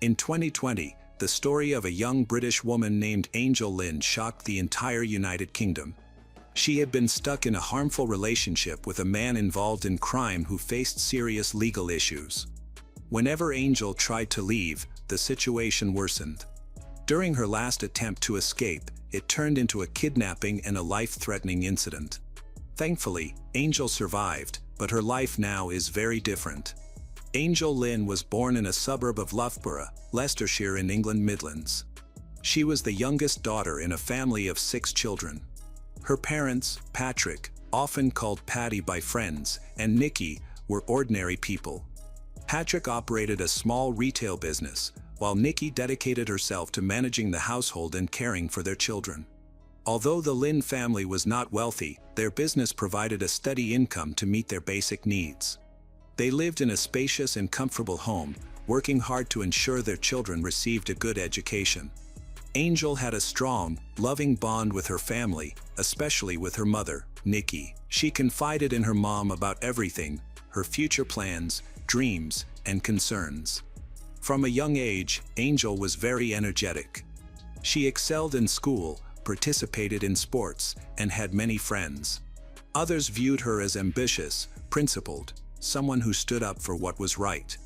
In 2020, the story of a young British woman named Angel Lynn shocked the entire United Kingdom. She had been stuck in a harmful relationship with a man involved in crime who faced serious legal issues. Whenever Angel tried to leave, the situation worsened. During her last attempt to escape, it turned into a kidnapping and a life-threatening incident. Thankfully, Angel survived, but her life now is very different. Angel Lynn was born in a suburb of Loughborough, Leicestershire in England Midlands. She was the youngest daughter in a family of 6 children. Her parents, Patrick, often called Paddy by friends, and Nikki, were ordinary people. Patrick operated a small retail business, while Nikki dedicated herself to managing the household and caring for their children. Although the Lynn family was not wealthy, their business provided a steady income to meet their basic needs. They lived in a spacious and comfortable home, working hard to ensure their children received a good education. Angel had a strong, loving bond with her family, especially with her mother, Nikki. She confided in her mom about everything, her future plans, dreams, and concerns. From a young age, Angel was very energetic. She excelled in school, participated in sports, and had many friends. Others viewed her as ambitious, principled, someone who stood up for what was right.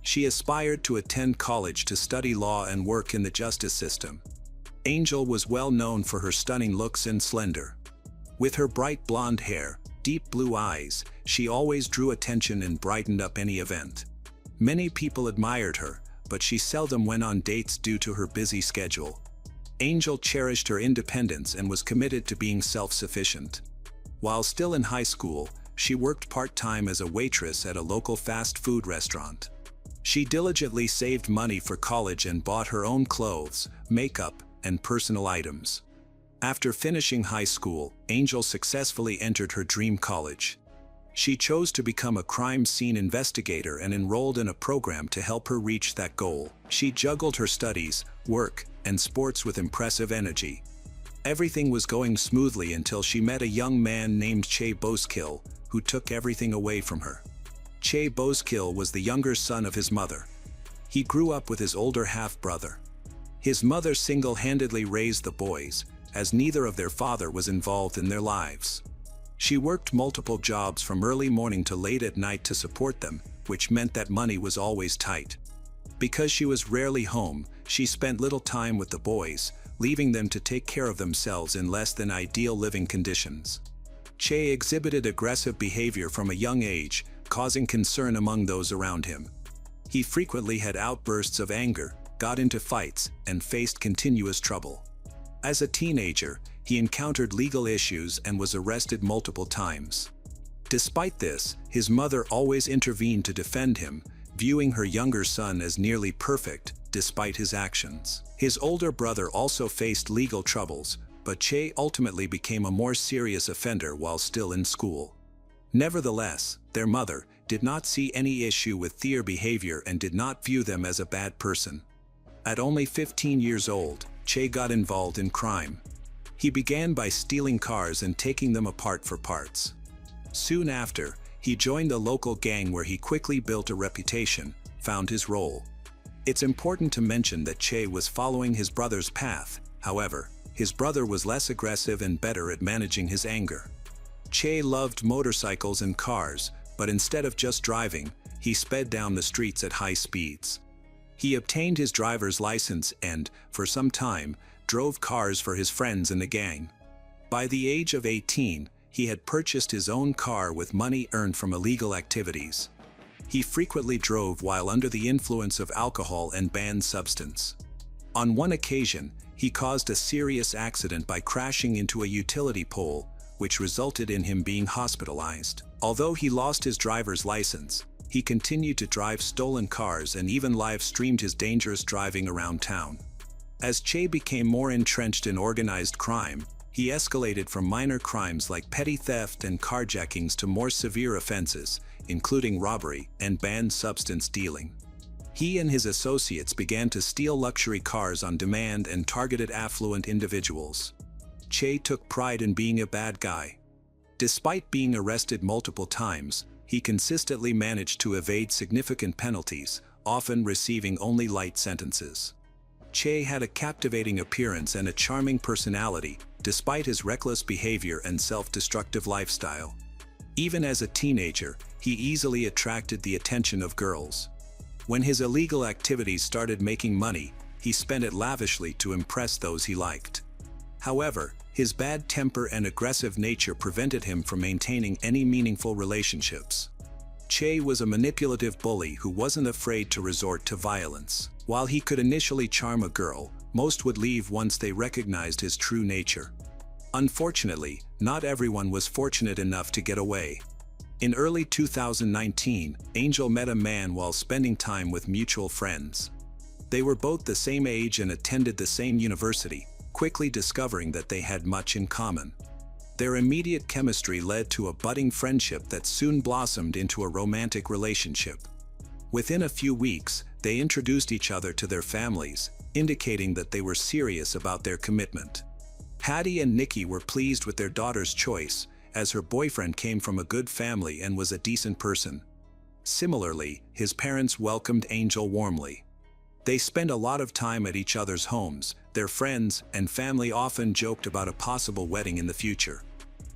She aspired to attend college to study law and work in the justice system. Angel was well known for her stunning looks and slender. With her bright blonde hair, deep blue eyes, she always drew attention and brightened up any event. Many people admired her, but she seldom went on dates due to her busy schedule. Angel cherished her independence and was committed to being self-sufficient. While still in high school, she worked part-time as a waitress at a local fast food restaurant. She diligently saved money for college and bought her own clothes, makeup, and personal items. After finishing high school, Angel successfully entered her dream college. She chose to become a crime scene investigator and enrolled in a program to help her reach that goal. She juggled her studies, work, and sports with impressive energy. Everything was going smoothly until she met a young man named Che Boskill, who took everything away from her. Che Boskill was the younger son of his mother. He grew up with his older half-brother. His mother single-handedly raised the boys, as neither of their father was involved in their lives. She worked multiple jobs from early morning to late at night to support them, which meant that money was always tight. Because she was rarely home, she spent little time with the boys, leaving them to take care of themselves in less than ideal living conditions. Che exhibited aggressive behavior from a young age, causing concern among those around him. He frequently had outbursts of anger, got into fights, and faced continuous trouble. As a teenager, he encountered legal issues and was arrested multiple times. Despite this, his mother always intervened to defend him, viewing her younger son as nearly perfect, despite his actions. His older brother also faced legal troubles, but Che ultimately became a more serious offender while still in school. Nevertheless, their mother did not see any issue with their behavior and did not view them as a bad person. At only 15 years old, Che got involved in crime. He began by stealing cars and taking them apart for parts. Soon after, he joined a local gang where he quickly built a reputation, found his role. It's important to mention that Che was following his brother's path. However, his brother was less aggressive and better at managing his anger. Che loved motorcycles and cars, but instead of just driving, he sped down the streets at high speeds. He obtained his driver's license and, for some time, drove cars for his friends in the gang. By the age of 18, he had purchased his own car with money earned from illegal activities. He frequently drove while under the influence of alcohol and banned substance. On one occasion, he caused a serious accident by crashing into a utility pole, which resulted in him being hospitalized. Although he lost his driver's license, he continued to drive stolen cars and even live-streamed his dangerous driving around town. As Che became more entrenched in organized crime, he escalated from minor crimes like petty theft and carjackings to more severe offenses, including robbery and banned substance dealing. He and his associates began to steal luxury cars on demand and targeted affluent individuals. Che took pride in being a bad guy. Despite being arrested multiple times, he consistently managed to evade significant penalties, often receiving only light sentences. Che had a captivating appearance and a charming personality, despite his reckless behavior and self-destructive lifestyle. Even as a teenager, he easily attracted the attention of girls. When his illegal activities started making money, he spent it lavishly to impress those he liked. However, his bad temper and aggressive nature prevented him from maintaining any meaningful relationships. Che was a manipulative bully who wasn't afraid to resort to violence. While he could initially charm a girl, most would leave once they recognized his true nature. Unfortunately, not everyone was fortunate enough to get away. In early 2019, Angel met a man while spending time with mutual friends. They were both the same age and attended the same university, quickly discovering that they had much in common. Their immediate chemistry led to a budding friendship that soon blossomed into a romantic relationship. Within a few weeks, they introduced each other to their families, indicating that they were serious about their commitment. Hattie and Nikki were pleased with their daughter's choice, as her boyfriend came from a good family and was a decent person. Similarly, his parents welcomed Angel warmly. They spent a lot of time at each other's homes. Their friends and family often joked about a possible wedding in the future.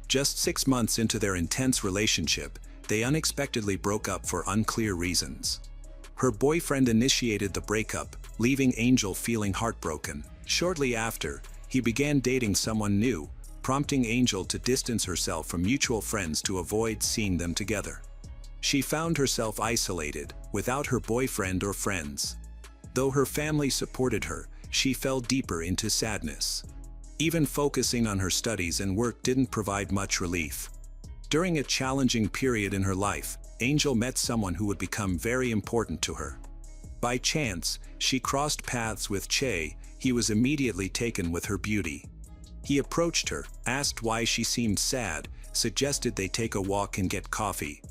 Just 6 months into their intense relationship, they unexpectedly broke up for unclear reasons. Her boyfriend initiated the breakup, leaving Angel feeling heartbroken. Shortly after, he began dating someone new, prompting Angel to distance herself from mutual friends to avoid seeing them together. She found herself isolated, without her boyfriend or friends. Though her family supported her, she fell deeper into sadness. Even focusing on her studies and work didn't provide much relief. During a challenging period in her life, Angel met someone who would become very important to her. By chance, she crossed paths with Che. He was immediately taken with her beauty. He approached her, asked why she seemed sad, suggested they take a walk and get coffee.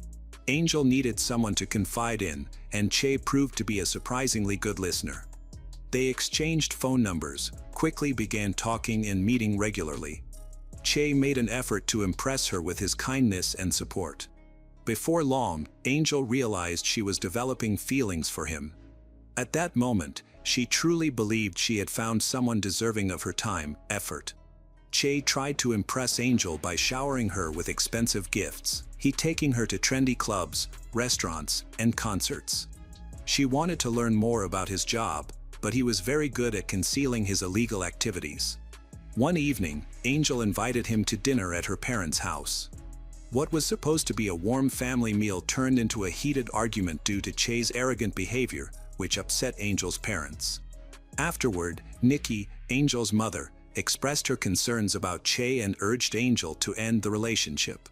Angel needed someone to confide in, and Che proved to be a surprisingly good listener. They exchanged phone numbers, quickly began talking and meeting regularly. Che made an effort to impress her with his kindness and support. Before long, Angel realized she was developing feelings for him. At that moment, she truly believed she had found someone deserving of her time, effort. Che tried to impress Angel by showering her with expensive gifts. He taking her to trendy clubs, restaurants, and concerts. She wanted to learn more about his job, but he was very good at concealing his illegal activities. One evening, Angel invited him to dinner at her parents' house. What was supposed to be a warm family meal turned into a heated argument due to Che's arrogant behavior, which upset Angel's parents. Afterward, Nikki, Angel's mother, expressed her concerns about Che and urged Angel to end the relationship.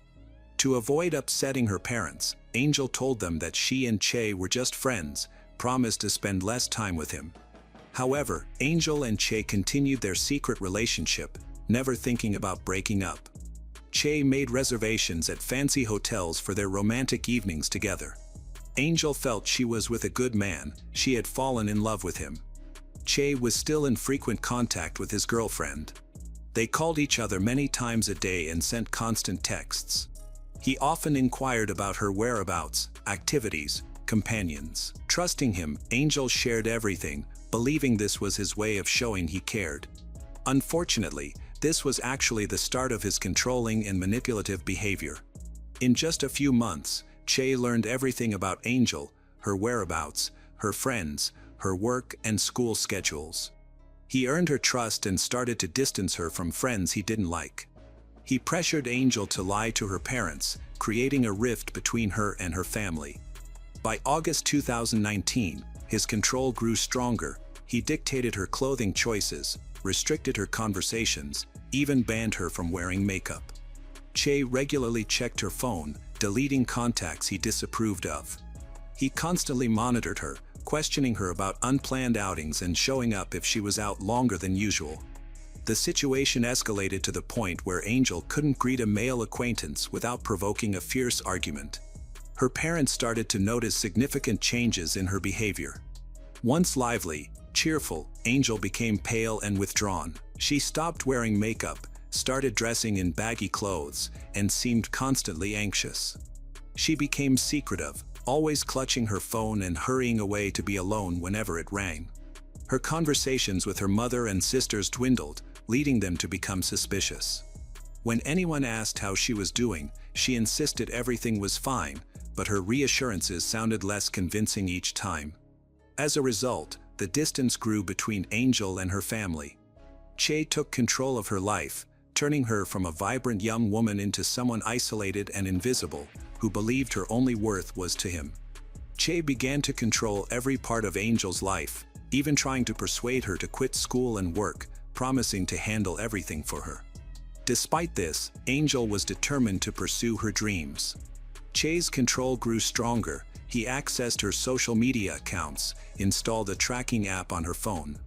To avoid upsetting her parents, Angel told them that she and Che were just friends, promised to spend less time with him. However, Angel and Che continued their secret relationship, never thinking about breaking up. Che made reservations at fancy hotels for their romantic evenings together. Angel felt she was with a good man, she had fallen in love with him. Che was still in frequent contact with his girlfriend. They called each other many times a day and sent constant texts. He often inquired about her whereabouts, activities, companions. Trusting him, Angel shared everything, believing this was his way of showing he cared. Unfortunately, this was actually the start of his controlling and manipulative behavior. In just a few months, Che learned everything about Angel, her whereabouts, her friends, her work and school schedules. He earned her trust and started to distance her from friends he didn't like. He pressured Angel to lie to her parents, creating a rift between her and her family. By August 2019, his control grew stronger. He dictated her clothing choices, restricted her conversations, even banned her from wearing makeup. Che regularly checked her phone, deleting contacts he disapproved of. He constantly monitored her, questioning her about unplanned outings and showing up if she was out longer than usual. The situation escalated to the point where Angel couldn't greet a male acquaintance without provoking a fierce argument. Her parents started to notice significant changes in her behavior. Once lively, cheerful, Angel became pale and withdrawn. She stopped wearing makeup, started dressing in baggy clothes, and seemed constantly anxious. She became secretive, always clutching her phone and hurrying away to be alone whenever it rang. Her conversations with her mother and sisters dwindled, leading them to become suspicious. When anyone asked how she was doing, she insisted everything was fine, but her reassurances sounded less convincing each time. As a result, the distance grew between Angel and her family. Che took control of her life, turning her from a vibrant young woman into someone isolated and invisible, who believed her only worth was to him. Che began to control every part of Angel's life, even trying to persuade her to quit school and work, promising to handle everything for her. Despite this, Angel was determined to pursue her dreams. Che's control grew stronger. He accessed her social media accounts, installed a tracking app on her phone.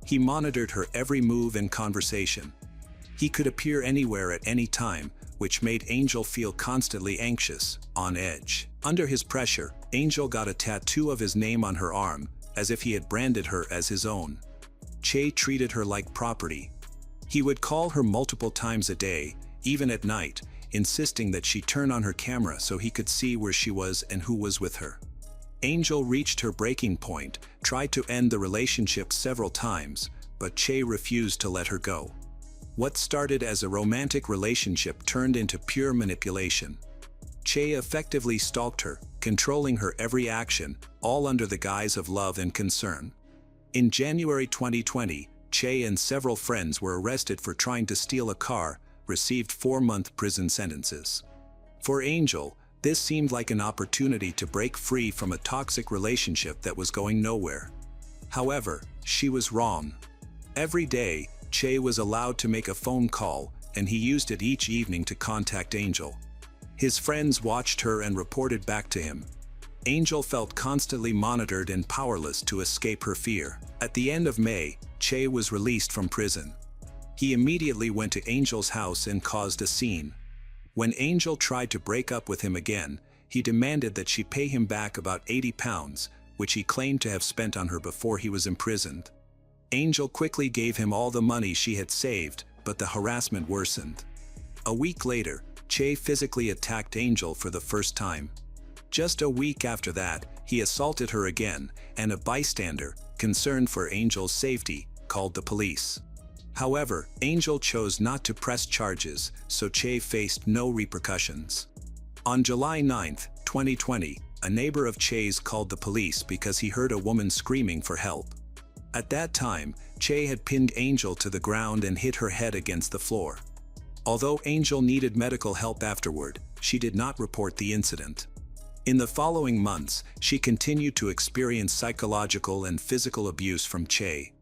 He monitored her every move and conversation. He could appear anywhere at any time, which made Angel feel constantly anxious, on edge. Under his pressure, Angel got a tattoo of his name on her arm, as if he had branded her as his own. Che treated her like property. He would call her multiple times a day, even at night, insisting that she turn on her camera so he could see where she was and who was with her. Angel reached her breaking point, tried to end the relationship several times, but Che refused to let her go. What started as a romantic relationship turned into pure manipulation. Che effectively stalked her, controlling her every action, all under the guise of love and concern. In January 2020, Che and several friends were arrested for trying to steal a car, received 4-month prison sentences. For Angel, this seemed like an opportunity to break free from a toxic relationship that was going nowhere. However, she was wrong. Every day, Che was allowed to make a phone call, and he used it each evening to contact Angel. His friends watched her and reported back to him. Angel felt constantly monitored and powerless to escape her fear. At the end of May, Che was released from prison. He immediately went to Angel's house and caused a scene. When Angel tried to break up with him again, he demanded that she pay him back about £80, which he claimed to have spent on her before he was imprisoned. Angel quickly gave him all the money she had saved, but the harassment worsened. A week later, Che physically attacked Angel for the first time. Just a week after that, he assaulted her again, and a bystander, concerned for Angel's safety, called the police. However, Angel chose not to press charges, so Che faced no repercussions. On July 9, 2020, a neighbor of Che's called the police because he heard a woman screaming for help. At that time, Che had pinned Angel to the ground and hit her head against the floor. Although Angel needed medical help afterward, she did not report the incident. In the following months, she continued to experience psychological and physical abuse from Che.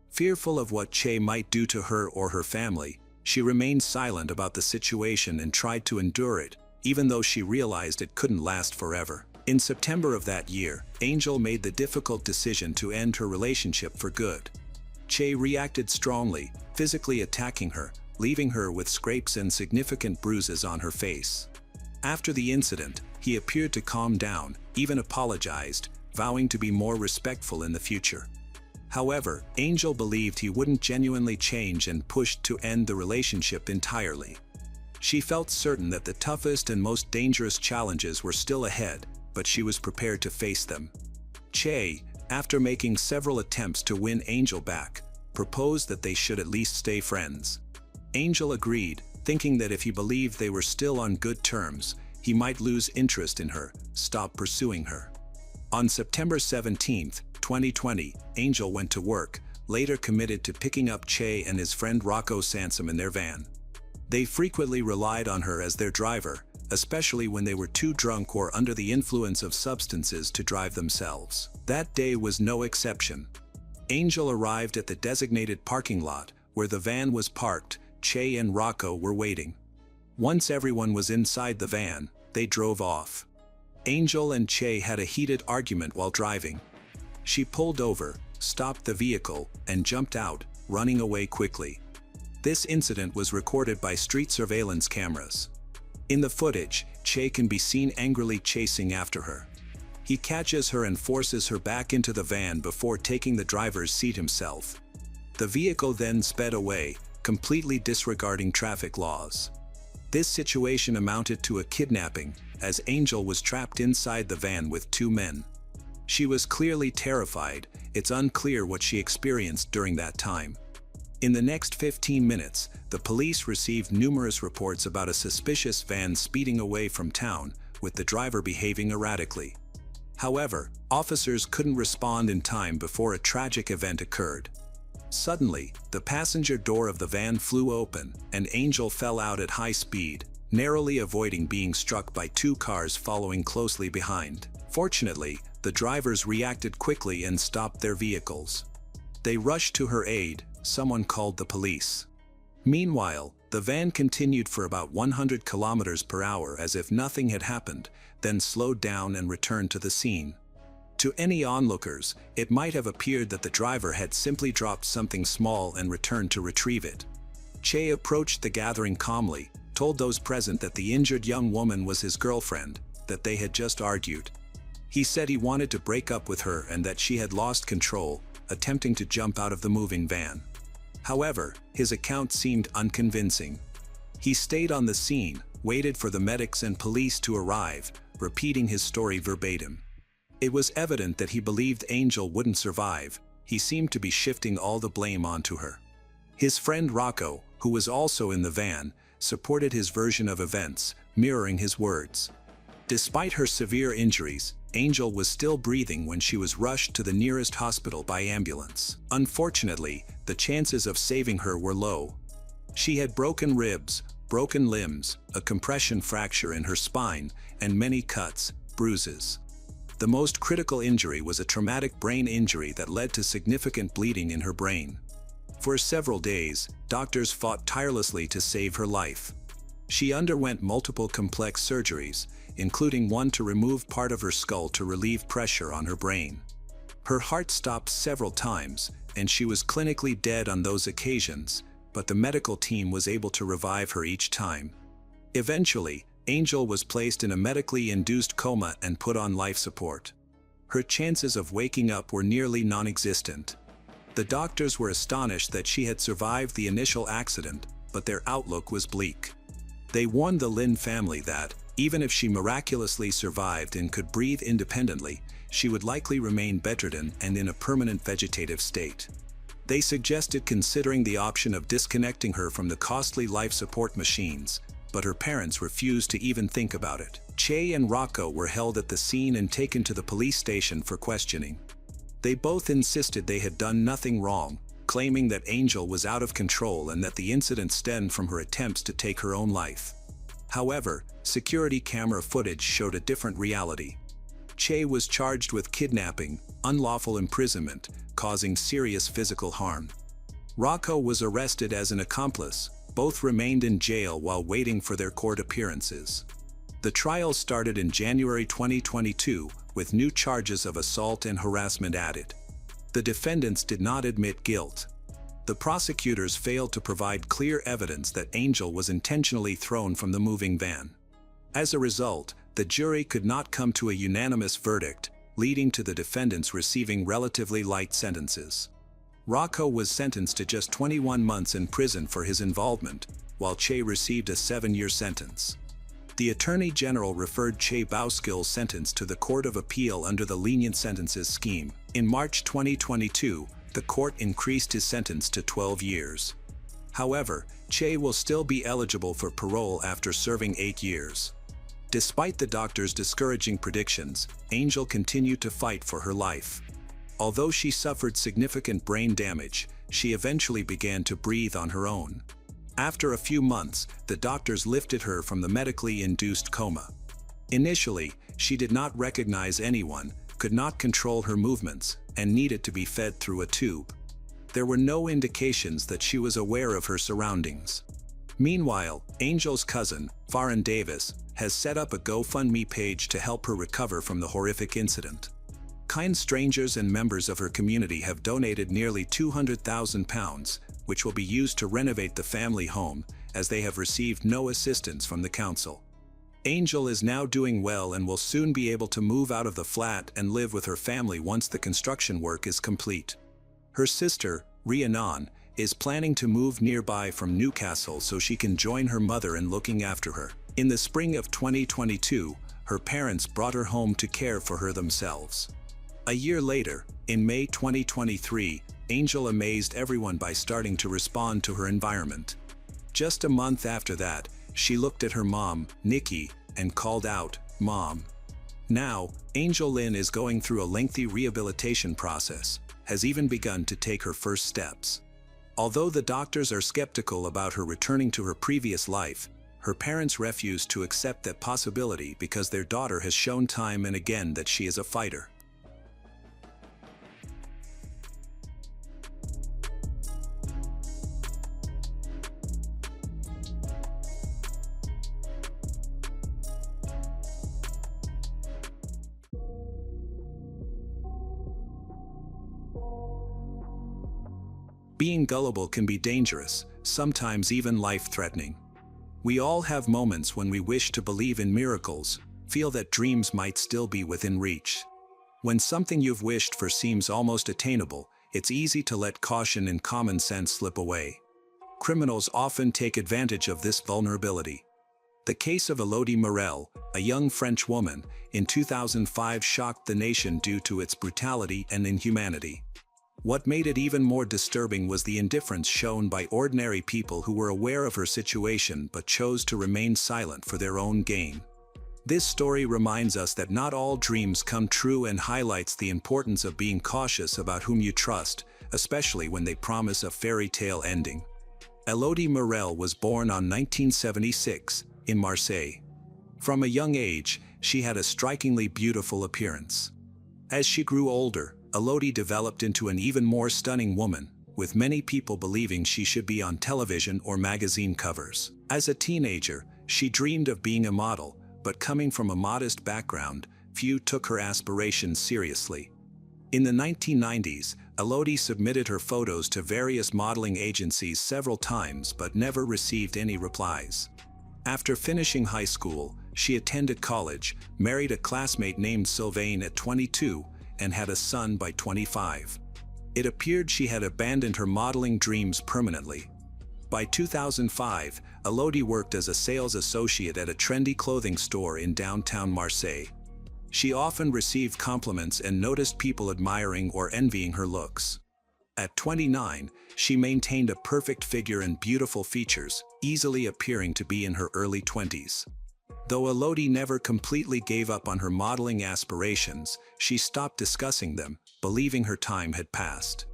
Fearful of what Che might do to her or her family, she remained silent about the situation and tried to endure it, even though she realized it couldn't last forever. In September of that year, Angel made the difficult decision to end her relationship for good. Che reacted strongly, physically attacking her, leaving her with scrapes and significant bruises on her face. After the incident, he appeared to calm down, even apologized, vowing to be more respectful in the future. However, Angel believed he wouldn't genuinely change and pushed to end the relationship entirely. She felt certain that the toughest and most dangerous challenges were still ahead, but she was prepared to face them. Che, after making several attempts to win Angel back, proposed that they should at least stay friends. Angel agreed, thinking that if he believed they were still on good terms, he might lose interest in her, stop pursuing her. On September 17, 2020, Angel went to work, later committed to picking up Che and his friend Rocco Sansom in their van. They frequently relied on her as their driver, especially when they were too drunk or under the influence of substances to drive themselves. That day was no exception. Angel arrived at the designated parking lot, where the van was parked. Che and Rocco were waiting. Once everyone was inside the van, they drove off. Angel and Che had a heated argument while driving. She pulled over, stopped the vehicle, and jumped out, running away quickly. This incident was recorded by street surveillance cameras. In the footage, Che can be seen angrily chasing after her. He catches her and forces her back into the van before taking the driver's seat himself. The vehicle then sped away, completely disregarding traffic laws. This situation amounted to a kidnapping, as Angel was trapped inside the van with two men. She was clearly terrified. It's unclear what she experienced during that time. In the next 15 minutes, the police received numerous reports about a suspicious van speeding away from town, with the driver behaving erratically. However, officers couldn't respond in time before a tragic event occurred. Suddenly, the passenger door of the van flew open, and Angel fell out at high speed, narrowly avoiding being struck by two cars following closely behind. Fortunately, the drivers reacted quickly and stopped their vehicles. They rushed to her aid. Someone called the police. Meanwhile, the van continued for about 100 kilometers per hour as if nothing had happened, then slowed down and returned to the scene. To any onlookers, it might have appeared that the driver had simply dropped something small and returned to retrieve it. Che approached the gathering calmly, told those present that the injured young woman was his girlfriend, that they had just argued. He said he wanted to break up with her and that she had lost control, attempting to jump out of the moving van. However, his account seemed unconvincing. He stayed on the scene, waited for the medics and police to arrive, repeating his story verbatim. It was evident that he believed Angel wouldn't survive. He seemed to be shifting all the blame onto her. His friend Rocco, who was also in the van, supported his version of events, mirroring his words. Despite her severe injuries, Angel was still breathing when she was rushed to the nearest hospital by ambulance. Unfortunately, the chances of saving her were low. She had broken ribs, broken limbs, a compression fracture in her spine, and many cuts, bruises. The most critical injury was a traumatic brain injury that led to significant bleeding in her brain. For several days, doctors fought tirelessly to save her life. She underwent multiple complex surgeries, including one to remove part of her skull to relieve pressure on her brain. Her heart stopped several times, and she was clinically dead on those occasions, but the medical team was able to revive her each time. Eventually, Angel was placed in a medically induced coma and put on life support. Her chances of waking up were nearly non-existent. The doctors were astonished that she had survived the initial accident, but their outlook was bleak. They warned the Lin family that, even if she miraculously survived and could breathe independently, she would likely remain bedridden and in a permanent vegetative state. They suggested considering the option of disconnecting her from the costly life support machines, but her parents refused to even think about it. Che and Rocco were held at the scene and taken to the police station for questioning. They both insisted they had done nothing wrong, claiming that Angel was out of control and that the incident stemmed from her attempts to take her own life. However, security camera footage showed a different reality. Che was charged with kidnapping, unlawful imprisonment, causing serious physical harm. Rocco was arrested as an accomplice. Both remained in jail while waiting for their court appearances. The trial started in January 2022, with new charges of assault and harassment added. The defendants did not admit guilt. The prosecutors failed to provide clear evidence that Angel was intentionally thrown from the moving van. As a result, the jury could not come to a unanimous verdict, leading to the defendants receiving relatively light sentences. Rocco was sentenced to just 21 months in prison for his involvement, while Che received a 7-year sentence. The Attorney General referred Che Bauskil's sentence to the Court of Appeal under the lenient sentences scheme. In March 2022, the court increased his sentence to 12 years. However, Che will still be eligible for parole after serving 8 years. Despite the doctor's discouraging predictions, Angel continued to fight for her life. Although she suffered significant brain damage, she eventually began to breathe on her own. After a few months, the doctors lifted her from the medically induced coma. Initially, she did not recognize anyone, could not control her movements, and needed to be fed through a tube. There were no indications that she was aware of her surroundings. Meanwhile, Angel's cousin, Farron Davis, has set up a GoFundMe page to help her recover from the horrific incident. Kind strangers and members of her community have donated nearly £200,000, which will be used to renovate the family home, as they have received no assistance from the council. Angel is now doing well and will soon be able to move out of the flat and live with her family once the construction work is complete. Her sister, Rhiannon, is planning to move nearby from Newcastle so she can join her mother in looking after her. In the spring of 2022, her parents brought her home to care for her themselves. A year later, in May 2023, Angel amazed everyone by starting to respond to her environment. Just a month after that, she looked at her mom, Nikki, and called out, "Mom." Now, Angel Lynn is going through a lengthy rehabilitation process, has even begun to take her first steps. Although the doctors are skeptical about her returning to her previous life, her parents refuse to accept that possibility because their daughter has shown time and again that she is a fighter. Being gullible can be dangerous, sometimes even life-threatening. We all have moments when we wish to believe in miracles, feel that dreams might still be within reach. When something you've wished for seems almost attainable, it's easy to let caution and common sense slip away. Criminals often take advantage of this vulnerability. The case of Elodie Morel, a young French woman, in 2005 shocked the nation due to its brutality and inhumanity. What made it even more disturbing was the indifference shown by ordinary people who were aware of her situation but chose to remain silent for their own gain. This story reminds us that not all dreams come true and highlights the importance of being cautious about whom you trust, especially when they promise a fairy tale ending. Elodie Morel was born on 1976 in Marseille. From a young age, she had a strikingly beautiful appearance. As she grew older, Elodie developed into an even more stunning woman, with many people believing she should be on television or magazine covers. As a teenager, she dreamed of being a model, but coming from a modest background, few took her aspirations seriously. In the 1990s, Elodie submitted her photos to various modeling agencies several times but never received any replies. After finishing high school, she attended college, married a classmate named Sylvain at 22, and had a son by 25. It appeared she had abandoned her modeling dreams permanently. By 2005, Elodie worked as a sales associate at a trendy clothing store in downtown Marseille. She often received compliments and noticed people admiring or envying her looks. At 29, she maintained a perfect figure and beautiful features, easily appearing to be in her early 20s. Though Elodie never completely gave up on her modeling aspirations, she stopped discussing them, believing her time had passed.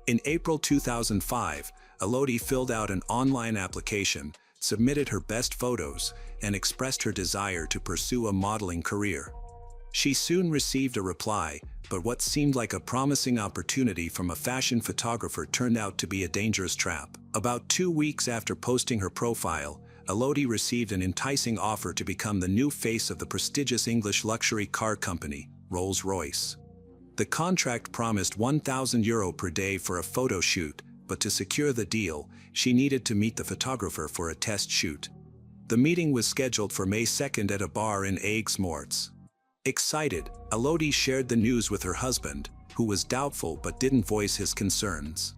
In April 2005, Elodie filled out an online application, submitted her best photos, and expressed her desire to pursue a modeling career. She soon received a reply, but what seemed like a promising opportunity from a fashion photographer turned out to be a dangerous trap. About 2 weeks after posting her profile, Elodie received an enticing offer to become the new face of the prestigious English luxury car company, Rolls-Royce. The contract promised €1,000 per day for a photo shoot, but to secure the deal, she needed to meet the photographer for a test shoot. The meeting was scheduled for May 2nd at a bar in Aigues-Mortes. Excited, Elodie shared the news with her husband, who was doubtful but didn't voice his concerns.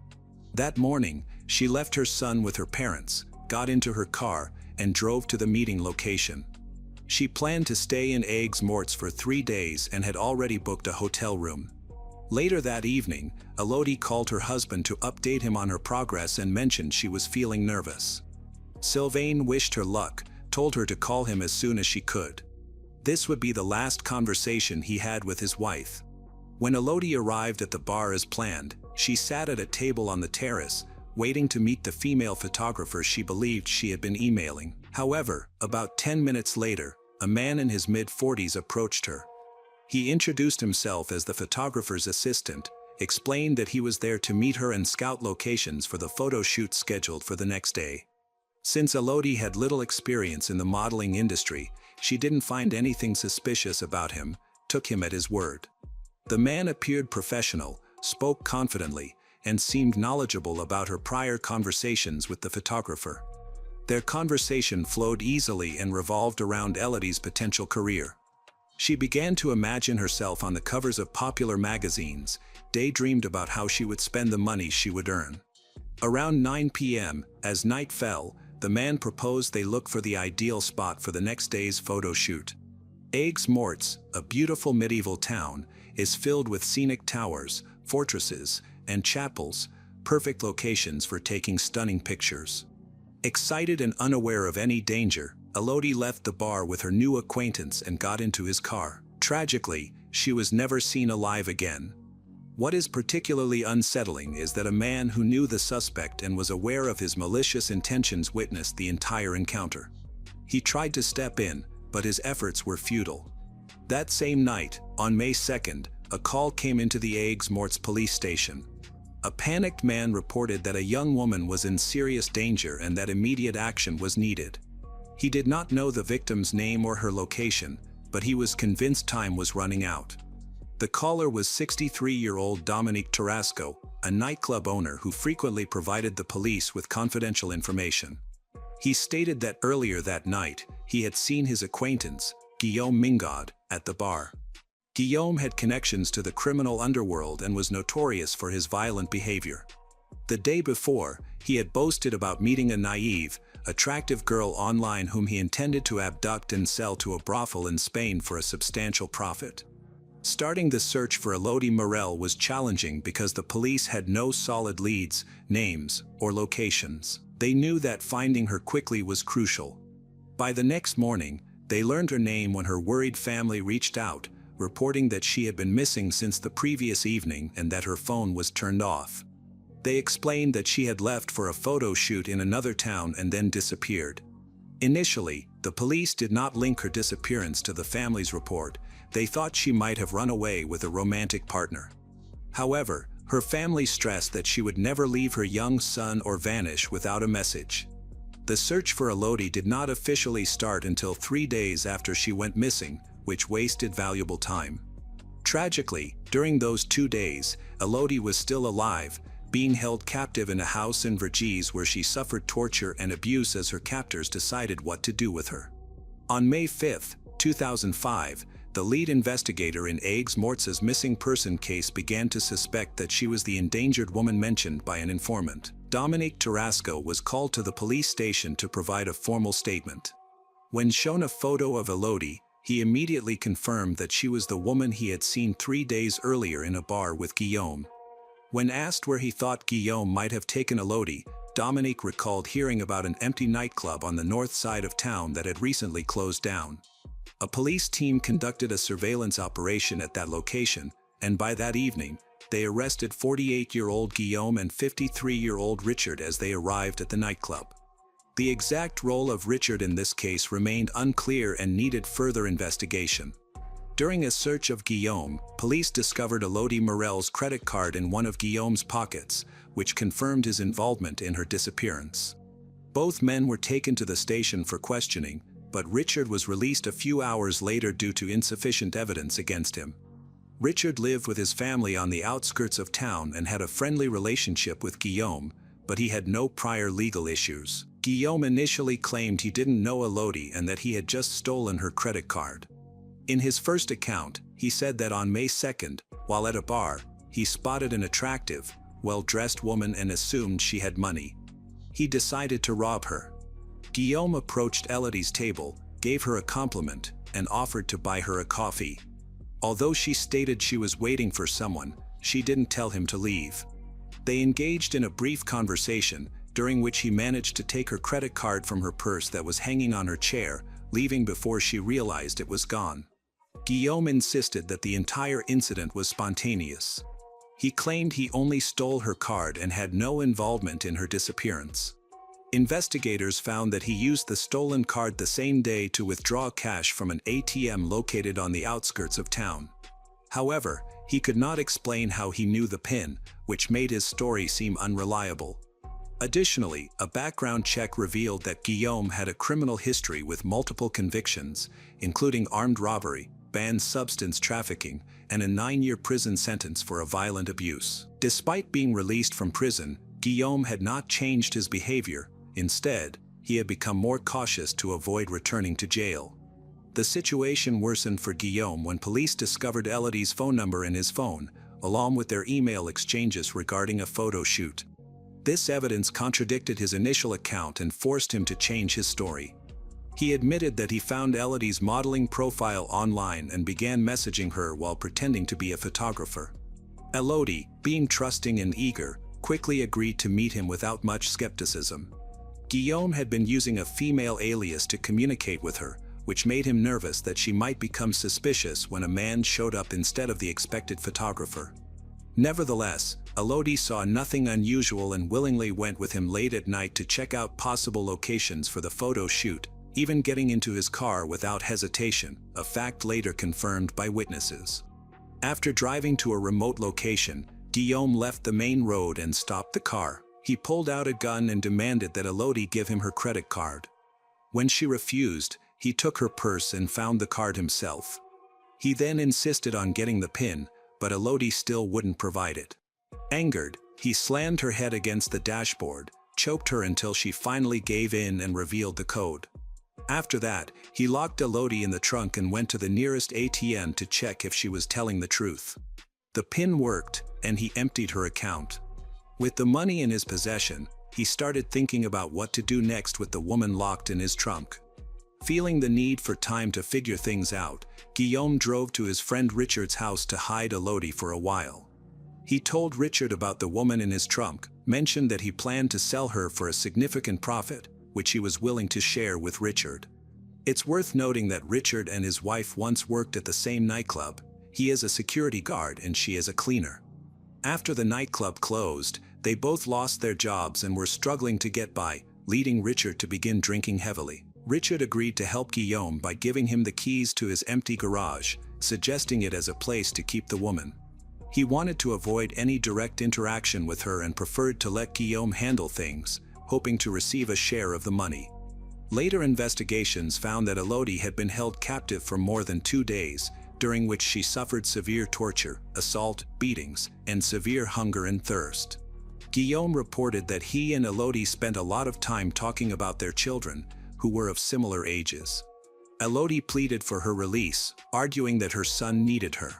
That morning, she left her son with her parents, got into her car, and drove to the meeting location. She planned to stay in Aigues-Mortes for 3 days and had already booked a hotel room. Later that evening, Elodie called her husband to update him on her progress and mentioned she was feeling nervous. Sylvain wished her luck, told her to call him as soon as she could. This would be the last conversation he had with his wife. When Elodie arrived at the bar as planned, she sat at a table on the terrace, waiting to meet the female photographer she believed she had been emailing. However, about 10 minutes later, a man in his mid-40s approached her. He introduced himself as the photographer's assistant, explained that he was there to meet her and scout locations for the photo shoot scheduled for the next day. Since Elodie had little experience in the modeling industry, she didn't find anything suspicious about him, took him at his word. The man appeared professional, spoke confidently, and seemed knowledgeable about her prior conversations with the photographer. Their conversation flowed easily and revolved around Elodie's potential career. She began to imagine herself on the covers of popular magazines, daydreamed about how she would spend the money she would earn. Around 9 p.m., as night fell, the man proposed they look for the ideal spot for the next day's photo shoot. Aigues-Mortes, a beautiful medieval town, is filled with scenic towers, fortresses, and chapels, perfect locations for taking stunning pictures. Excited and unaware of any danger, Elodie left the bar with her new acquaintance and got into his car. Tragically, she was never seen alive again. What is particularly unsettling is that a man who knew the suspect and was aware of his malicious intentions witnessed the entire encounter. He tried to step in, but his efforts were futile. That same night, on May 2nd, a call came into the Aigues-Mortes police station. A panicked man reported that a young woman was in serious danger and that immediate action was needed. He did not know the victim's name or her location, but he was convinced time was running out. The caller was 63-year-old Dominique Tarasco, a nightclub owner who frequently provided the police with confidential information. He stated that earlier that night, he had seen his acquaintance, Guillaume Mingaud, at the bar. Guillaume had connections to the criminal underworld and was notorious for his violent behavior. The day before, he had boasted about meeting a naive, attractive girl online whom he intended to abduct and sell to a brothel in Spain for a substantial profit. Starting the search for Elodie Morel was challenging because the police had no solid leads, names, or locations. They knew that finding her quickly was crucial. By the next morning, they learned her name when her worried family reached out, reporting that she had been missing since the previous evening and that her phone was turned off. They explained that she had left for a photo shoot in another town and then disappeared. Initially, the police did not link her disappearance to the family's report. They thought she might have run away with a romantic partner. However, her family stressed that she would never leave her young son or vanish without a message. The search for Elodie did not officially start until 3 days after she went missing, which wasted valuable time. Tragically, during those 2 days, Elodie was still alive, being held captive in a house in Vergès where she suffered torture and abuse as her captors decided what to do with her. On May 5, 2005, the lead investigator in Aigues-Mortes' missing person case began to suspect that she was the endangered woman mentioned by an informant. Dominique Tarasco was called to the police station to provide a formal statement. When shown a photo of Elodie, he immediately confirmed that she was the woman he had seen 3 days earlier in a bar with Guillaume. When asked where he thought Guillaume might have taken Elodie, Dominique recalled hearing about an empty nightclub on the north side of town that had recently closed down. A police team conducted a surveillance operation at that location, and by that evening, they arrested 48-year-old Guillaume and 53-year-old Richard as they arrived at the nightclub. The exact role of Richard in this case remained unclear and needed further investigation. During a search of Guillaume, police discovered Elodie Morel's credit card in one of Guillaume's pockets, which confirmed his involvement in her disappearance. Both men were taken to the station for questioning, but Richard was released a few hours later due to insufficient evidence against him. Richard lived with his family on the outskirts of town and had a friendly relationship with Guillaume, but he had no prior legal issues. Guillaume initially claimed he didn't know Elodie and that he had just stolen her credit card. In his first account, he said that on May 2nd, while at a bar, he spotted an attractive, well-dressed woman and assumed she had money. He decided to rob her. Guillaume approached Elodie's table, gave her a compliment, and offered to buy her a coffee. Although she stated she was waiting for someone, she didn't tell him to leave. They engaged in a brief conversation, during which he managed to take her credit card from her purse that was hanging on her chair, leaving before she realized it was gone. Guillaume insisted that the entire incident was spontaneous. He claimed he only stole her card and had no involvement in her disappearance. Investigators found that he used the stolen card the same day to withdraw cash from an ATM located on the outskirts of town. However, he could not explain how he knew the PIN, which made his story seem unreliable. Additionally, a background check revealed that Guillaume had a criminal history with multiple convictions, including armed robbery, banned substance trafficking, and a 9-year prison sentence for a violent abuse. Despite being released from prison, Guillaume had not changed his behavior. Instead, he had become more cautious to avoid returning to jail. The situation worsened for Guillaume when police discovered Elodie's phone number in his phone, along with their email exchanges regarding a photo shoot. This evidence contradicted his initial account and forced him to change his story. He admitted that he found Elodie's modeling profile online and began messaging her while pretending to be a photographer. Elodie, being trusting and eager, quickly agreed to meet him without much skepticism. Guillaume had been using a female alias to communicate with her, which made him nervous that she might become suspicious when a man showed up instead of the expected photographer. Nevertheless, Elodie saw nothing unusual and willingly went with him late at night to check out possible locations for the photo shoot, even getting into his car without hesitation, a fact later confirmed by witnesses. After driving to a remote location, Guillaume left the main road and stopped the car. He pulled out a gun and demanded that Elodie give him her credit card. When she refused, he took her purse and found the card himself. He then insisted on getting the PIN, but Elodie still wouldn't provide it. Angered, he slammed her head against the dashboard, choked her until she finally gave in and revealed the code. After that, he locked Elodie in the trunk and went to the nearest ATM to check if she was telling the truth. The PIN worked, and he emptied her account. With the money in his possession, he started thinking about what to do next with the woman locked in his trunk. Feeling the need for time to figure things out, Guillaume drove to his friend Richard's house to hide Elodie for a while. He told Richard about the woman in his trunk, mentioned that he planned to sell her for a significant profit, which he was willing to share with Richard. It's worth noting that Richard and his wife once worked at the same nightclub. He is a security guard and she is a cleaner. After the nightclub closed, they both lost their jobs and were struggling to get by, leading Richard to begin drinking heavily. Richard agreed to help Guillaume by giving him the keys to his empty garage, suggesting it as a place to keep the woman. He wanted to avoid any direct interaction with her and preferred to let Guillaume handle things, hoping to receive a share of the money. Later investigations found that Elodie had been held captive for more than 2 days, during which she suffered severe torture, assault, beatings, and severe hunger and thirst. Guillaume reported that he and Elodie spent a lot of time talking about their children, who were of similar ages. Elodie pleaded for her release, arguing that her son needed her.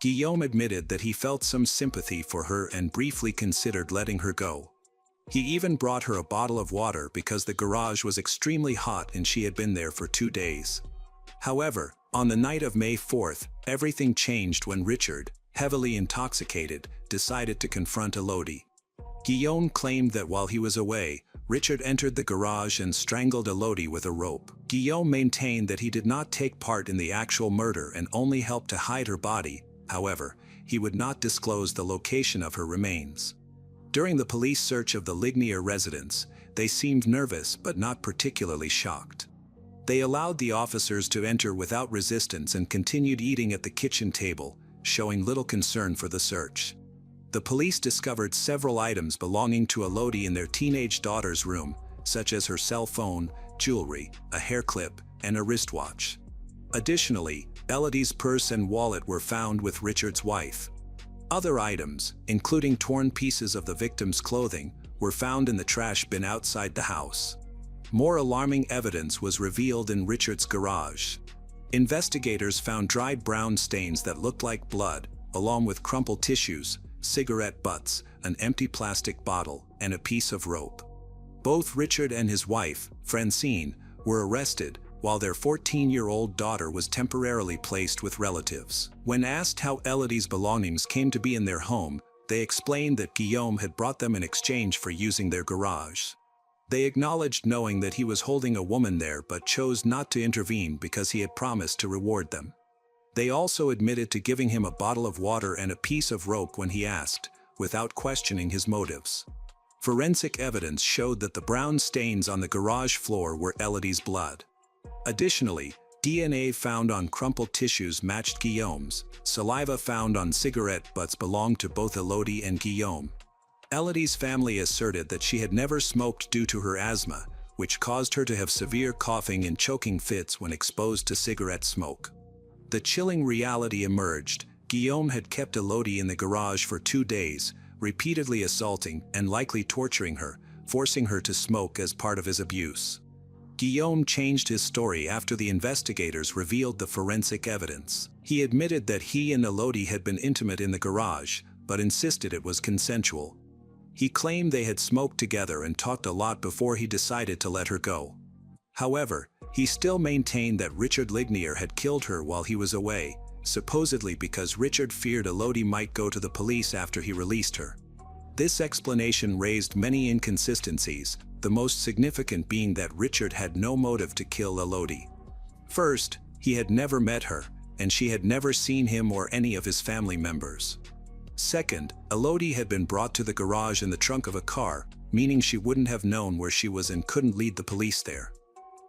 Guillaume admitted that he felt some sympathy for her and briefly considered letting her go. He even brought her a bottle of water because the garage was extremely hot and she had been there for 2 days. However, on the night of May 4th, everything changed when Richard, heavily intoxicated, decided to confront Elodie. Guillaume claimed that while he was away, Richard entered the garage and strangled Elodie with a rope. Guillaume maintained that he did not take part in the actual murder and only helped to hide her body. However, he would not disclose the location of her remains. During the police search of the Lignier residence, they seemed nervous but not particularly shocked. They allowed the officers to enter without resistance and continued eating at the kitchen table, showing little concern for the search. The police discovered several items belonging to Elodie in their teenage daughter's room, such as her cell phone, jewelry, a hair clip, and a wristwatch. Additionally, Elodie's purse and wallet were found with Richard's wife. Other items, including torn pieces of the victim's clothing, were found in the trash bin outside the house. More alarming evidence was revealed in Richard's garage. Investigators found dried brown stains that looked like blood, along with crumpled tissues, cigarette butts, an empty plastic bottle, and a piece of rope. Both Richard and his wife, Francine, were arrested, while their 14-year-old daughter was temporarily placed with relatives. When asked how Elodie's belongings came to be in their home, they explained that Guillaume had brought them in exchange for using their garage. They acknowledged knowing that he was holding a woman there but chose not to intervene because he had promised to reward them. They also admitted to giving him a bottle of water and a piece of rope when he asked, without questioning his motives. Forensic evidence showed that the brown stains on the garage floor were Elodie's blood. Additionally, DNA found on crumpled tissues matched Guillaume's. Saliva found on cigarette butts belonged to both Elodie and Guillaume. Elodie's family asserted that she had never smoked due to her asthma, which caused her to have severe coughing and choking fits when exposed to cigarette smoke. The chilling reality emerged. Guillaume had kept Elodie in the garage for 2 days, repeatedly assaulting and likely torturing her, forcing her to smoke as part of his abuse. Guillaume changed his story after the investigators revealed the forensic evidence. He admitted that he and Elodie had been intimate in the garage, but insisted it was consensual. He claimed they had smoked together and talked a lot before he decided to let her go. However, he still maintained that Richard Lignier had killed her while he was away, supposedly because Richard feared Elodie might go to the police after he released her. This explanation raised many inconsistencies, the most significant being that Richard had no motive to kill Elodie. First, he had never met her, and she had never seen him or any of his family members. Second, Elodie had been brought to the garage in the trunk of a car, meaning she wouldn't have known where she was and couldn't lead the police there.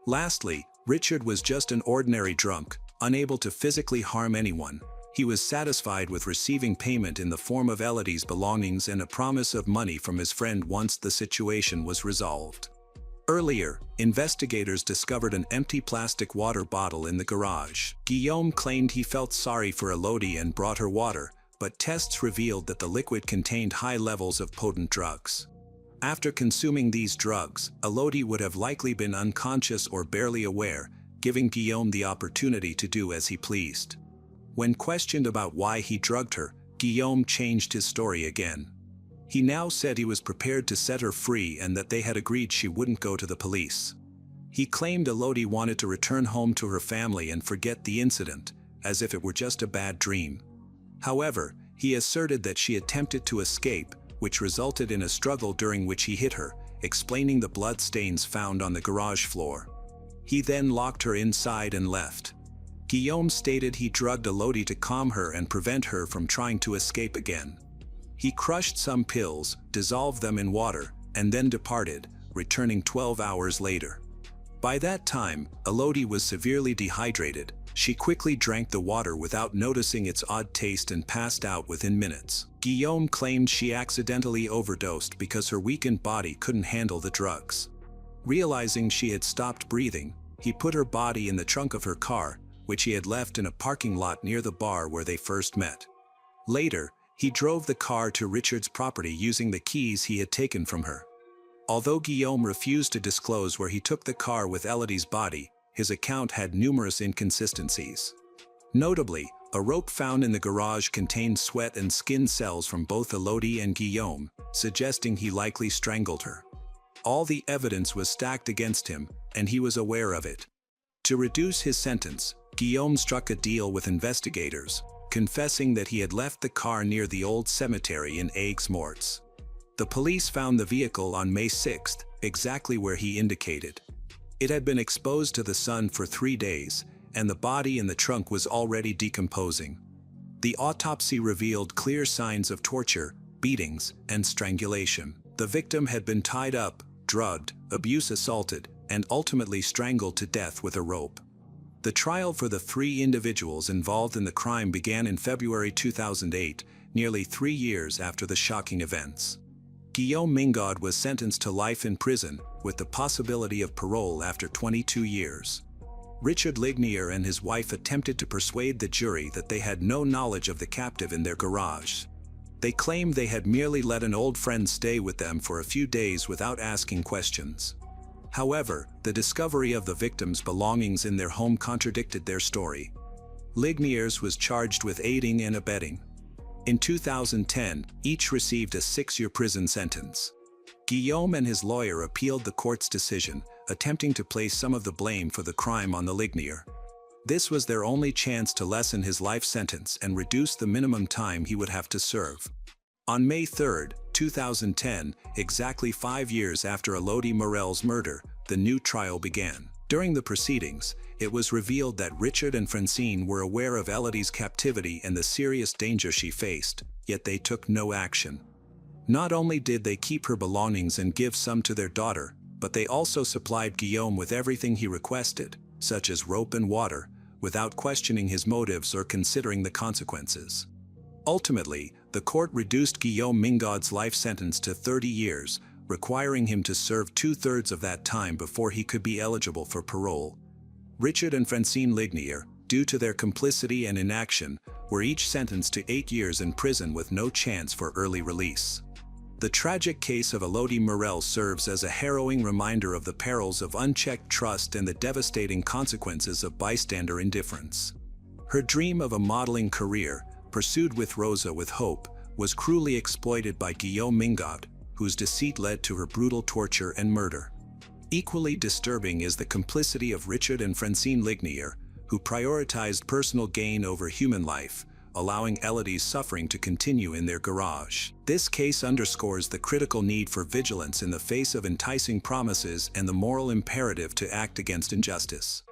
Lastly, Richard was just an ordinary drunk, unable to physically harm anyone. He was satisfied with receiving payment in the form of Elodie's belongings and a promise of money from his friend once the situation was resolved. Earlier, investigators discovered an empty plastic water bottle in the garage. Guillaume claimed he felt sorry for Elodie and brought her water, but tests revealed that the liquid contained high levels of potent drugs. After consuming these drugs, Elodie would have likely been unconscious or barely aware, giving Guillaume the opportunity to do as he pleased. When questioned about why he drugged her, Guillaume changed his story again. He now said he was prepared to set her free and that they had agreed she wouldn't go to the police. He claimed Elodie wanted to return home to her family and forget the incident, as if it were just a bad dream. However, he asserted that she attempted to escape, which resulted in a struggle during which he hit her, explaining the blood stains found on the garage floor. He then locked her inside and left. Guillaume stated he drugged Elodie to calm her and prevent her from trying to escape again. He crushed some pills, dissolved them in water, and then departed, returning 12 hours later. By that time, Elodie was severely dehydrated. She quickly drank the water without noticing its odd taste and passed out within minutes. Guillaume claimed she accidentally overdosed because her weakened body couldn't handle the drugs. Realizing she had stopped breathing, he put her body in the trunk of her car, which he had left in a parking lot near the bar where they first met. Later, he drove the car to Richard's property using the keys he had taken from her. Although Guillaume refused to disclose where he took the car with Elodie's body, his account had numerous inconsistencies. Notably, a rope found in the garage contained sweat and skin cells from both Elodie and Guillaume, suggesting he likely strangled her. All the evidence was stacked against him, and he was aware of it. To reduce his sentence, Guillaume struck a deal with investigators, confessing that he had left the car near the old cemetery in Aigues-Mortes. The police found the vehicle on May 6, exactly where he indicated. It had been exposed to the sun for 3 days, and the body in the trunk was already decomposing. The autopsy revealed clear signs of torture, beatings, and strangulation. The victim had been tied up, drugged, assaulted, and ultimately strangled to death with a rope. The trial for the 3 individuals involved in the crime began in February 2008, nearly 3 years after the shocking events. Guillaume Mingaud was sentenced to life in prison, with the possibility of parole after 22 years. Richard Lignier and his wife attempted to persuade the jury that they had no knowledge of the captive in their garage. They claimed they had merely let an old friend stay with them for a few days without asking questions. However, the discovery of the victims' belongings in their home contradicted their story. Ligniers was charged with aiding and abetting. In 2010, each received a 6-year prison sentence. Guillaume and his lawyer appealed the court's decision, attempting to place some of the blame for the crime on the Lignier. This was their only chance to lessen his life sentence and reduce the minimum time he would have to serve. On May 3, 2010, exactly 5 years after Elodie Morel's murder, the new trial began. During the proceedings, it was revealed that Richard and Francine were aware of Elodie's captivity and the serious danger she faced, yet they took no action. Not only did they keep her belongings and give some to their daughter, but they also supplied Guillaume with everything he requested, such as rope and water, without questioning his motives or considering the consequences. Ultimately, the court reduced Guillaume Mingaud's life sentence to 30 years, requiring him to serve 2/3 of that time before he could be eligible for parole. Richard and Francine Lignier, due to their complicity and inaction, were each sentenced to 8 years in prison with no chance for early release. The tragic case of Elodie Morel serves as a harrowing reminder of the perils of unchecked trust and the devastating consequences of bystander indifference. Her dream of a modeling career, pursued with Rosa with hope, was cruelly exploited by Guillaume Mingaud, whose deceit led to her brutal torture and murder. Equally disturbing is the complicity of Richard and Francine Lignier, who prioritized personal gain over human life, allowing Elodie's suffering to continue in their garage. This case underscores the critical need for vigilance in the face of enticing promises and the moral imperative to act against injustice.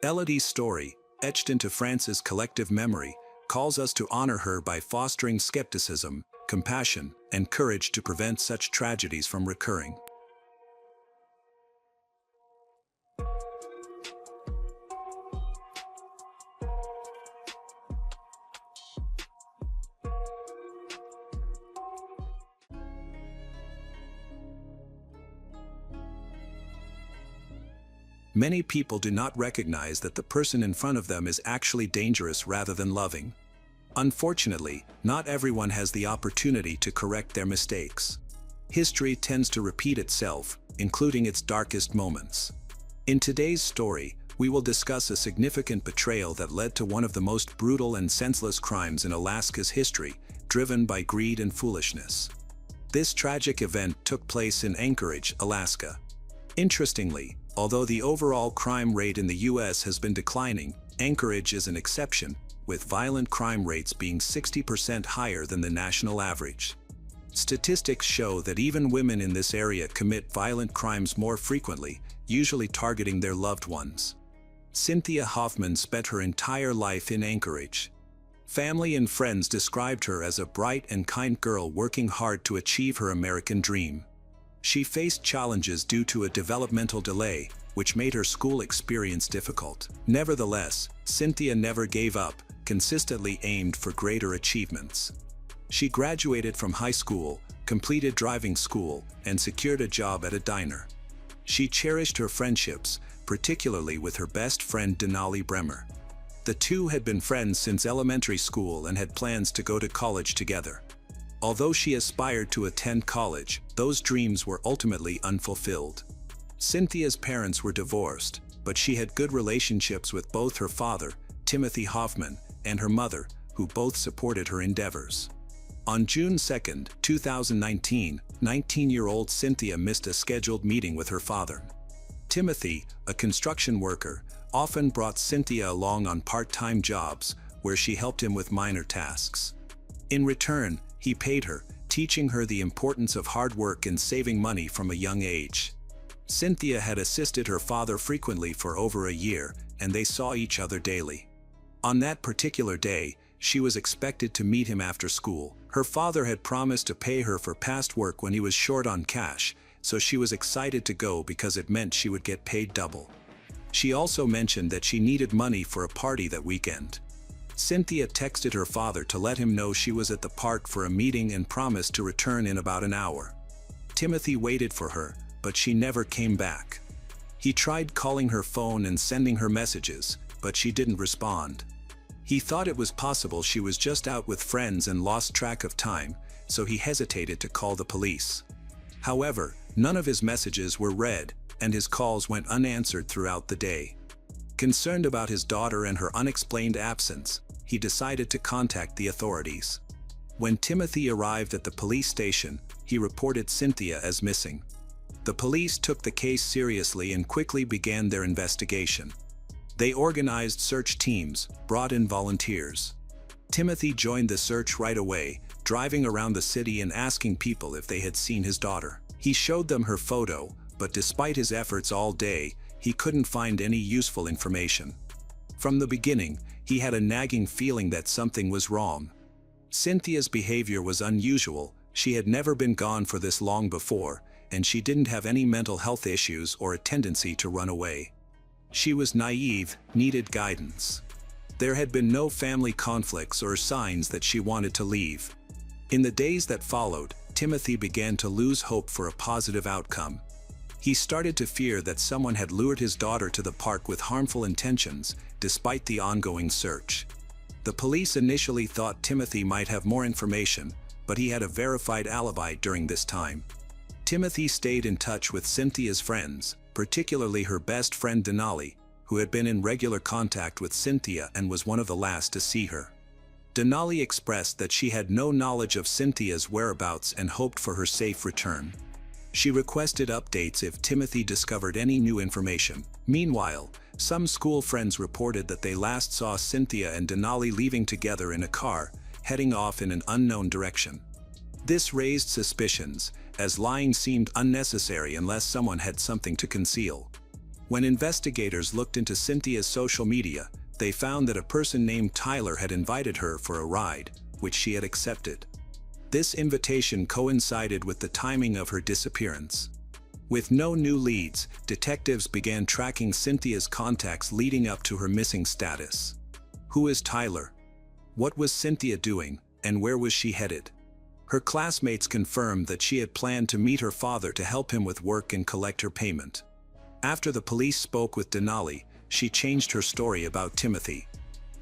Elodie's story, etched into France's collective memory, calls us to honor her by fostering skepticism, compassion, and courage to prevent such tragedies from recurring. Many people do not recognize that the person in front of them is actually dangerous rather than loving. Unfortunately, not everyone has the opportunity to correct their mistakes. History tends to repeat itself, including its darkest moments. In today's story, we will discuss a significant betrayal that led to one of the most brutal and senseless crimes in Alaska's history, driven by greed and foolishness. This tragic event took place in Anchorage, Alaska. Interestingly, although the overall crime rate in the U.S. has been declining, Anchorage is an exception, with violent crime rates being 60% higher than the national average. Statistics show that even women in this area commit violent crimes more frequently, usually targeting their loved ones. Cynthia Hoffman spent her entire life in Anchorage. Family and friends described her as a bright and kind girl working hard to achieve her American dream. She faced challenges due to a developmental delay, which made her school experience difficult. Nevertheless, Cynthia never gave up, consistently aimed for greater achievements. She graduated from high school, completed driving school, and secured a job at a diner. She cherished her friendships, particularly with her best friend Denali Bremer. The two had been friends since elementary school and had plans to go to college together. Although she aspired to attend college, those dreams were ultimately unfulfilled. Cynthia's parents were divorced, but she had good relationships with both her father, Timothy Hoffman, and her mother, who both supported her endeavors. On June 2, 2019, 19-year-old Cynthia missed a scheduled meeting with her father. Timothy, a construction worker, often brought Cynthia along on part-time jobs, where she helped him with minor tasks. In return, he paid her, teaching her the importance of hard work and saving money from a young age. Cynthia had assisted her father frequently for over a year, and they saw each other daily. On that particular day, she was expected to meet him after school. Her father had promised to pay her for past work when he was short on cash, so she was excited to go because it meant she would get paid double. She also mentioned that she needed money for a party that weekend. Cynthia texted her father to let him know she was at the park for a meeting and promised to return in about an hour. Timothy waited for her, but she never came back. He tried calling her phone and sending her messages, but she didn't respond. He thought it was possible she was just out with friends and lost track of time, so he hesitated to call the police. However, none of his messages were read, and his calls went unanswered throughout the day. Concerned about his daughter and her unexplained absence, he decided to contact the authorities. When Timothy arrived at the police station, he reported Cynthia as missing. The police took the case seriously and quickly began their investigation. They organized search teams, brought in volunteers. Timothy joined the search right away, driving around the city and asking people if they had seen his daughter. He showed them her photo, but despite his efforts all day, he couldn't find any useful information. From the beginning, he had a nagging feeling that something was wrong. Cynthia's behavior was unusual. She had never been gone for this long before, and she didn't have any mental health issues or a tendency to run away. She was naive, needed guidance. There had been no family conflicts or signs that she wanted to leave. In the days that followed, Timothy began to lose hope for a positive outcome. He started to fear that someone had lured his daughter to the park with harmful intentions, despite the ongoing search. The police initially thought Timothy might have more information, but he had a verified alibi during this time. Timothy stayed in touch with Cynthia's friends, particularly her best friend Denali, who had been in regular contact with Cynthia and was one of the last to see her. Denali expressed that she had no knowledge of Cynthia's whereabouts and hoped for her safe return. She requested updates if Timothy discovered any new information. Meanwhile, some school friends reported that they last saw Cynthia and Denali leaving together in a car, heading off in an unknown direction. This raised suspicions, as lying seemed unnecessary unless someone had something to conceal. When investigators looked into Cynthia's social media, they found that a person named Tyler had invited her for a ride, which she had accepted. This invitation coincided with the timing of her disappearance. With no new leads, detectives began tracking Cynthia's contacts leading up to her missing status. Who is Tyler? What was Cynthia doing, and where was she headed? Her classmates confirmed that she had planned to meet her father to help him with work and collect her payment. After the police spoke with Denali, she changed her story about Timothy.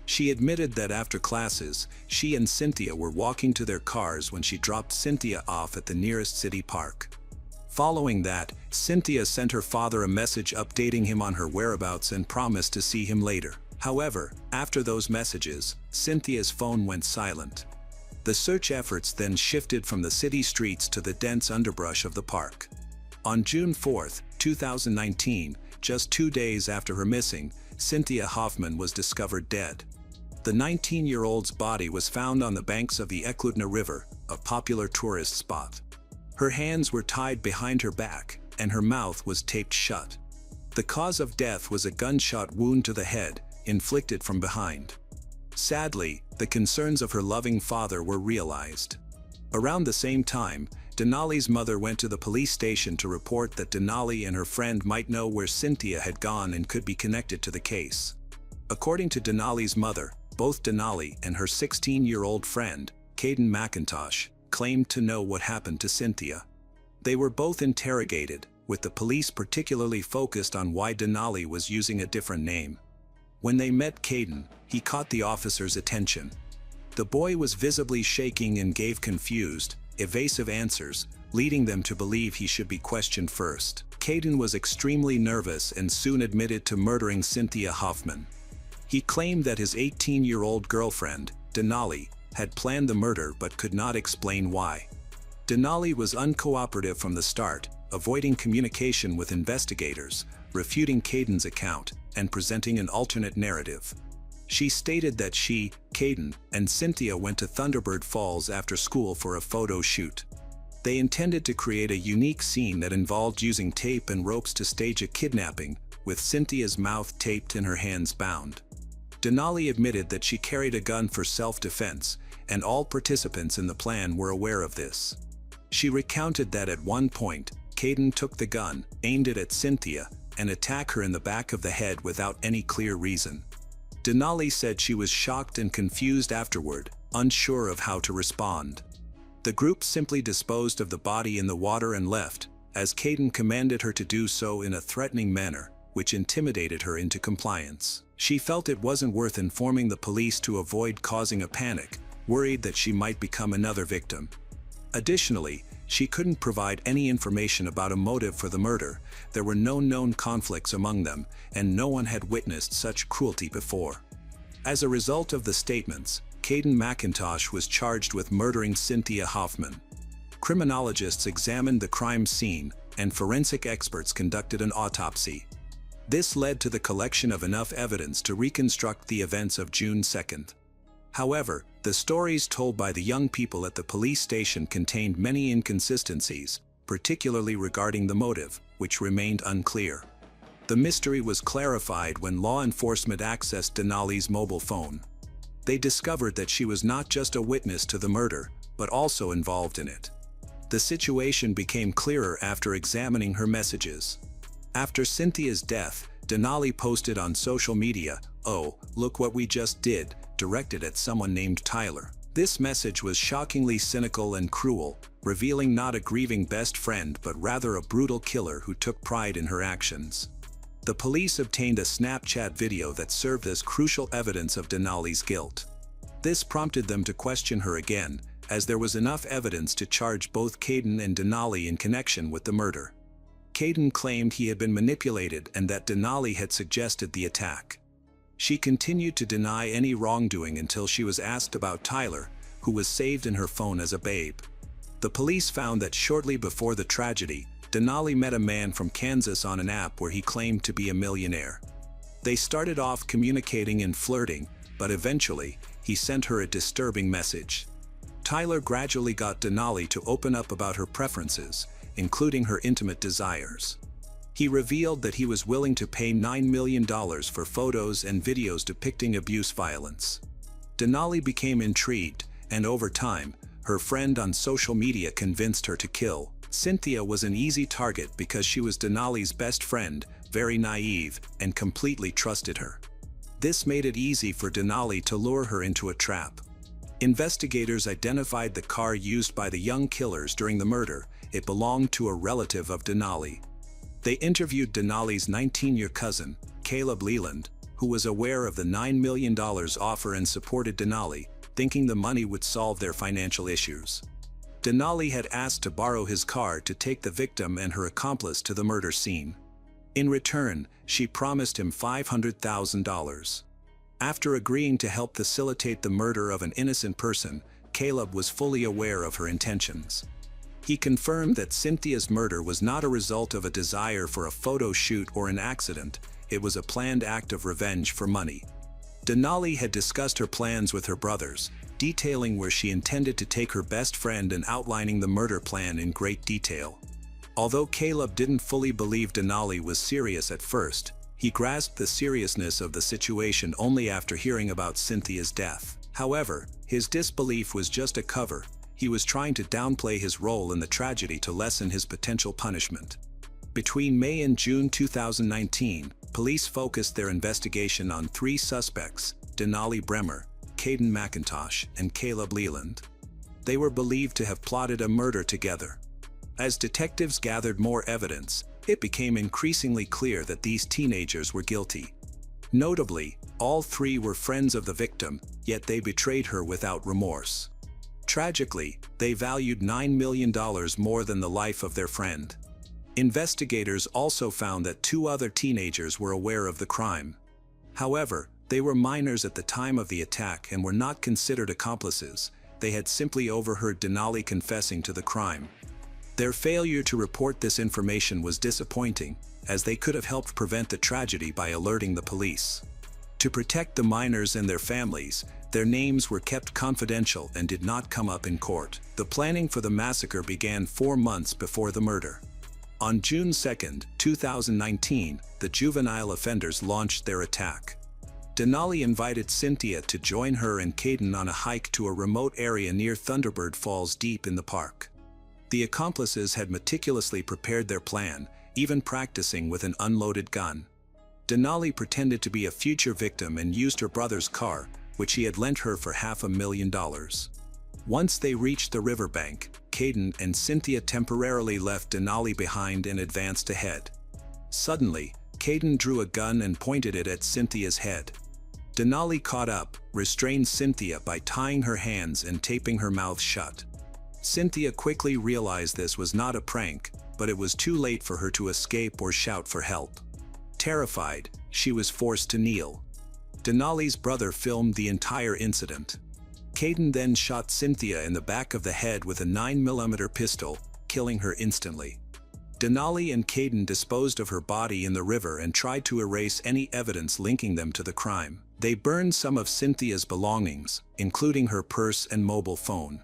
She admitted that after classes, she and Cynthia were walking to their cars when she dropped Cynthia off at the nearest city park. Following that, Cynthia sent her father a message updating him on her whereabouts and promised to see him later. However, after those messages, Cynthia's phone went silent. The search efforts then shifted from the city streets to the dense underbrush of the park. On June 4, 2019, just 2 days after her missing, Cynthia Hoffman was discovered dead. The 19-year-old's body was found on the banks of the Eklutna River, a popular tourist spot. Her hands were tied behind her back, and her mouth was taped shut. The cause of death was a gunshot wound to the head, inflicted from behind. Sadly, the concerns of her loving father were realized. Around the same time, Denali's mother went to the police station to report that Denali and her friend might know where Cynthia had gone and could be connected to the case. According to Denali's mother, both Denali and her 16-year-old friend, Caden McIntosh, claimed to know what happened to Cynthia. They were both interrogated, with the police particularly focused on why Denali was using a different name. When they met Caden, he caught the officer's attention. The boy was visibly shaking and gave confused, evasive answers, leading them to believe he should be questioned first. Caden was extremely nervous and soon admitted to murdering Cynthia Hoffman. He claimed that his 18-year-old girlfriend, Denali, had planned the murder but could not explain why. Denali was uncooperative from the start, avoiding communication with investigators, refuting Caden's account, and presenting an alternate narrative. She stated that she, Caden, and Cynthia went to Thunderbird Falls after school for a photo shoot. They intended to create a unique scene that involved using tape and ropes to stage a kidnapping, with Cynthia's mouth taped and her hands bound. Denali admitted that she carried a gun for self-defense, and all participants in the plan were aware of this. She recounted that at one point, Caden took the gun, aimed it at Cynthia, and attacked her in the back of the head without any clear reason. Denali said she was shocked and confused afterward, unsure of how to respond. The group simply disposed of the body in the water and left, as Caden commanded her to do so in a threatening manner, which intimidated her into compliance. She felt it wasn't worth informing the police to avoid causing a panic, worried that she might become another victim. Additionally, she couldn't provide any information about a motive for the murder. There were no known conflicts among them, and no one had witnessed such cruelty before. As a result of the statements, Caden McIntosh was charged with murdering Cynthia Hoffman. Criminologists examined the crime scene, and forensic experts conducted an autopsy. This led to the collection of enough evidence to reconstruct the events of June 2nd. However, the stories told by the young people at the police station contained many inconsistencies, particularly regarding the motive, which remained unclear. The mystery was clarified when law enforcement accessed Denali's mobile phone. They discovered that she was not just a witness to the murder, but also involved in it. The situation became clearer after examining her messages. After Cynthia's death, Denali posted on social media, "Oh, look what we just did," directed at someone named Tyler. This message was shockingly cynical and cruel, revealing not a grieving best friend but rather a brutal killer who took pride in her actions. The police obtained a Snapchat video that served as crucial evidence of Denali's guilt. This prompted them to question her again, as there was enough evidence to charge both Caden and Denali in connection with the murder. Caden claimed he had been manipulated and that Denali had suggested the attack. She continued to deny any wrongdoing until she was asked about Tyler, who was saved in her phone as a babe. The police found that shortly before the tragedy, Denali met a man from Kansas on an app where he claimed to be a millionaire. They started off communicating and flirting, but eventually, he sent her a disturbing message. Tyler gradually got Denali to open up about her preferences, including her intimate desires. He revealed that he was willing to pay $9 million for photos and videos depicting abuse violence. Denali became intrigued, and over time, her friend on social media convinced her to kill. Cynthia was an easy target because she was Denali's best friend, very naive, and completely trusted her. This made it easy for Denali to lure her into a trap. Investigators identified the car used by the young killers during the murder. It belonged to a relative of Denali. They interviewed Denali's 19-year cousin, Caleb Leland, who was aware of the $9 million offer and supported Denali, thinking the money would solve their financial issues. Denali had asked to borrow his car to take the victim and her accomplice to the murder scene. In return, she promised him $500,000. After agreeing to help facilitate the murder of an innocent person, Caleb was fully aware of her intentions. He confirmed that Cynthia's murder was not a result of a desire for a photo shoot or an accident. It was a planned act of revenge for money. Denali had discussed her plans with her brothers, detailing where she intended to take her best friend and outlining the murder plan in great detail. Although Caleb didn't fully believe Denali was serious at first, he grasped the seriousness of the situation only after hearing about Cynthia's death. However, his disbelief was just a cover. He was trying to downplay his role in the tragedy to lessen his potential punishment. Between May and June 2019, police focused their investigation on 3 suspects: Denali Bremer, Caden McIntosh, and Caleb Leland. They were believed to have plotted a murder together. As detectives gathered more evidence, it became increasingly clear that these teenagers were guilty. Notably, all 3 were friends of the victim, yet they betrayed her without remorse. Tragically, they valued $9 million more than the life of their friend. Investigators also found that 2 other teenagers were aware of the crime. However, they were minors at the time of the attack and were not considered accomplices. They had simply overheard Denali confessing to the crime. Their failure to report this information was disappointing, as they could have helped prevent the tragedy by alerting the police. To protect the minors and their families, their names were kept confidential and did not come up in court. The planning for the massacre began 4 months before the murder. On June 2, 2019, the juvenile offenders launched their attack. Denali invited Cynthia to join her and Caden on a hike to a remote area near Thunderbird Falls deep in the park. The accomplices had meticulously prepared their plan, even practicing with an unloaded gun. Denali pretended to be a future victim and used her brother's car, which he had lent her for $500,000. Once they reached the riverbank, Caden and Cynthia temporarily left Denali behind and advanced ahead. Suddenly, Caden drew a gun and pointed it at Cynthia's head. Denali caught up, restrained Cynthia by tying her hands and taping her mouth shut. Cynthia quickly realized this was not a prank, but it was too late for her to escape or shout for help. Terrified, she was forced to kneel. Denali's brother filmed the entire incident. Caden then shot Cynthia in the back of the head with a 9mm pistol, killing her instantly. Denali and Caden disposed of her body in the river and tried to erase any evidence linking them to the crime. They burned some of Cynthia's belongings, including her purse and mobile phone.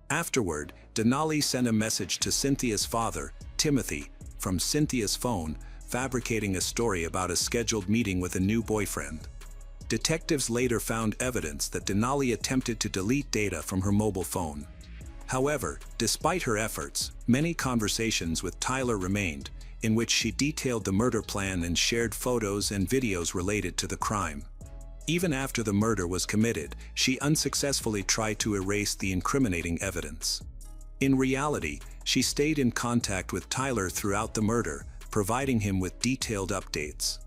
Afterward, Denali sent a message to Cynthia's father, Timothy, from Cynthia's phone, fabricating a story about a scheduled meeting with a new boyfriend. Detectives later found evidence that Denali attempted to delete data from her mobile phone. However, despite her efforts, many conversations with Tyler remained, in which she detailed the murder plan and shared photos and videos related to the crime. Even after the murder was committed, she unsuccessfully tried to erase the incriminating evidence. In reality, she stayed in contact with Tyler throughout the murder, providing him with detailed updates.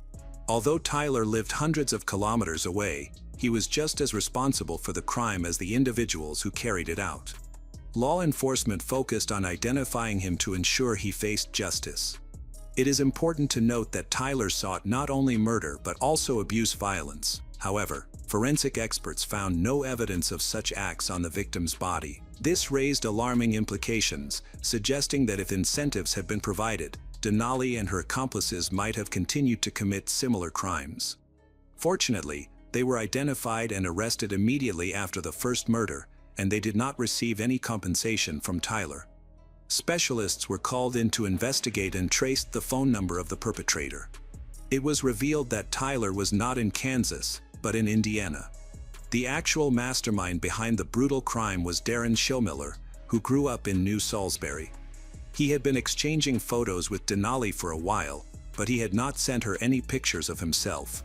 Although Tyler lived hundreds of kilometers away, he was just as responsible for the crime as the individuals who carried it out. Law enforcement focused on identifying him to ensure he faced justice. It is important to note that Tyler sought not only murder but also abuse violence. However, forensic experts found no evidence of such acts on the victim's body. This raised alarming implications, suggesting that if incentives had been provided, Denali and her accomplices might have continued to commit similar crimes. Fortunately, they were identified and arrested immediately after the first murder, and they did not receive any compensation from Tyler. Specialists were called in to investigate and traced the phone number of the perpetrator. It was revealed that Tyler was not in Kansas, but in Indiana. The actual mastermind behind the brutal crime was Darren Schillmiller, who grew up in New Salisbury. He had been exchanging photos with Denali for a while, but he had not sent her any pictures of himself.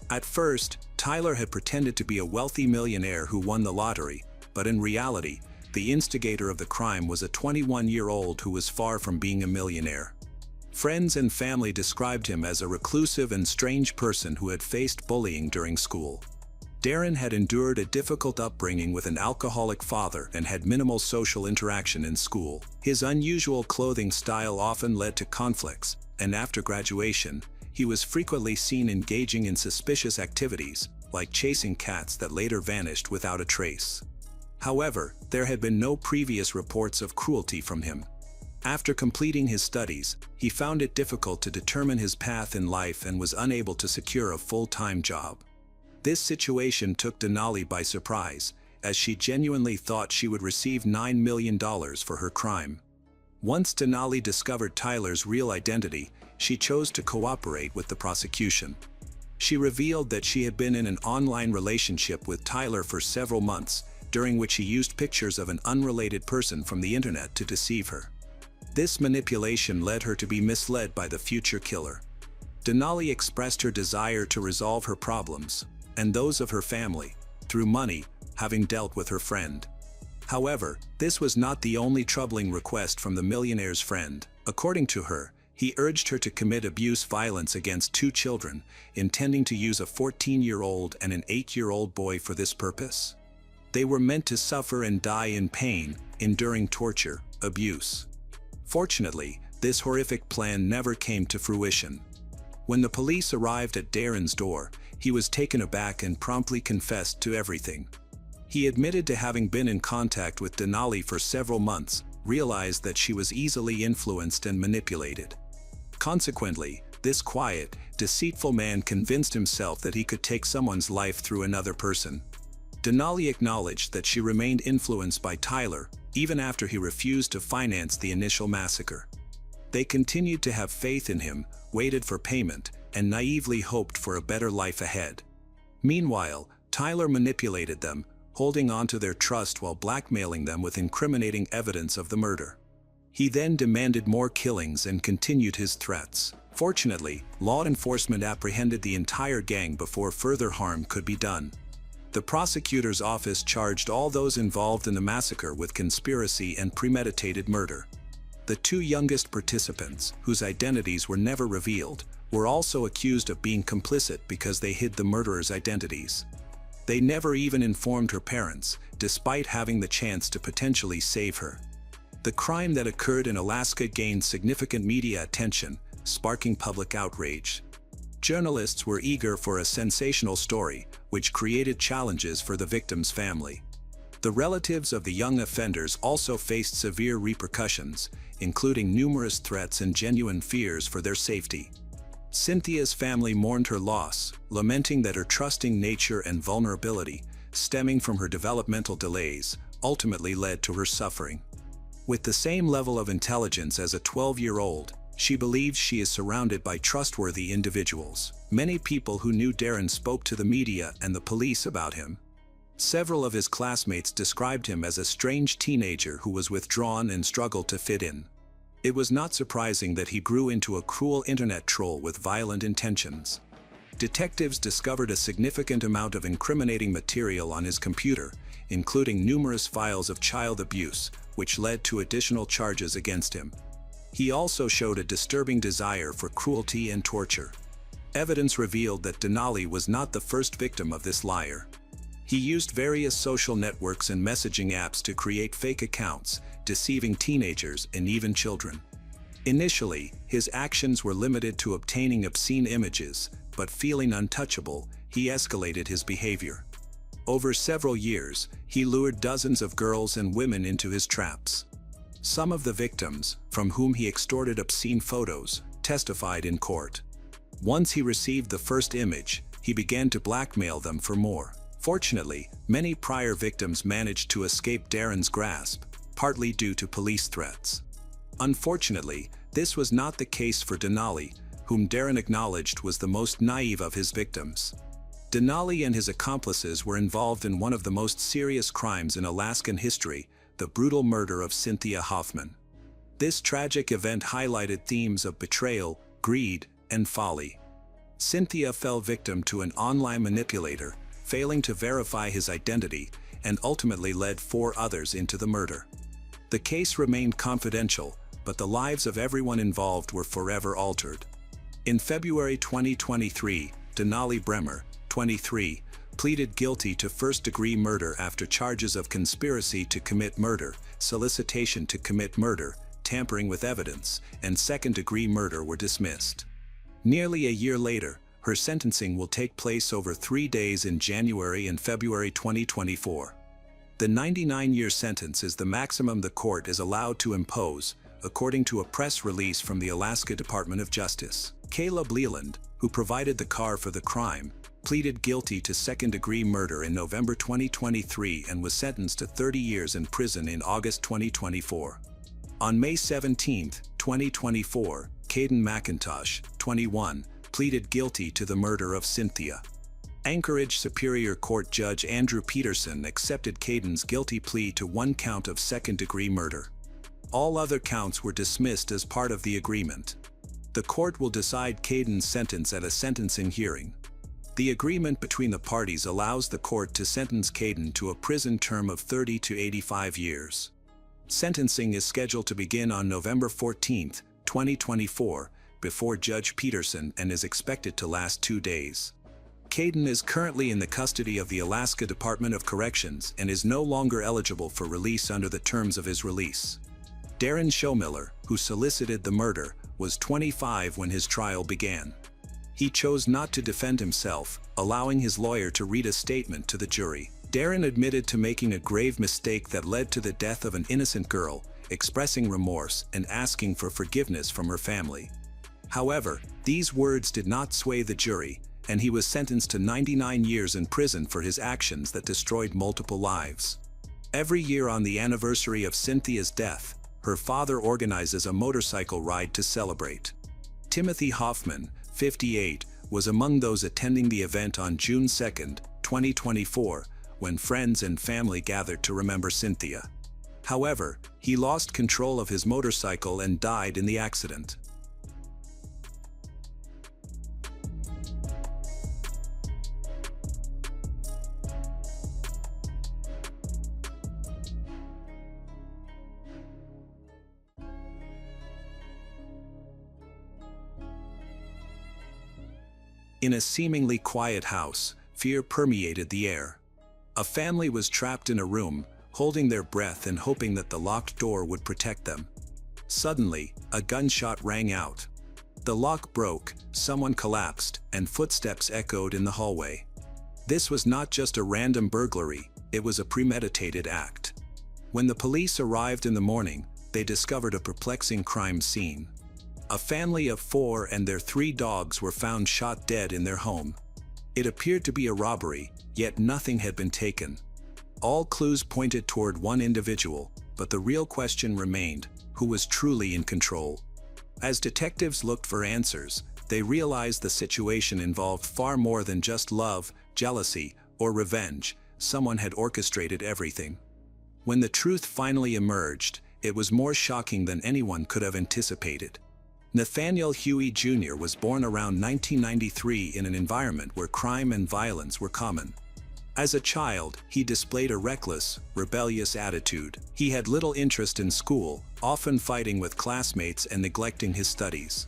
At first, Tyler had pretended to be a wealthy millionaire who won the lottery, but in reality, the instigator of the crime was a 21-year-old who was far from being a millionaire. Friends and family described him as a reclusive and strange person who had faced bullying during school. Darren had endured a difficult upbringing with an alcoholic father and had minimal social interaction in school. His unusual clothing style often led to conflicts, and after graduation, he was frequently seen engaging in suspicious activities, like chasing cats that later vanished without a trace. However, there had been no previous reports of cruelty from him. After completing his studies, he found it difficult to determine his path in life and was unable to secure a full-time job. This situation took Denali by surprise, as she genuinely thought she would receive $9 million for her crime. Once Denali discovered Tyler's real identity, she chose to cooperate with the prosecution. She revealed that she had been in an online relationship with Tyler for several months, during which he used pictures of an unrelated person from the internet to deceive her. This manipulation led her to be misled by the future killer. Denali expressed her desire to resolve her problems, and those of her family, through money, having dealt with her friend. However, this was not the only troubling request from the millionaire's friend. According to her, he urged her to commit abuse violence against 2 children, intending to use a 14-year-old and an 8-year-old boy for this purpose. They were meant to suffer and die in pain, enduring torture, abuse. Fortunately, this horrific plan never came to fruition. When the police arrived at Darren's door, he was taken aback and promptly confessed to everything. He admitted to having been in contact with Denali for several months, realized that she was easily influenced and manipulated. Consequently, this quiet, deceitful man convinced himself that he could take someone's life through another person. Denali acknowledged that she remained influenced by Tyler, even after he refused to finance the initial massacre. They continued to have faith in him, waited for payment, and naively hoped for a better life ahead. Meanwhile, Tyler manipulated them, holding on to their trust while blackmailing them with incriminating evidence of the murder. He then demanded more killings and continued his threats. Fortunately, law enforcement apprehended the entire gang before further harm could be done. The prosecutor's office charged all those involved in the massacre with conspiracy and premeditated murder. The 2 youngest participants, whose identities were never revealed, were also accused of being complicit because they hid the murderers' identities. They never even informed her parents, despite having the chance to potentially save her. The crime that occurred in Alaska gained significant media attention, sparking public outrage. Journalists were eager for a sensational story, which created challenges for the victim's family. The relatives of the young offenders also faced severe repercussions, including numerous threats and genuine fears for their safety. Cynthia's family mourned her loss, lamenting that her trusting nature and vulnerability, stemming from her developmental delays, ultimately led to her suffering. With the same level of intelligence as a 12-year-old, she believes she is surrounded by trustworthy individuals. Many people who knew Darren spoke to the media and the police about him. Several of his classmates described him as a strange teenager who was withdrawn and struggled to fit in. It was not surprising that he grew into a cruel internet troll with violent intentions. Detectives discovered a significant amount of incriminating material on his computer, including numerous files of child abuse, which led to additional charges against him. He also showed a disturbing desire for cruelty and torture. Evidence revealed that Denali was not the first victim of this liar. He used various social networks and messaging apps to create fake accounts, deceiving teenagers and even children. Initially, his actions were limited to obtaining obscene images, but feeling untouchable, he escalated his behavior. Over several years, he lured dozens of girls and women into his traps. Some of the victims, from whom he extorted obscene photos, testified in court. Once he received the first image, he began to blackmail them for more. Fortunately, many prior victims managed to escape Darren's grasp, partly due to police threats. Unfortunately, this was not the case for Denali, whom Darren acknowledged was the most naive of his victims. Denali and his accomplices were involved in one of the most serious crimes in Alaskan history, the brutal murder of Cynthia Hoffman. This tragic event highlighted themes of betrayal, greed, and folly. Cynthia fell victim to an online manipulator, failing to verify his identity, and ultimately led 4 others into the murder. The case remained confidential, but the lives of everyone involved were forever altered. In February 2023, Denali Bremer, 23, pleaded guilty to first-degree murder after charges of conspiracy to commit murder, solicitation to commit murder, tampering with evidence, and second-degree murder were dismissed. Nearly a year later, her sentencing will take place over 3 days in January and February 2024. The 99-year sentence is the maximum the court is allowed to impose, according to a press release from the Alaska Department of Justice. Caleb Leland, who provided the car for the crime, pleaded guilty to second-degree murder in November 2023 and was sentenced to 30 years in prison in August 2024. On May 17, 2024, Caden McIntosh, 21, pleaded guilty to the murder of Cynthia. Anchorage Superior Court Judge Andrew Peterson accepted Caden's guilty plea to 1 count of second-degree murder. All other counts were dismissed as part of the agreement. The court will decide Caden's sentence at a sentencing hearing. The agreement between the parties allows the court to sentence Caden to a prison term of 30 to 85 years. Sentencing is scheduled to begin on November 14, 2024, before Judge Peterson and is expected to last 2 days. Caden is currently in the custody of the Alaska Department of Corrections and is no longer eligible for release under the terms of his release. Darren Showmiller, who solicited the murder, was 25 when his trial began. He chose not to defend himself, allowing his lawyer to read a statement to the jury. Darren admitted to making a grave mistake that led to the death of an innocent girl, expressing remorse and asking for forgiveness from her family. However, these words did not sway the jury, and he was sentenced to 99 years in prison for his actions that destroyed multiple lives. Every year on the anniversary of Cynthia's death, her father organizes a motorcycle ride to celebrate. Timothy Hoffman, 58, was among those attending the event on June 2, 2024, when friends and family gathered to remember Cynthia. However, he lost control of his motorcycle and died in the accident. In a seemingly quiet house, fear permeated the air. A family was trapped in a room, holding their breath and hoping that the locked door would protect them. Suddenly, a gunshot rang out. The lock broke, someone collapsed, and footsteps echoed in the hallway. This was not just a random burglary, it was a premeditated act. When the police arrived in the morning, they discovered a perplexing crime scene. A family of 4 and their 3 dogs were found shot dead in their home. It appeared to be a robbery, yet nothing had been taken. All clues pointed toward one individual, but the real question remained: who was truly in control? As detectives looked for answers, they realized the situation involved far more than just love, jealousy, or revenge. Someone had orchestrated everything. When the truth finally emerged, it was more shocking than anyone could have anticipated. Nathaniel Huey Jr. was born around 1993 in an environment where crime and violence were common. As a child, he displayed a reckless, rebellious attitude. He had little interest in school, often fighting with classmates and neglecting his studies.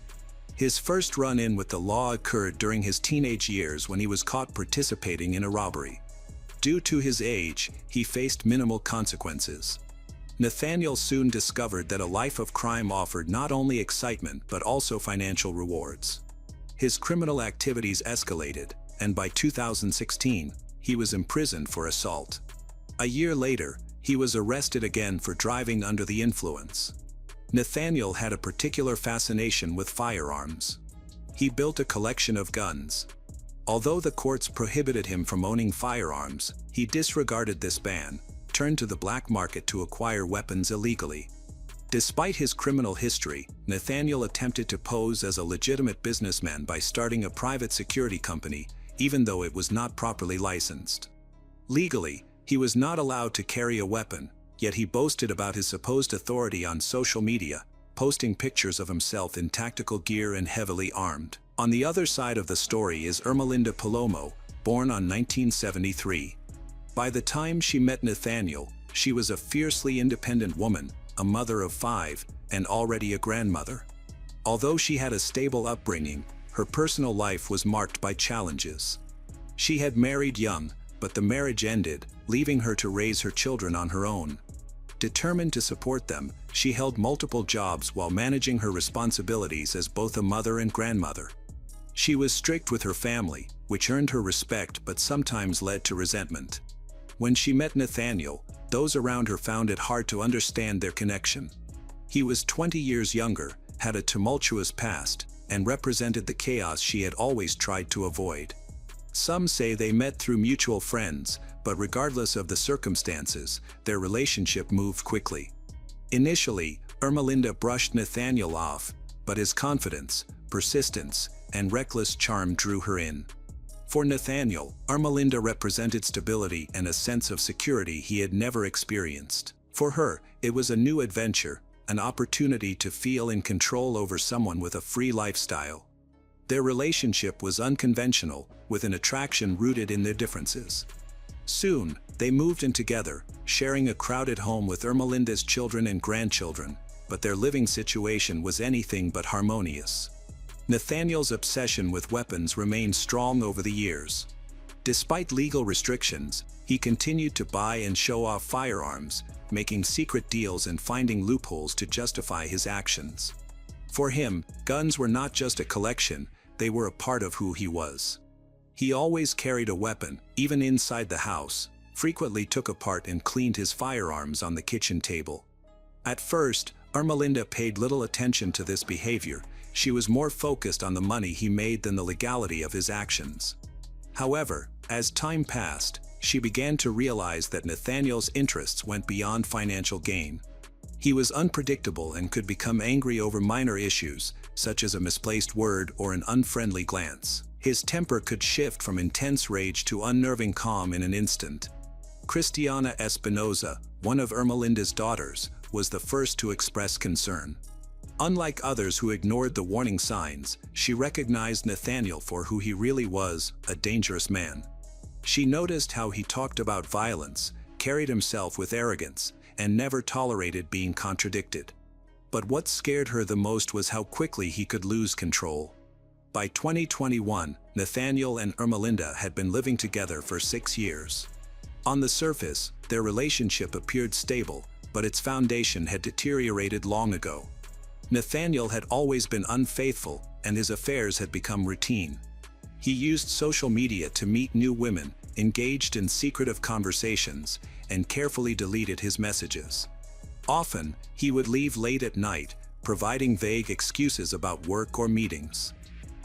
His first run-in with the law occurred during his teenage years when he was caught participating in a robbery. Due to his age, he faced minimal consequences. Nathaniel soon discovered that a life of crime offered not only excitement but also financial rewards. His criminal activities escalated, and by 2016, he was imprisoned for assault. A year later, he was arrested again for driving under the influence. Nathaniel had a particular fascination with firearms. He built a collection of guns. Although the courts prohibited him from owning firearms, he disregarded this ban, turned to the black market to acquire weapons illegally. Despite his criminal history, Nathaniel attempted to pose as a legitimate businessman by starting a private security company, even though it was not properly licensed. Legally, he was not allowed to carry a weapon, yet he boasted about his supposed authority on social media, posting pictures of himself in tactical gear and heavily armed. On the other side of the story is Ermelinda Palomo, born on 1973. By the time she met Nathaniel, she was a fiercely independent woman, a mother of 5, and already a grandmother. Although she had a stable upbringing, her personal life was marked by challenges. She had married young, but the marriage ended, leaving her to raise her children on her own. Determined to support them, she held multiple jobs while managing her responsibilities as both a mother and grandmother. She was strict with her family, which earned her respect but sometimes led to resentment. When she met Nathaniel, those around her found it hard to understand their connection. He was 20 years younger, had a tumultuous past, and represented the chaos she had always tried to avoid. Some say they met through mutual friends, but regardless of the circumstances, their relationship moved quickly. Initially, Ermelinda brushed Nathaniel off, but his confidence, persistence, and reckless charm drew her in. For Nathaniel, Ermelinda represented stability and a sense of security he had never experienced. For her, it was a new adventure, an opportunity to feel in control over someone with a free lifestyle. Their relationship was unconventional, with an attraction rooted in their differences. Soon, they moved in together, sharing a crowded home with Ermelinda's children and grandchildren, but their living situation was anything but harmonious. Nathaniel's obsession with weapons remained strong over the years. Despite legal restrictions, he continued to buy and show off firearms, making secret deals and finding loopholes to justify his actions. For him, guns were not just a collection, they were a part of who he was. He always carried a weapon, even inside the house, frequently took apart and cleaned his firearms on the kitchen table. At first, Ermelinda paid little attention to this behavior. She was more focused on the money he made than the legality of his actions. However, as time passed, she began to realize that Nathaniel's interests went beyond financial gain. He was unpredictable and could become angry over minor issues, such as a misplaced word or an unfriendly glance. His temper could shift from intense rage to unnerving calm in an instant. Cristiana Espinoza, one of Ermelinda's daughters, was the first to express concern. Unlike others who ignored the warning signs, she recognized Nathaniel for who he really was, a dangerous man. She noticed how he talked about violence, carried himself with arrogance, and never tolerated being contradicted. But what scared her the most was how quickly he could lose control. By 2021, Nathaniel and Ermelinda had been living together for 6 years. On the surface, their relationship appeared stable, but its foundation had deteriorated long ago. Nathaniel had always been unfaithful, and his affairs had become routine. He used social media to meet new women, engaged in secretive conversations, and carefully deleted his messages. Often, he would leave late at night, providing vague excuses about work or meetings.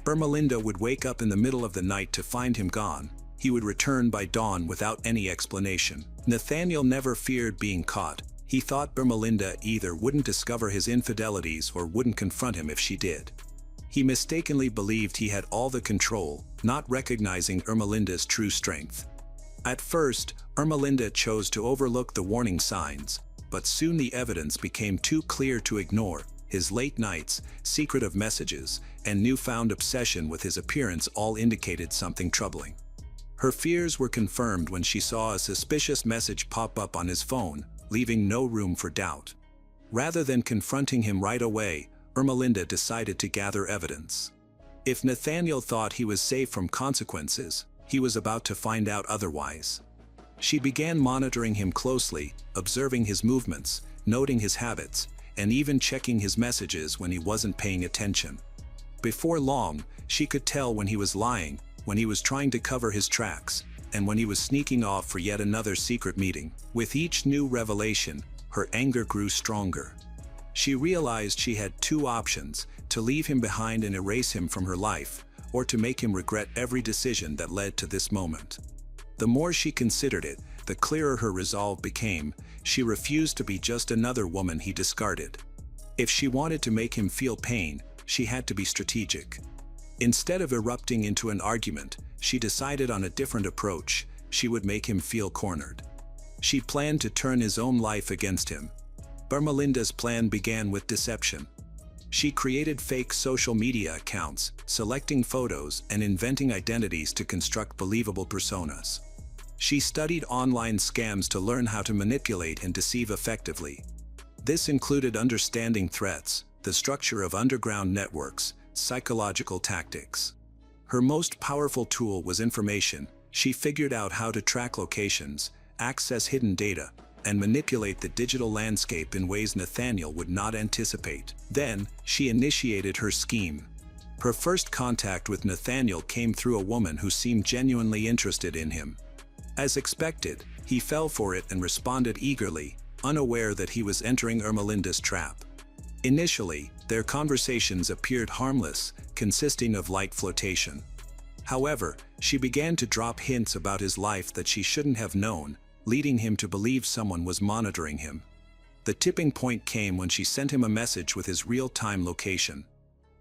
Ermelinda would wake up in the middle of the night to find him gone. He would return by dawn without any explanation. Nathaniel never feared being caught. He thought Ermelinda either wouldn't discover his infidelities or wouldn't confront him if she did. He mistakenly believed he had all the control, not recognizing Ermelinda's true strength. At first, Ermelinda chose to overlook the warning signs, but soon the evidence became too clear to ignore. His late nights, secretive messages, and newfound obsession with his appearance all indicated something troubling. Her fears were confirmed when she saw a suspicious message pop up on his phone, leaving no room for doubt. Rather than confronting him right away, Ermelinda decided to gather evidence. If Nathaniel thought he was safe from consequences, he was about to find out otherwise. She began monitoring him closely, observing his movements, noting his habits, and even checking his messages when he wasn't paying attention. Before long, she could tell when he was lying, when he was trying to cover his tracks, and when he was sneaking off for yet another secret meeting. With each new revelation, her anger grew stronger. She realized she had two options: to leave him behind and erase him from her life, or to make him regret every decision that led to this moment. The more she considered it, the clearer her resolve became. She refused to be just another woman he discarded. If she wanted to make him feel pain, she had to be strategic. Instead of erupting into an argument, she decided on a different approach. She would make him feel cornered. She planned to turn his own life against him. Ermelinda's plan began with deception. She created fake social media accounts, selecting photos and inventing identities to construct believable personas. She studied online scams to learn how to manipulate and deceive effectively. This included understanding threats, the structure of underground networks, psychological tactics. Her most powerful tool was information. She figured out how to track locations, access hidden data, and manipulate the digital landscape in ways Nathaniel would not anticipate. Then, she initiated her scheme. Her first contact with Nathaniel came through a woman who seemed genuinely interested in him. As expected, he fell for it and responded eagerly, unaware that he was entering Ermelinda's trap. Initially, their conversations appeared harmless, consisting of light flirtation. However, she began to drop hints about his life that she shouldn't have known, leading him to believe someone was monitoring him. The tipping point came when she sent him a message with his real-time location.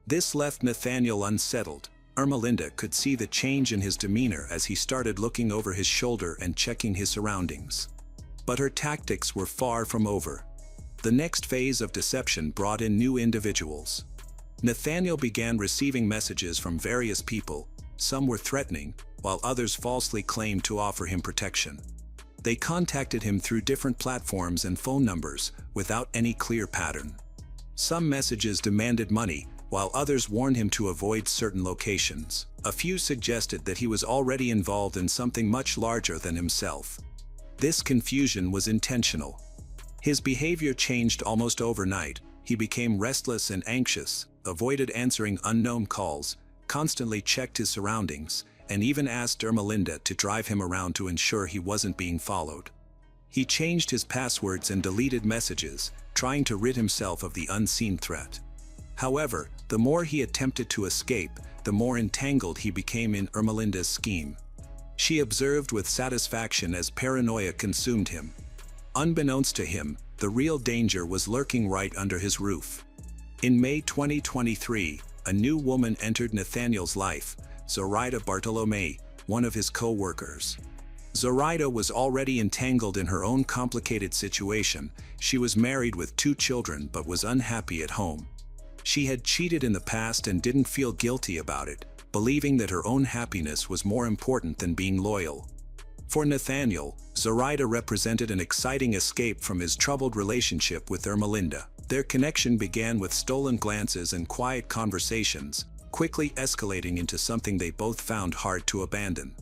This left Nathaniel unsettled. Ermelinda could see the change in his demeanor as he started looking over his shoulder and checking his surroundings. But her tactics were far from over. The next phase of deception brought in new individuals. Nathaniel began receiving messages from various people. Some were threatening, while others falsely claimed to offer him protection. They contacted him through different platforms and phone numbers, without any clear pattern. Some messages demanded money, while others warned him to avoid certain locations. A few suggested that he was already involved in something much larger than himself. This confusion was intentional. His behavior changed almost overnight. He became restless and anxious, avoided answering unknown calls, constantly checked his surroundings, and even asked Ermelinda to drive him around to ensure he wasn't being followed. He changed his passwords and deleted messages, trying to rid himself of the unseen threat. However, the more he attempted to escape, the more entangled he became in Ermelinda's scheme. She observed with satisfaction as paranoia consumed him. Unbeknownst to him, the real danger was lurking right under his roof. In May 2023, a new woman entered Nathaniel's life, Zoraida Bartolome, one of his co-workers. Zoraida was already entangled in her own complicated situation. She was married with 2 children but was unhappy at home. She had cheated in the past and didn't feel guilty about it, believing that her own happiness was more important than being loyal. For Nathaniel, Zoraida represented an exciting escape from his troubled relationship with Ermelinda. Their connection began with stolen glances and quiet conversations, quickly escalating into something they both found hard to abandon.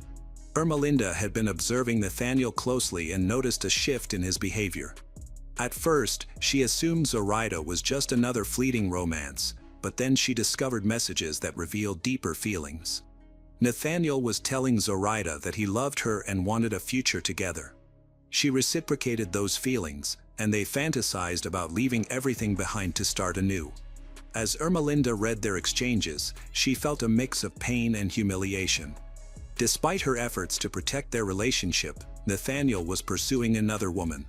Ermelinda had been observing Nathaniel closely and noticed a shift in his behavior. At first, she assumed Zoraida was just another fleeting romance, but then she discovered messages that revealed deeper feelings. Nathaniel was telling Zoraida that he loved her and wanted a future together. She reciprocated those feelings, and they fantasized about leaving everything behind to start anew. As Ermelinda read their exchanges, she felt a mix of pain and humiliation. Despite her efforts to protect their relationship, Nathaniel was pursuing another woman.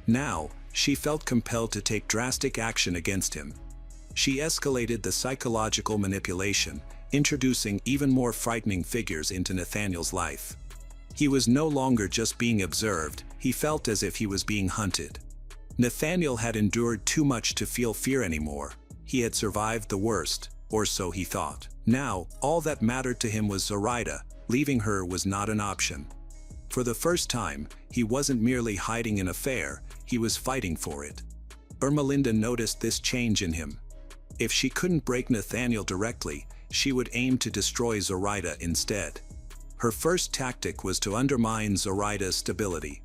Now, she felt compelled to take drastic action against him. She escalated the psychological manipulation, introducing even more frightening figures into Nathaniel's life. He was no longer just being observed, he felt as if he was being hunted. Nathaniel had endured too much to feel fear anymore. He had survived the worst, or so he thought. Now, all that mattered to him was Zoraida. Leaving her was not an option. For the first time, he wasn't merely hiding an affair, he was fighting for it. Ermelinda noticed this change in him. If she couldn't break Nathaniel directly, she would aim to destroy Zoraida instead. Her first tactic was to undermine Zoraida's stability.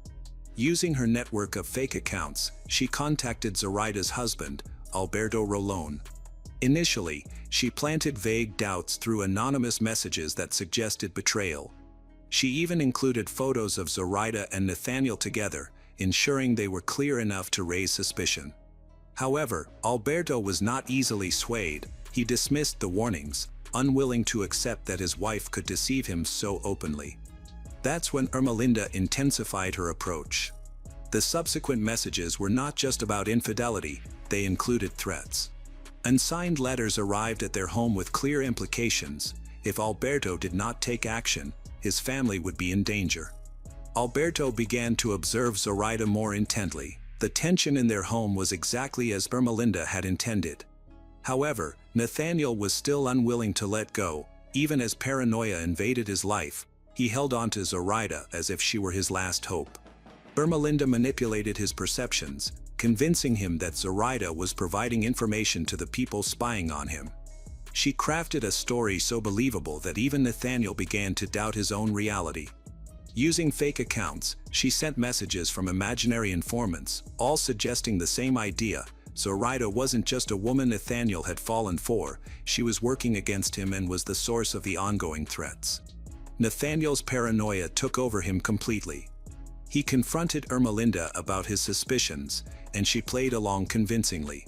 Using her network of fake accounts, she contacted Zoraida's husband, Alberto Rolón. Initially, she planted vague doubts through anonymous messages that suggested betrayal. She even included photos of Zoraida and Nathaniel together, ensuring they were clear enough to raise suspicion. However, Alberto was not easily swayed. He dismissed the warnings, unwilling to accept that his wife could deceive him so openly. That's when Ermelinda intensified her approach. The subsequent messages were not just about infidelity, they included threats. Unsigned letters arrived at their home with clear implications. If Alberto did not take action, his family would be in danger. Alberto began to observe Zoraida more intently. The tension in their home was exactly as Ermelinda had intended. However, Nathaniel was still unwilling to let go. Even as paranoia invaded his life, he held on to Zoraida as if she were his last hope. Ermelinda manipulated his perceptions, convincing him that Zoraida was providing information to the people spying on him. She crafted a story so believable that even Nathaniel began to doubt his own reality. Using fake accounts, she sent messages from imaginary informants, all suggesting the same idea. Zoraida wasn't just a woman Nathaniel had fallen for, she was working against him and was the source of the ongoing threats. Nathaniel's paranoia took over him completely. He confronted Ermelinda about his suspicions, and she played along convincingly.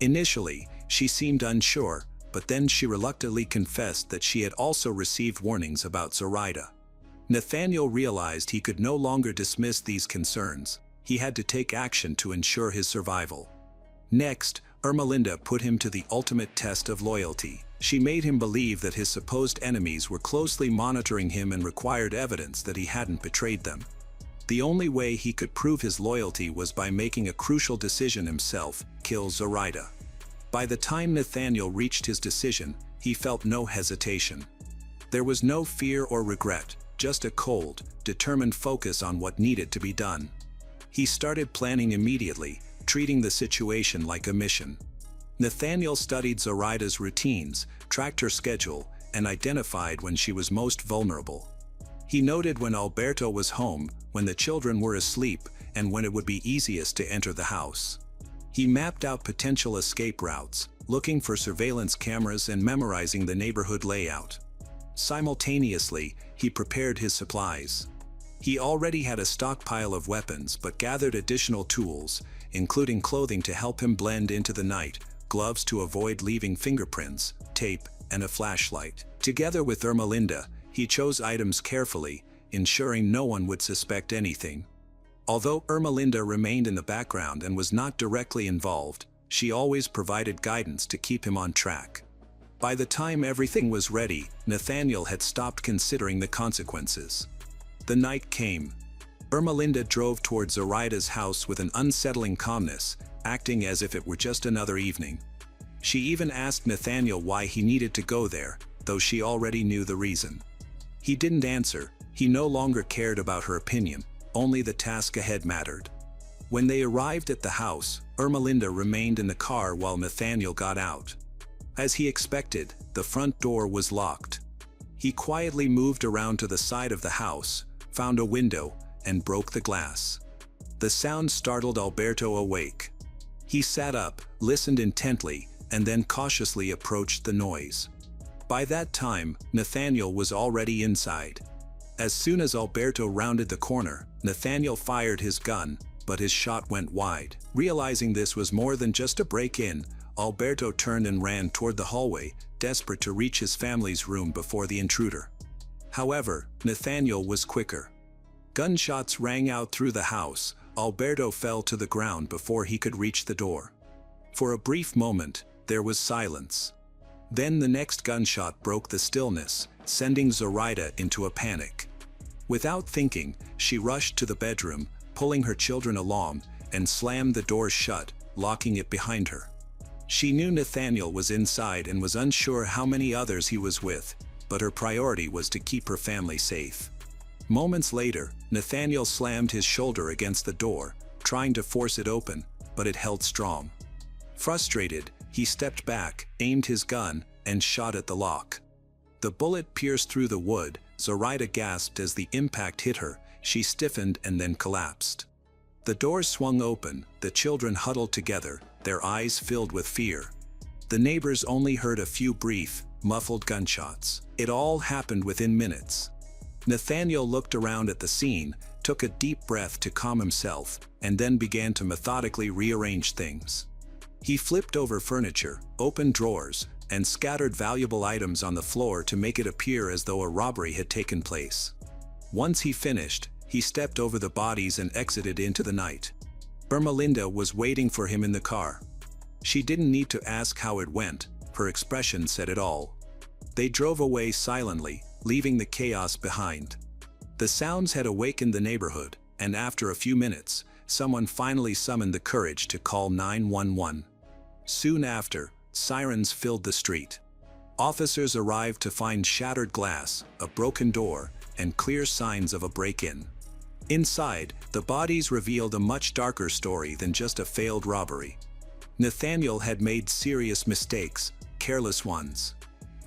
Initially, she seemed unsure, but then she reluctantly confessed that she had also received warnings about Zoraida. Nathaniel realized he could no longer dismiss these concerns. He had to take action to ensure his survival. Next, Ermelinda put him to the ultimate test of loyalty. She made him believe that his supposed enemies were closely monitoring him and required evidence that he hadn't betrayed them. The only way he could prove his loyalty was by making a crucial decision himself: kill Zoraida. By the time Nathaniel reached his decision, he felt no hesitation. There was no fear or regret, just a cold, determined focus on what needed to be done. He started planning immediately, treating the situation like a mission. Nathaniel studied Zoraida's routines, tracked her schedule, and identified when she was most vulnerable. He noted when Alberto was home, when the children were asleep, and when it would be easiest to enter the house. He mapped out potential escape routes, looking for surveillance cameras and memorizing the neighborhood layout. Simultaneously, he prepared his supplies. He already had a stockpile of weapons but gathered additional tools, including clothing to help him blend into the night, gloves to avoid leaving fingerprints, tape, and a flashlight. Together with Ermelinda, he chose items carefully, ensuring no one would suspect anything. Although Ermelinda remained in the background and was not directly involved, she always provided guidance to keep him on track. By the time everything was ready, Nathaniel had stopped considering the consequences. The night came. Ermelinda drove toward Zoraida's house with an unsettling calmness, acting as if it were just another evening. She even asked Nathaniel why he needed to go there, though she already knew the reason. He didn't answer. He no longer cared about her opinion, only the task ahead mattered. When they arrived at the house, Ermelinda remained in the car while Nathaniel got out. As he expected, the front door was locked. He quietly moved around to the side of the house, found a window, and broke the glass. The sound startled Alberto awake. He sat up, listened intently, and then cautiously approached the noise. By that time, Nathaniel was already inside. As soon as Alberto rounded the corner, Nathaniel fired his gun, but his shot went wide. Realizing this was more than just a break-in, Alberto turned and ran toward the hallway, desperate to reach his family's room before the intruder. However, Nathaniel was quicker. Gunshots rang out through the house. Alberto fell to the ground before he could reach the door. For a brief moment, there was silence. Then the next gunshot broke the stillness, sending Zoraida into a panic. Without thinking, she rushed to the bedroom, pulling her children along, and slammed the door shut, locking it behind her. She knew Nathaniel was inside and was unsure how many others he was with, but her priority was to keep her family safe. Moments later, Nathaniel slammed his shoulder against the door, trying to force it open, but it held strong. Frustrated, he stepped back, aimed his gun, and shot at the lock. The bullet pierced through the wood. Zoraida gasped as the impact hit her. She stiffened and then collapsed. The door swung open, the children huddled together, their eyes filled with fear. The neighbors only heard a few brief, muffled gunshots. It all happened within minutes. Nathaniel looked around at the scene, took a deep breath to calm himself, and then began to methodically rearrange things. He flipped over furniture, opened drawers, and scattered valuable items on the floor to make it appear as though a robbery had taken place. Once he finished, he stepped over the bodies and exited into the night. Ermelinda was waiting for him in the car. She didn't need to ask how it went, her expression said it all. They drove away silently, leaving the chaos behind. The sounds had awakened the neighborhood, and after a few minutes, someone finally summoned the courage to call 911. Soon after, sirens filled the street. Officers arrived to find shattered glass, a broken door, and clear signs of a break-in. Inside, the bodies revealed a much darker story than just a failed robbery. Nathaniel had made serious mistakes, careless ones.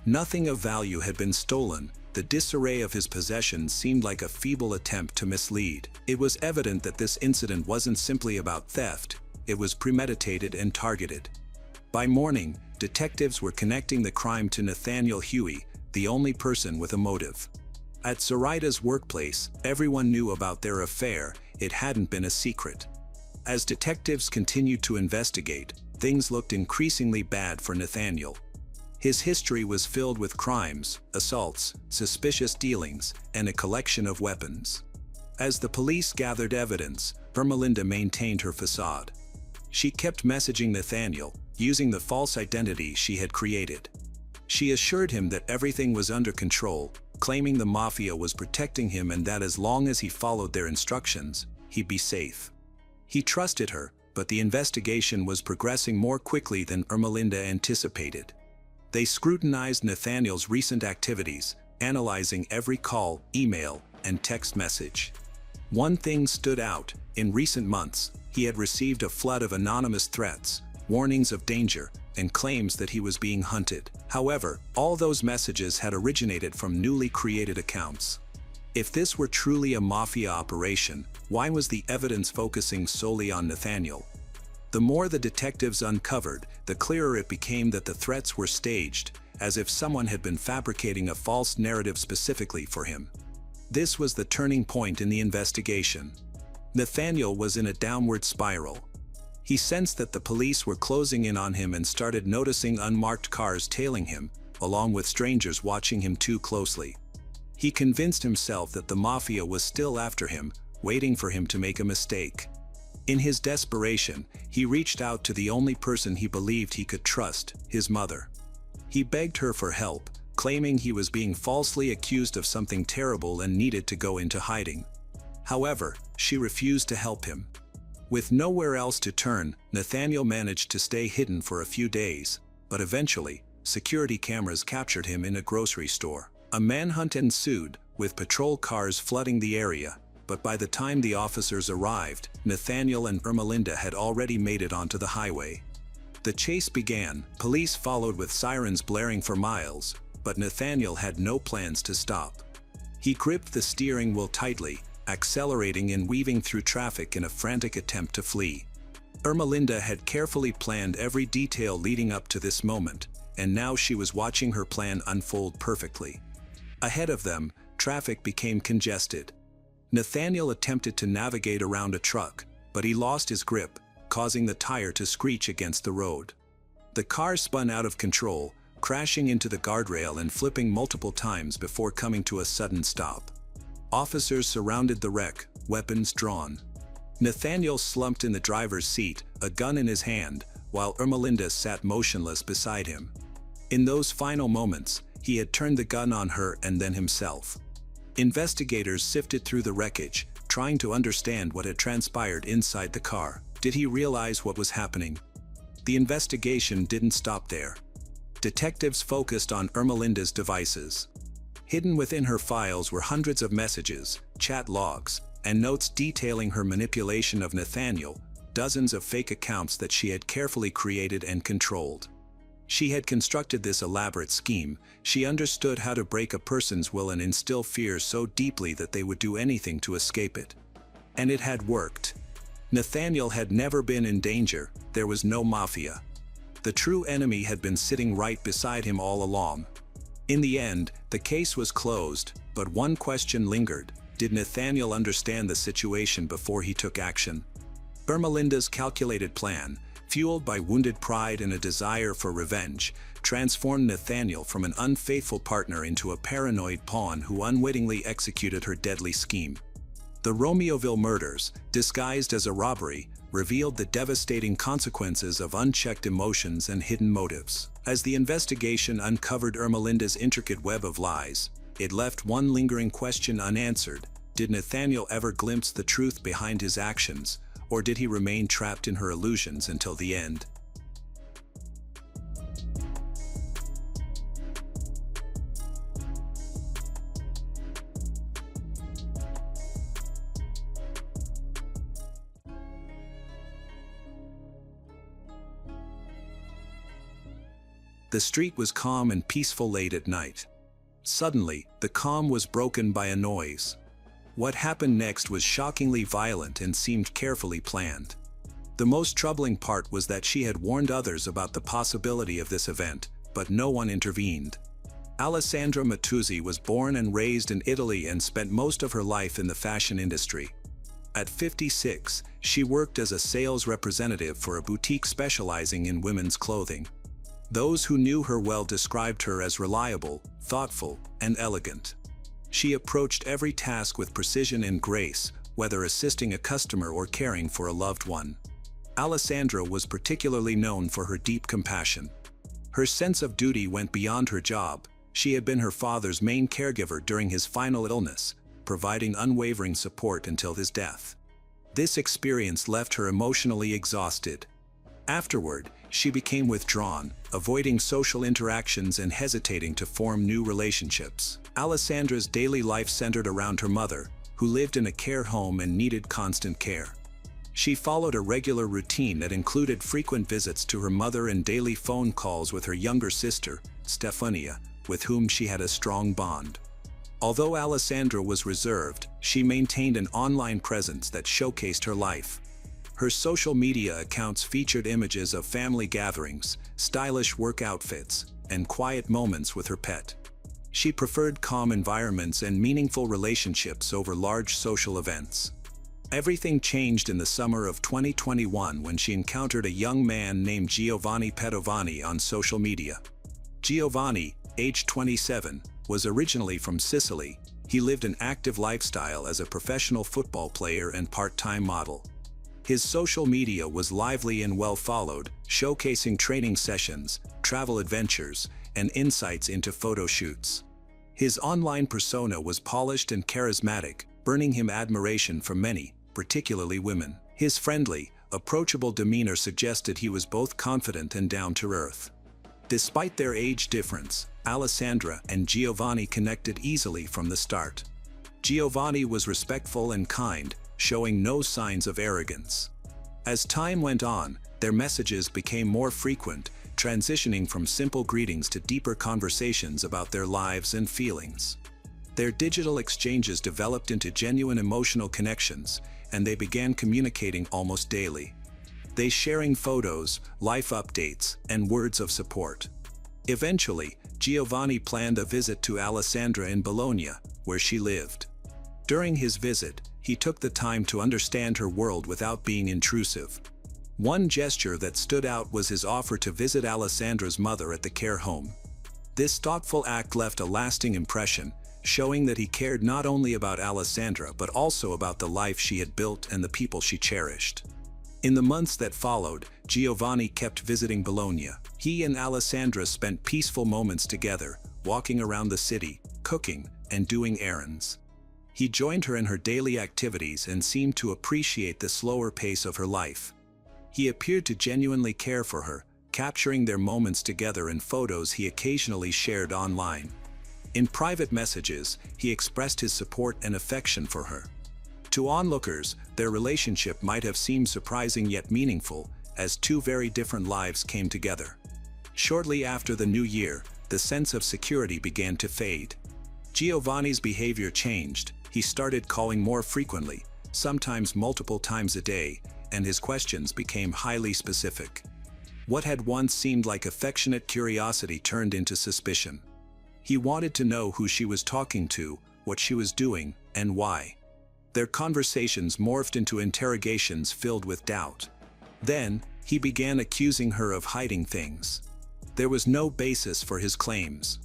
Nothing of value had been stolen. The disarray of his possessions seemed like a feeble attempt to mislead. It was evident that this incident wasn't simply about theft, it was premeditated and targeted. By morning, detectives were connecting the crime to Nathaniel Huey, the only person with a motive. At Zoraita's workplace, everyone knew about their affair. It hadn't been a secret. As detectives continued to investigate, things looked increasingly bad for Nathaniel. His history was filled with crimes, assaults, suspicious dealings, and a collection of weapons. As the police gathered evidence, Ermelinda maintained her facade. She kept messaging Nathaniel, using the false identity she had created. She assured him that everything was under control, claiming the mafia was protecting him and that as long as he followed their instructions, he'd be safe. He trusted her, but the investigation was progressing more quickly than Ermelinda anticipated. They scrutinized Nathaniel's recent activities, analyzing every call, email, and text message. One thing stood out: in recent months, he had received a flood of anonymous threats, warnings of danger, and claims that he was being hunted. However, all those messages had originated from newly created accounts. If this were truly a mafia operation, why was the evidence focusing solely on Nathaniel? The more the detectives uncovered, the clearer it became that the threats were staged, as if someone had been fabricating a false narrative specifically for him. This was the turning point in the investigation. Nathaniel was in a downward spiral. He sensed that the police were closing in on him and started noticing unmarked cars tailing him, along with strangers watching him too closely. He convinced himself that the mafia was still after him, waiting for him to make a mistake. In his desperation, he reached out to the only person he believed he could trust, his mother. He begged her for help, claiming he was being falsely accused of something terrible and needed to go into hiding. However, she refused to help him. With nowhere else to turn, Nathaniel managed to stay hidden for a few days, but eventually, security cameras captured him in a grocery store. A manhunt ensued, with patrol cars flooding the area. But by the time the officers arrived, Nathaniel and Ermelinda had already made it onto the highway. The chase began, police followed with sirens blaring for miles, but Nathaniel had no plans to stop. He gripped the steering wheel tightly, accelerating and weaving through traffic in a frantic attempt to flee. Ermelinda had carefully planned every detail leading up to this moment, and now she was watching her plan unfold perfectly. Ahead of them, traffic became congested. Nathaniel attempted to navigate around a truck, but he lost his grip, causing the tire to screech against the road. The car spun out of control, crashing into the guardrail and flipping multiple times before coming to a sudden stop. Officers surrounded the wreck, weapons drawn. Nathaniel slumped in the driver's seat, a gun in his hand, while Ermelinda sat motionless beside him. In those final moments, he had turned the gun on her and then himself. Investigators sifted through the wreckage, trying to understand what had transpired inside the car. Did he realize what was happening? The investigation didn't stop there. Detectives focused on Ermelinda's devices. Hidden within her files were hundreds of messages, chat logs, and notes detailing her manipulation of Nathaniel, dozens of fake accounts that she had carefully created and controlled. She had constructed this elaborate scheme. She understood how to break a person's will and instill fear so deeply that they would do anything to escape it. And it had worked. Nathaniel had never been in danger. There was no mafia. The true enemy had been sitting right beside him all along. In the end, the case was closed, but one question lingered: did Nathaniel understand the situation before he took action? Ermelinda's calculated plan, fueled by wounded pride and a desire for revenge, transformed Nathaniel from an unfaithful partner into a paranoid pawn who unwittingly executed her deadly scheme. The Romeoville murders, disguised as a robbery, revealed the devastating consequences of unchecked emotions and hidden motives. As the investigation uncovered Ermelinda's intricate web of lies, it left one lingering question unanswered: did Nathaniel ever glimpse the truth behind his actions, or did he remain trapped in her illusions until the end? The street was calm and peaceful late at night. Suddenly, the calm was broken by a noise. What happened next was shockingly violent and seemed carefully planned. The most troubling part was that she had warned others about the possibility of this event, but no one intervened. Alessandra Mattuzzi was born and raised in Italy and spent most of her life in the fashion industry. At 56, she worked as a sales representative for a boutique specializing in women's clothing. Those who knew her well described her as reliable, thoughtful, and elegant. She approached every task with precision and grace, whether assisting a customer or caring for a loved one. Alessandra was particularly known for her deep compassion. Her sense of duty went beyond her job. She had been her father's main caregiver during his final illness, providing unwavering support until his death. This experience left her emotionally exhausted. Afterward, she became withdrawn, avoiding social interactions and hesitating to form new relationships. Alessandra's daily life centered around her mother, who lived in a care home and needed constant care. She followed a regular routine that included frequent visits to her mother and daily phone calls with her younger sister, Stefania, with whom she had a strong bond. Although Alessandra was reserved, she maintained an online presence that showcased her life. Her social media accounts featured images of family gatherings, stylish work outfits, and quiet moments with her pet. She preferred calm environments and meaningful relationships over large social events. Everything changed in the summer of 2021 when she encountered a young man named Giovanni Padovani on social media. Giovanni, aged 27, was originally from Sicily. He lived an active lifestyle as a professional football player and part-time model. His social media was lively and well followed, showcasing training sessions, travel adventures, and insights into photo shoots. His online persona was polished and charismatic, earning him admiration from many, particularly women. His friendly, approachable demeanor suggested he was both confident and down-to-earth. Despite their age difference, Alessandra and Giovanni connected easily from the start. Giovanni was respectful and kind, showing no signs of arrogance. As time went on, their messages became more frequent, transitioning from simple greetings to deeper conversations about their lives and feelings. Their digital exchanges developed into genuine emotional connections, and they began communicating almost daily. They sharing photos, life updates, and words of support. Eventually, Giovanni planned a visit to Alessandra in Bologna, where she lived. During his visit, he took the time to understand her world without being intrusive. One gesture that stood out was his offer to visit Alessandra's mother at the care home. This thoughtful act left a lasting impression, showing that he cared not only about Alessandra but also about the life she had built and the people she cherished. In the months that followed, Giovanni kept visiting Bologna. He and Alessandra spent peaceful moments together, walking around the city, cooking, and doing errands. He joined her in her daily activities and seemed to appreciate the slower pace of her life. He appeared to genuinely care for her, capturing their moments together in photos he occasionally shared online. In private messages, he expressed his support and affection for her. To onlookers, their relationship might have seemed surprising yet meaningful, as two very different lives came together. Shortly after the new year, the sense of security began to fade. Giovanni's behavior changed. He started calling more frequently, sometimes multiple times a day, and his questions became highly specific. What had once seemed like affectionate curiosity turned into suspicion. He wanted to know who she was talking to, what she was doing, and why. Their conversations morphed into interrogations filled with doubt. Then, he began accusing her of hiding things. There was no basis for his claims.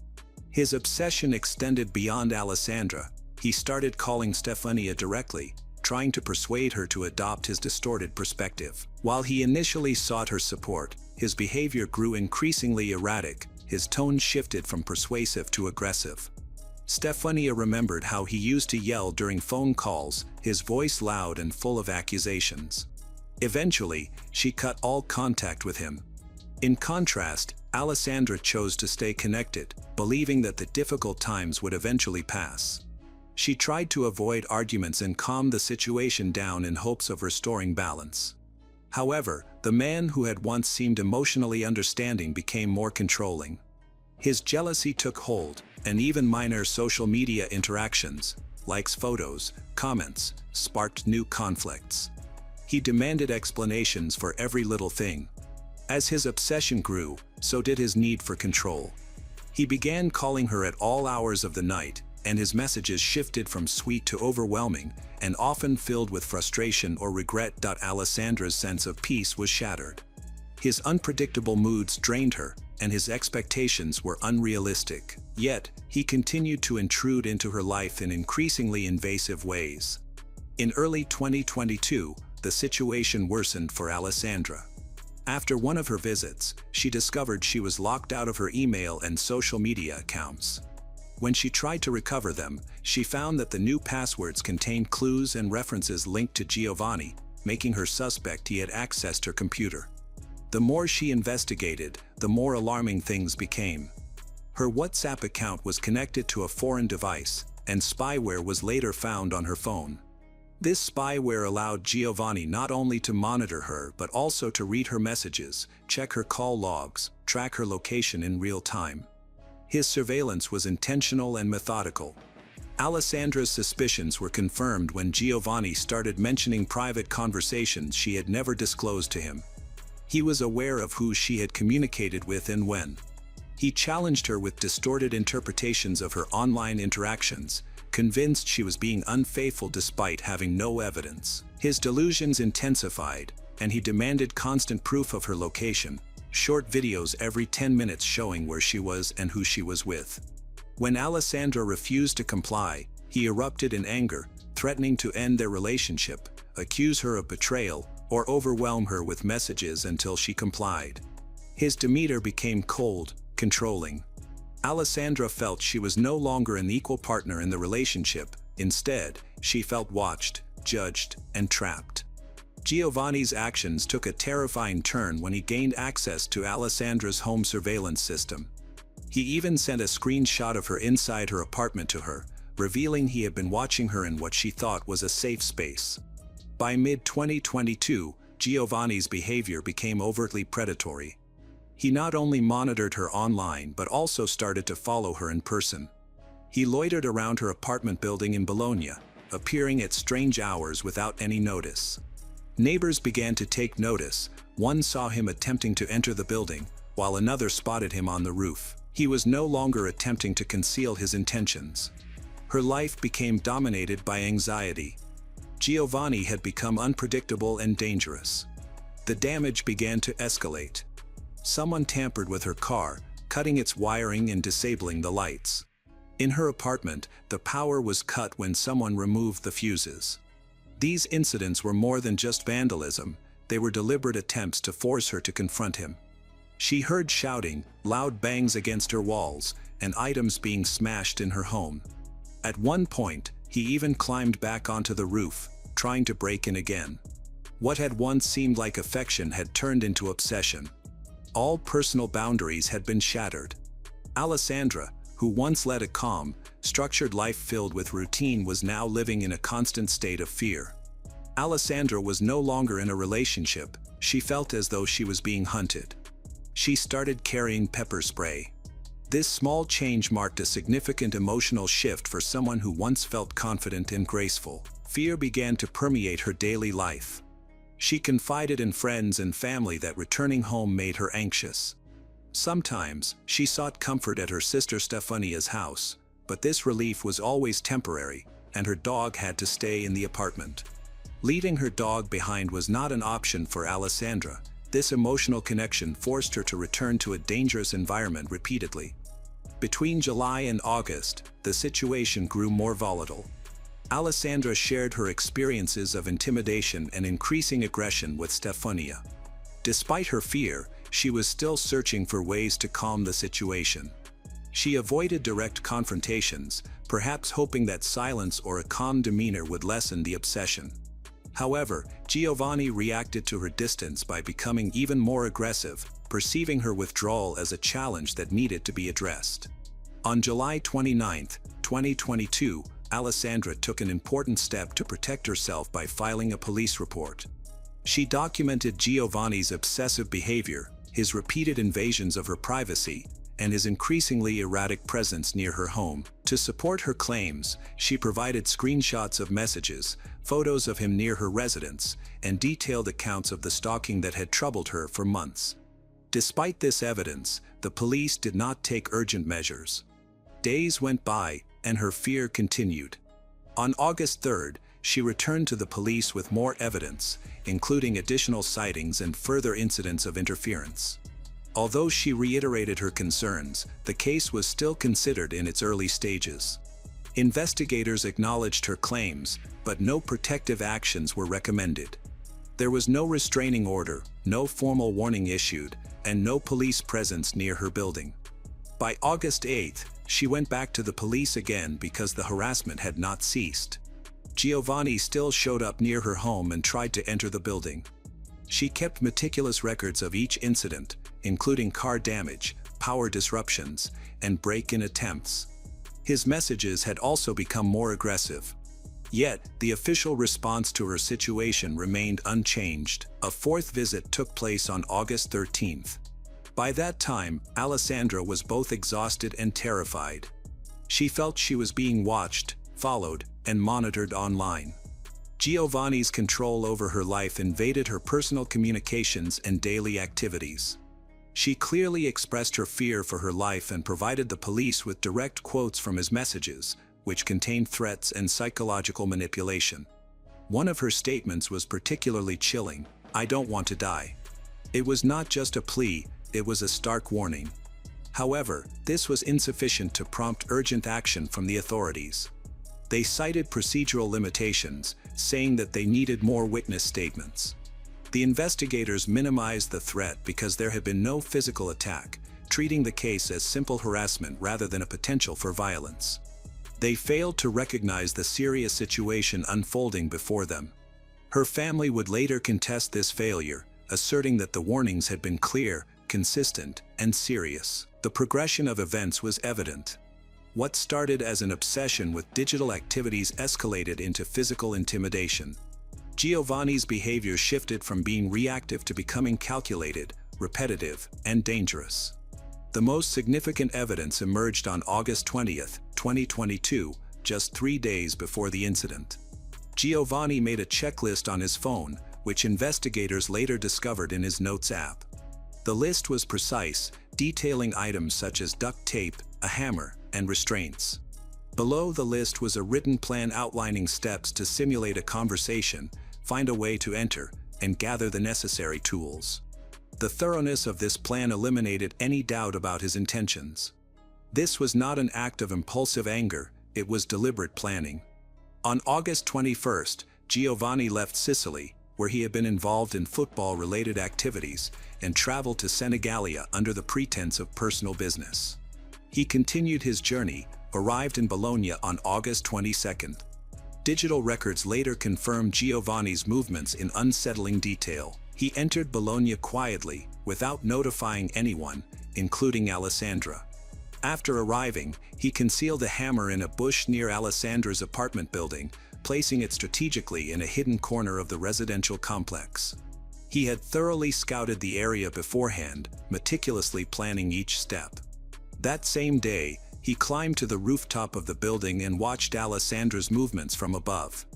His obsession extended beyond Alessandra. He started calling Stefania directly, trying to persuade her to adopt his distorted perspective. While he initially sought her support, his behavior grew increasingly erratic. His tone shifted from persuasive to aggressive. Stefania remembered how he used to yell during phone calls, his voice loud and full of accusations. Eventually, she cut all contact with him. In contrast, Alessandra chose to stay connected, believing that the difficult times would eventually pass. She tried to avoid arguments and calm the situation down in hopes of restoring balance. However, the man who had once seemed emotionally understanding became more controlling. His jealousy took hold, and even minor social media interactions, likes, photos, comments, sparked new conflicts. He demanded explanations for every little thing. As his obsession grew, so did his need for control. He began calling her at all hours of the night, and his messages shifted from sweet to overwhelming, and often filled with frustration or regret. Alessandra's sense of peace was shattered. His unpredictable moods drained her, and his expectations were unrealistic. Yet, he continued to intrude into her life in increasingly invasive ways. In early 2022, the situation worsened for Alessandra. After one of her visits, she discovered she was locked out of her email and social media accounts. When she tried to recover them, she found that the new passwords contained clues and references linked to Giovanni, making her suspect he had accessed her computer. The more she investigated, the more alarming things became. Her WhatsApp account was connected to a foreign device, and spyware was later found on her phone. This spyware allowed Giovanni not only to monitor her but also to read her messages, check her call logs, track her location in real time. His surveillance was intentional and methodical. Alessandra's suspicions were confirmed when Giovanni started mentioning private conversations she had never disclosed to him. He was aware of who she had communicated with and when. He challenged her with distorted interpretations of her online interactions, convinced she was being unfaithful despite having no evidence. His delusions intensified, and he demanded constant proof of her location, short videos every 10 minutes showing where she was and who she was with. When Alessandra refused to comply, he erupted in anger, threatening to end their relationship, accuse her of betrayal, or overwhelm her with messages until she complied. His demeanor became cold, controlling. Alessandra felt she was no longer an equal partner in the relationship. Instead, she felt watched, judged, and trapped. Giovanni's actions took a terrifying turn when he gained access to Alessandra's home surveillance system. He even sent a screenshot of her inside her apartment to her, revealing he had been watching her in what she thought was a safe space. By mid-2022, Giovanni's behavior became overtly predatory. He not only monitored her online but also started to follow her in person. He loitered around her apartment building in Bologna, appearing at strange hours without any notice. Neighbors began to take notice. One saw him attempting to enter the building, while another spotted him on the roof. He was no longer attempting to conceal his intentions. Her life became dominated by anxiety. Giovanni had become unpredictable and dangerous. The damage began to escalate. Someone tampered with her car, cutting its wiring and disabling the lights. In her apartment, the power was cut when someone removed the fuses. These incidents were more than just vandalism, they were deliberate attempts to force her to confront him. She heard shouting, loud bangs against her walls, and items being smashed in her home. At one point, he even climbed back onto the roof, trying to break in again. What had once seemed like affection had turned into obsession. All personal boundaries had been shattered. Alessandra, who once led a calm, structured life filled with routine, was now living in a constant state of fear. Alessandra was no longer in a relationship, she felt as though she was being hunted. She started carrying pepper spray. This small change marked a significant emotional shift for someone who once felt confident and graceful. Fear began to permeate her daily life. She confided in friends and family that returning home made her anxious. Sometimes, she sought comfort at her sister Stefania's house, but this relief was always temporary, and her dog had to stay in the apartment. Leaving her dog behind was not an option for Alessandra. This emotional connection forced her to return to a dangerous environment repeatedly. Between July and August, the situation grew more volatile. Alessandra shared her experiences of intimidation and increasing aggression with Stefania. Despite her fear, she was still searching for ways to calm the situation. She avoided direct confrontations, perhaps hoping that silence or a calm demeanor would lessen the obsession. However, Giovanni reacted to her distance by becoming even more aggressive, perceiving her withdrawal as a challenge that needed to be addressed. On July 29, 2022, Alessandra took an important step to protect herself by filing a police report. She documented Giovanni's obsessive behavior, his repeated invasions of her privacy, and his increasingly erratic presence near her home. To support her claims, she provided screenshots of messages, photos of him near her residence, and detailed accounts of the stalking that had troubled her for months. Despite this evidence, the police did not take urgent measures. Days went by, and her fear continued. On August 3rd, she returned to the police with more evidence, including additional sightings and further incidents of interference. Although she reiterated her concerns, the case was still considered in its early stages. Investigators acknowledged her claims, but no protective actions were recommended. There was no restraining order, no formal warning issued, and no police presence near her building. By August 8th, she went back to the police again because the harassment had not ceased. Giovanni still showed up near her home and tried to enter the building. She kept meticulous records of each incident, including car damage, power disruptions, and break-in attempts. His messages had also become more aggressive. Yet, the official response to her situation remained unchanged. A fourth visit took place on August 13th. By that time, Alessandra was both exhausted and terrified. She felt she was being watched, followed, and monitored online. Giovanni's control over her life invaded her personal communications and daily activities. She clearly expressed her fear for her life and provided the police with direct quotes from his messages, which contained threats and psychological manipulation. One of her statements was particularly chilling: "I don't want to die." It was not just a plea, it was a stark warning. However, this was insufficient to prompt urgent action from the authorities. They cited procedural limitations, saying that they needed more witness statements. The investigators minimized the threat because there had been no physical attack, treating the case as simple harassment rather than a potential for violence. They failed to recognize the serious situation unfolding before them. Her family would later contest this failure, asserting that the warnings had been clear, consistent, and serious. The progression of events was evident. What started as an obsession with digital activities escalated into physical intimidation. Giovanni's behavior shifted from being reactive to becoming calculated, repetitive, and dangerous. The most significant evidence emerged on August 20th, 2022, just 3 days before the incident. Giovanni made a checklist on his phone, which investigators later discovered in his Notes app. The list was precise, detailing items such as duct tape, a hammer, and restraints. Below the list was a written plan outlining steps to simulate a conversation, find a way to enter, and gather the necessary tools. The thoroughness of this plan eliminated any doubt about his intentions. This was not an act of impulsive anger, it was deliberate planning. On August 21st, Giovanni left Sicily, where he had been involved in football-related activities, and traveled to Senigallia under the pretense of personal business. He continued his journey, arrived in Bologna on August 22nd. Digital records later confirmed Giovanni's movements in unsettling detail. He entered Bologna quietly, without notifying anyone, including Alessandra. After arriving, he concealed a hammer in a bush near Alessandra's apartment building, placing it strategically in a hidden corner of the residential complex. He had thoroughly scouted the area beforehand, meticulously planning each step. That same day, he climbed to the rooftop of the building and watched Alessandra's movements from above.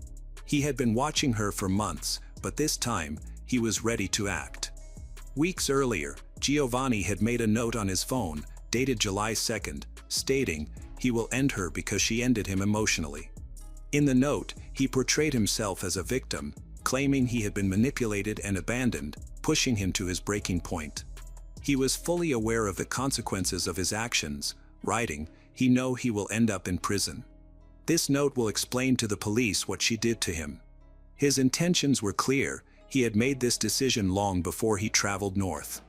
He had been watching her for months, but this time, he was ready to act. Weeks earlier, Giovanni had made a note on his phone, dated July 2nd, stating, "He will end her because she ended him emotionally." In the note, he portrayed himself as a victim, claiming he had been manipulated and abandoned, pushing him to his breaking point. He was fully aware of the consequences of his actions, writing, "He know he will end up in prison. This note will explain to the police what she did to him." His intentions were clear. He had made this decision long before he traveled north.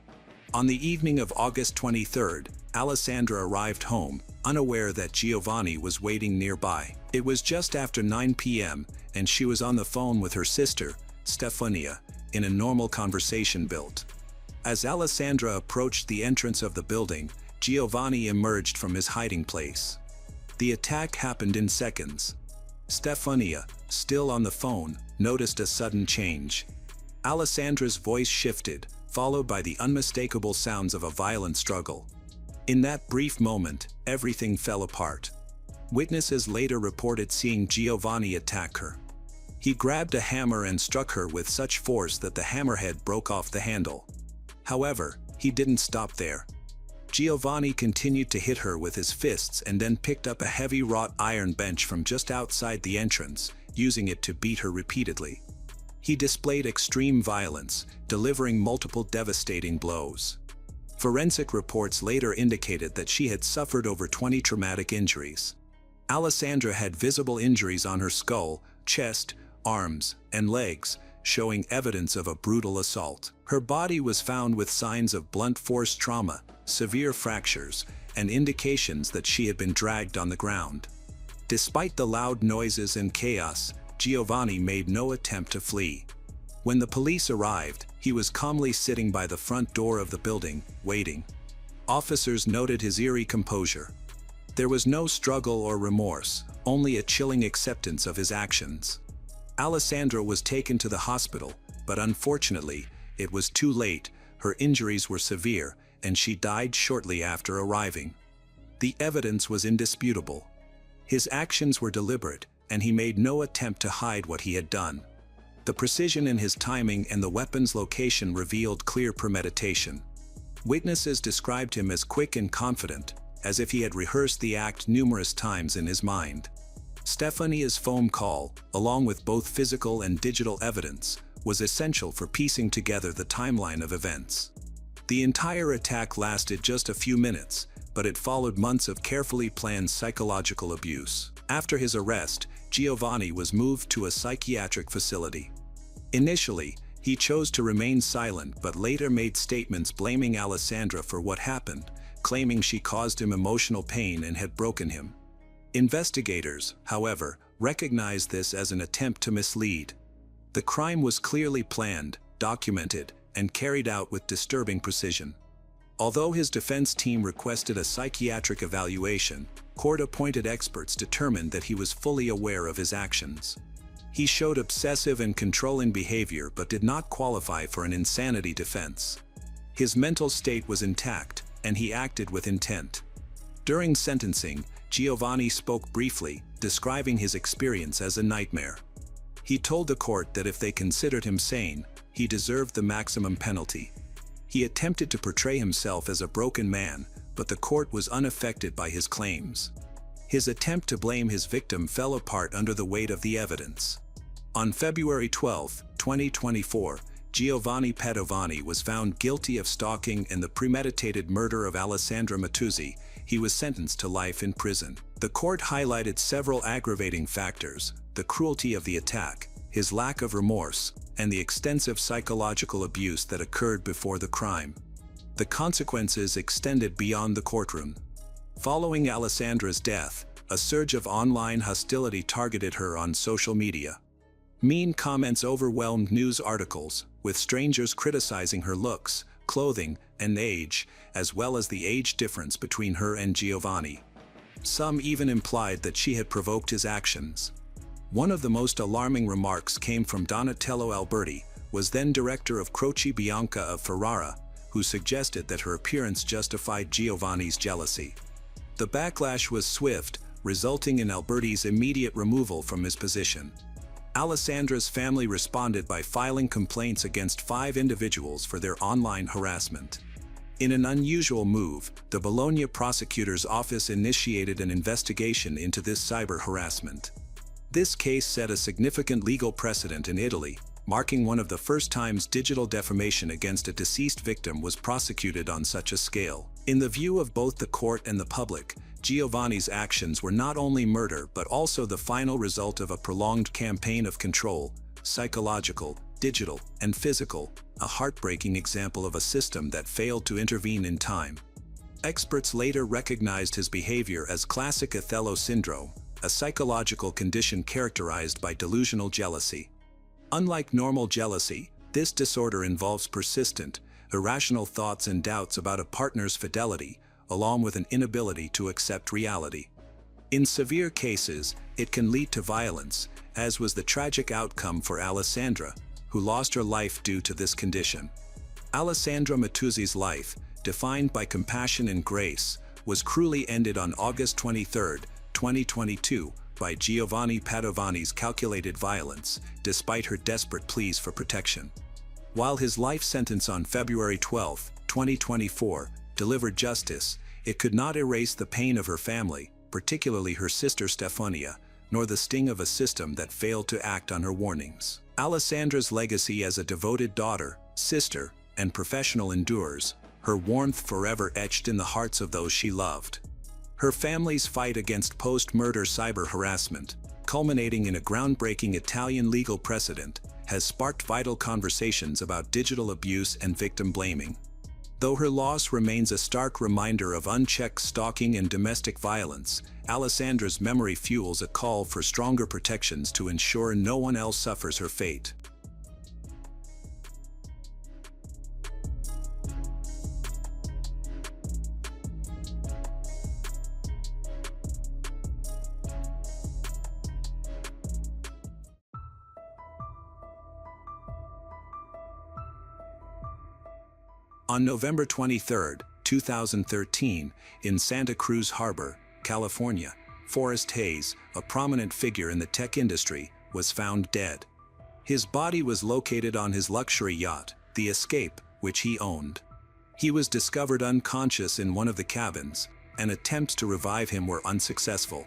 On the evening of August 23rd, Alessandra arrived home, unaware that Giovanni was waiting nearby. It was just after 9 p.m., and she was on the phone with her sister, Stefania, in a normal conversation built. As Alessandra approached the entrance of the building, Giovanni emerged from his hiding place. The attack happened in seconds. Stefania, still on the phone, noticed a sudden change. Alessandra's voice shifted, followed by the unmistakable sounds of a violent struggle. In that brief moment, everything fell apart. Witnesses later reported seeing Giovanni attack her. He grabbed a hammer and struck her with such force that the hammerhead broke off the handle. However, he didn't stop there. Giovanni continued to hit her with his fists and then picked up a heavy wrought iron bench from just outside the entrance, using it to beat her repeatedly. He displayed extreme violence, delivering multiple devastating blows. Forensic reports later indicated that she had suffered over 20 traumatic injuries. Alessandra had visible injuries on her skull, chest, arms, and legs, showing evidence of a brutal assault. Her body was found with signs of blunt force trauma, severe fractures, and indications that she had been dragged on the ground. Despite the loud noises and chaos, Giovanni made no attempt to flee. When the police arrived, he was calmly sitting by the front door of the building, waiting. Officers noted his eerie composure. There was no struggle or remorse, only a chilling acceptance of his actions. Alessandra was taken to the hospital, but unfortunately, it was too late. Her injuries were severe, and she died shortly after arriving. The evidence was indisputable. His actions were deliberate, and he made no attempt to hide what he had done. The precision in his timing and the weapon's location revealed clear premeditation. Witnesses described him as quick and confident, as if he had rehearsed the act numerous times in his mind. Stefania's phone call, along with both physical and digital evidence, was essential for piecing together the timeline of events. The entire attack lasted just a few minutes, but it followed months of carefully planned psychological abuse. After his arrest, Giovanni was moved to a psychiatric facility. Initially, he chose to remain silent but later made statements blaming Alessandra for what happened, claiming she caused him emotional pain and had broken him. Investigators, however, recognized this as an attempt to mislead. The crime was clearly planned, documented, and carried out with disturbing precision. Although his defense team requested a psychiatric evaluation, court-appointed experts determined that he was fully aware of his actions. He showed obsessive and controlling behavior but did not qualify for an insanity defense. His mental state was intact, and he acted with intent. During sentencing, Giovanni spoke briefly, describing his experience as a nightmare. He told the court that if they considered him sane, he deserved the maximum penalty. He attempted to portray himself as a broken man, but the court was unaffected by his claims. His attempt to blame his victim fell apart under the weight of the evidence. On February 12, 2024, Giovanni Padovani was found guilty of stalking and the premeditated murder of Alessandra Mattuzzi. He was sentenced to life in prison. The court highlighted several aggravating factors: the cruelty of the attack, his lack of remorse, and the extensive psychological abuse that occurred before the crime. The consequences extended beyond the courtroom. Following Alessandra's death, a surge of online hostility targeted her on social media. Mean comments overwhelmed news articles, with strangers criticizing her looks, clothing, and age, as well as the age difference between her and Giovanni. Some even implied that she had provoked his actions. One of the most alarming remarks came from Donatello Alberti, was then director of Croce Bianca of Ferrara, who suggested that her appearance justified Giovanni's jealousy. The backlash was swift, resulting in Alberti's immediate removal from his position. Alessandra's family responded by filing complaints against 5 individuals for their online harassment. In an unusual move, the Bologna prosecutor's office initiated an investigation into this cyber harassment. This case set a significant legal precedent in Italy, marking one of the first times digital defamation against a deceased victim was prosecuted on such a scale. In the view of both the court and the public, Giovanni's actions were not only murder but also the final result of a prolonged campaign of control, psychological, digital, and physical, a heartbreaking example of a system that failed to intervene in time. Experts later recognized his behavior as classic Othello syndrome, a psychological condition characterized by delusional jealousy. Unlike normal jealousy, this disorder involves persistent, irrational thoughts and doubts about a partner's fidelity, along with an inability to accept reality. In severe cases, it can lead to violence, as was the tragic outcome for Alessandra, who lost her life due to this condition. Alessandra Mattuzzi's life, defined by compassion and grace, was cruelly ended on August 23, 2022, by Giovanni Padovani's calculated violence, despite her desperate pleas for protection. While his life sentence on February 12, 2024, delivered justice, it could not erase the pain of her family, particularly her sister Stefania, nor the sting of a system that failed to act on her warnings. Alessandra's legacy as a devoted daughter, sister, and professional endures, her warmth forever etched in the hearts of those she loved. Her family's fight against post-murder cyber harassment, culminating in a groundbreaking Italian legal precedent, has sparked vital conversations about digital abuse and victim blaming. Though her loss remains a stark reminder of unchecked stalking and domestic violence, Alessandra's memory fuels a call for stronger protections to ensure no one else suffers her fate. On November 23, 2013, in Santa Cruz Harbor, California, Forrest Hayes, a prominent figure in the tech industry, was found dead. His body was located on his luxury yacht, the Escape, which he owned. He was discovered unconscious in one of the cabins, and attempts to revive him were unsuccessful.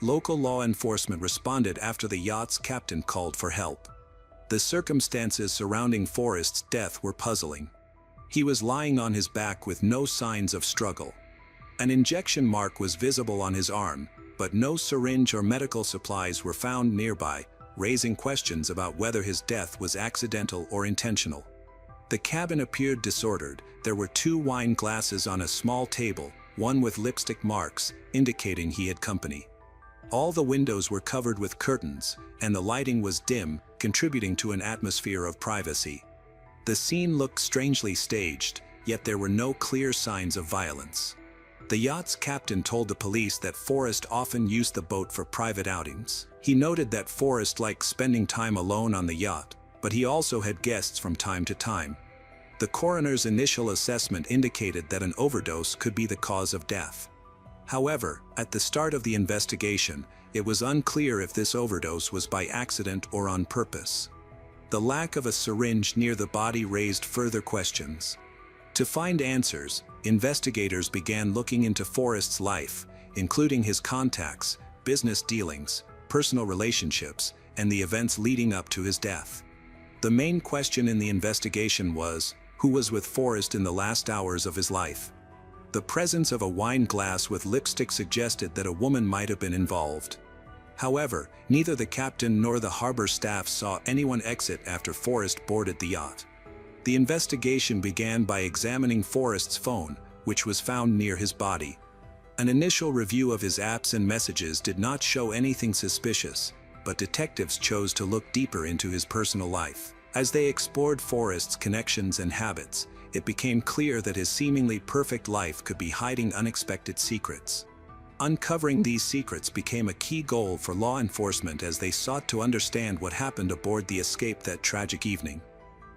Local law enforcement responded after the yacht's captain called for help. The circumstances surrounding Forrest's death were puzzling. He was lying on his back with no signs of struggle. An injection mark was visible on his arm, but no syringe or medical supplies were found nearby, raising questions about whether his death was accidental or intentional. The cabin appeared disordered. There were 2 wine glasses on a small table, one with lipstick marks, indicating he had company. All the windows were covered with curtains, and the lighting was dim, contributing to an atmosphere of privacy. The scene looked strangely staged, yet there were no clear signs of violence. The yacht's captain told the police that Forrest often used the boat for private outings. He noted that Forrest liked spending time alone on the yacht, but he also had guests from time to time. The coroner's initial assessment indicated that an overdose could be the cause of death. However, at the start of the investigation, it was unclear if this overdose was by accident or on purpose. The lack of a syringe near the body raised further questions. To find answers, investigators began looking into Forrest's life, including his contacts, business dealings, personal relationships, and the events leading up to his death. The main question in the investigation was, who was with Forrest in the last hours of his life? The presence of a wine glass with lipstick suggested that a woman might have been involved. However, neither the captain nor the harbor staff saw anyone exit after Forrest boarded the yacht. The investigation began by examining Forrest's phone, which was found near his body. An initial review of his apps and messages did not show anything suspicious, but detectives chose to look deeper into his personal life. As they explored Forrest's connections and habits, it became clear that his seemingly perfect life could be hiding unexpected secrets. Uncovering these secrets became a key goal for law enforcement as they sought to understand what happened aboard the Escape that tragic evening.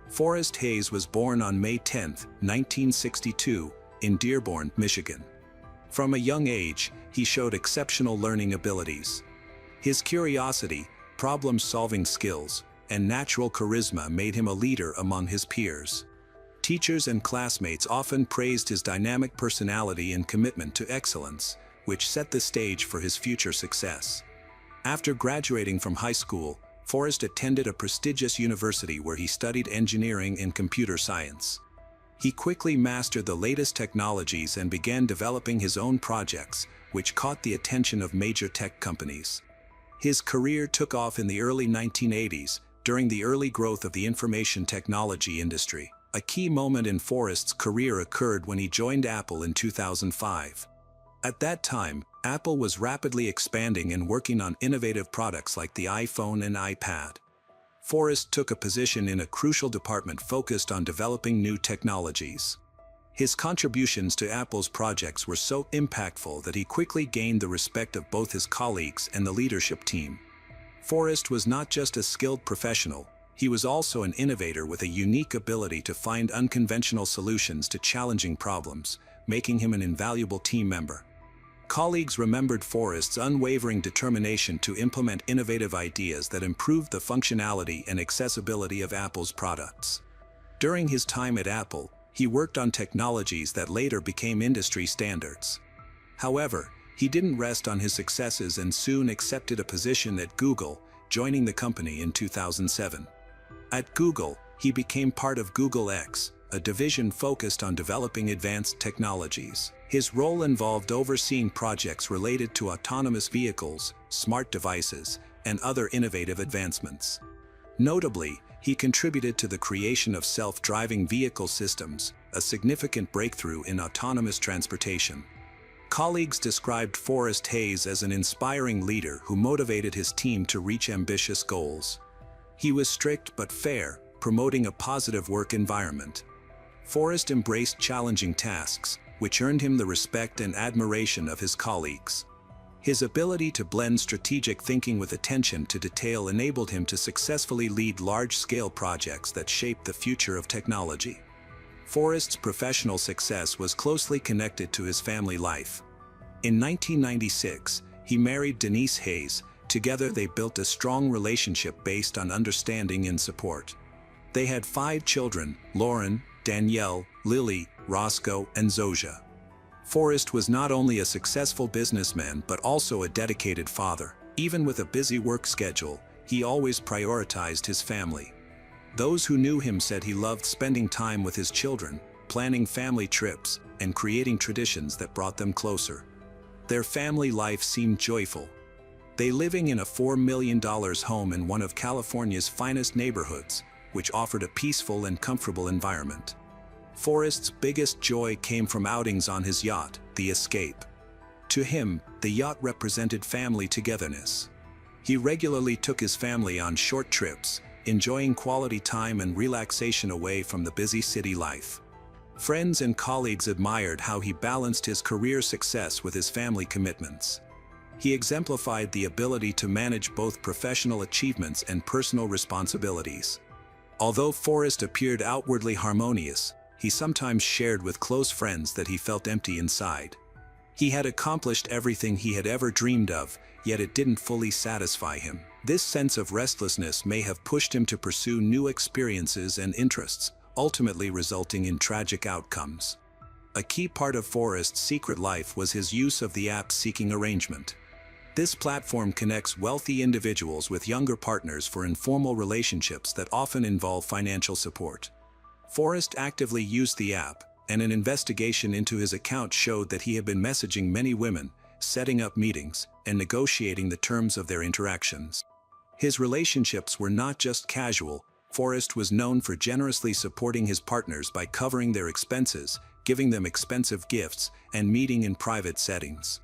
Forrest Hayes was born on May 10, 1962, in Dearborn, Michigan. From a young age, he showed exceptional learning abilities. His curiosity, problem-solving skills, and natural charisma made him a leader among his peers. Teachers and classmates often praised his dynamic personality and commitment to excellence, which set the stage for his future success. After graduating from high school, Forrest attended a prestigious university where he studied engineering and computer science. He quickly mastered the latest technologies and began developing his own projects, which caught the attention of major tech companies. His career took off in the early 1980s, during the early growth of the information technology industry. A key moment in Forrest's career occurred when he joined Apple in 2005. At that time, Apple was rapidly expanding and working on innovative products like the iPhone and iPad. Forrest took a position in a crucial department focused on developing new technologies. His contributions to Apple's projects were so impactful that he quickly gained the respect of both his colleagues and the leadership team. Forrest was not just a skilled professional, he was also an innovator with a unique ability to find unconventional solutions to challenging problems, making him an invaluable team member. Colleagues remembered Forrest's unwavering determination to implement innovative ideas that improved the functionality and accessibility of Apple's products. During his time at Apple, he worked on technologies that later became industry standards. However, he didn't rest on his successes and soon accepted a position at Google, joining the company in 2007. At Google, he became part of Google X, a division focused on developing advanced technologies. His role involved overseeing projects related to autonomous vehicles, smart devices, and other innovative advancements. Notably, he contributed to the creation of self-driving vehicle systems, a significant breakthrough in autonomous transportation. Colleagues described Forrest Hayes as an inspiring leader who motivated his team to reach ambitious goals. He was strict but fair, promoting a positive work environment. Forrest embraced challenging tasks, which earned him the respect and admiration of his colleagues. His ability to blend strategic thinking with attention to detail enabled him to successfully lead large-scale projects that shaped the future of technology. Forrest's professional success was closely connected to his family life. In 1996, he married Denise Hayes. Together they built a strong relationship based on understanding and support. They had 5 children: Lauren, Danielle, Lily, Roscoe, and Zosia. Forrest was not only a successful businessman but also a dedicated father. Even with a busy work schedule, he always prioritized his family. Those who knew him said he loved spending time with his children, planning family trips, and creating traditions that brought them closer. Their family life seemed joyful. They living in a $4 million home in one of California's finest neighborhoods, which offered a peaceful and comfortable environment. Forrest's biggest joy came from outings on his yacht, the Escape. To him, the yacht represented family togetherness. He regularly took his family on short trips, enjoying quality time and relaxation away from the busy city life. Friends and colleagues admired how he balanced his career success with his family commitments. He exemplified the ability to manage both professional achievements and personal responsibilities. Although Forrest appeared outwardly harmonious, he sometimes shared with close friends that he felt empty inside. He had accomplished everything he had ever dreamed of, yet it didn't fully satisfy him. This sense of restlessness may have pushed him to pursue new experiences and interests, ultimately resulting in tragic outcomes. A key part of Forrest's secret life was his use of the app Seeking Arrangement. This platform connects wealthy individuals with younger partners for informal relationships that often involve financial support. Forrest actively used the app, and an investigation into his account showed that he had been messaging many women, setting up meetings, and negotiating the terms of their interactions. His relationships were not just casual. Forrest was known for generously supporting his partners by covering their expenses, giving them expensive gifts, and meeting in private settings.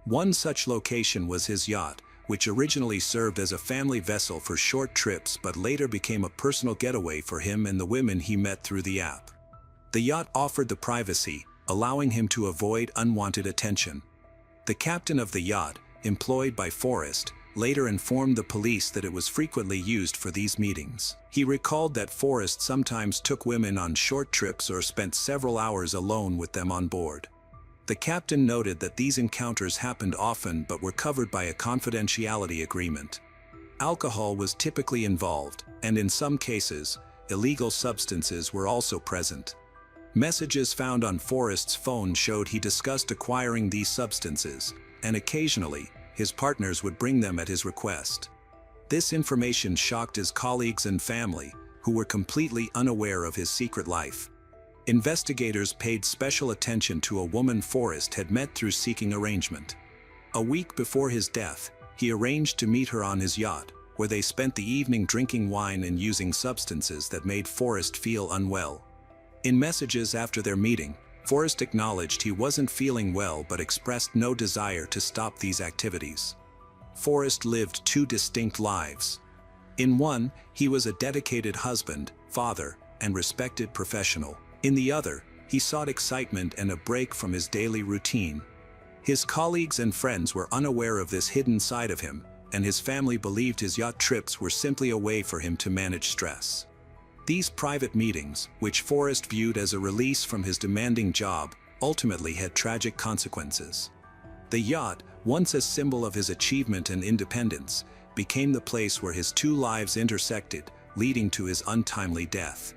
One such location was his yacht, which originally served as a family vessel for short trips but later became a personal getaway for him and the women he met through the app. The yacht offered the privacy, allowing him to avoid unwanted attention. The captain of the yacht, employed by Forrest, later informed the police that it was frequently used for these meetings. He recalled that Forrest sometimes took women on short trips or spent several hours alone with them on board. The captain noted that these encounters happened often but were covered by a confidentiality agreement. Alcohol was typically involved, and in some cases, illegal substances were also present. Messages found on Forrest's phone showed he discussed acquiring these substances, and occasionally, his partners would bring them at his request. This information shocked his colleagues and family, who were completely unaware of his secret life. Investigators paid special attention to a woman Forrest had met through seeking arrangement. A week before his death, he arranged to meet her on his yacht, where they spent the evening drinking wine and using substances that made Forrest feel unwell. In messages after their meeting, Forrest acknowledged he wasn't feeling well but expressed no desire to stop these activities. Forrest lived two distinct lives. In one, he was a dedicated husband, father, and respected professional. In the other, he sought excitement and a break from his daily routine. His colleagues and friends were unaware of this hidden side of him, and his family believed his yacht trips were simply a way for him to manage stress. These private meetings, which Forrest viewed as a release from his demanding job, ultimately had tragic consequences. The yacht, once a symbol of his achievement and independence, became the place where his two lives intersected, leading to his untimely death.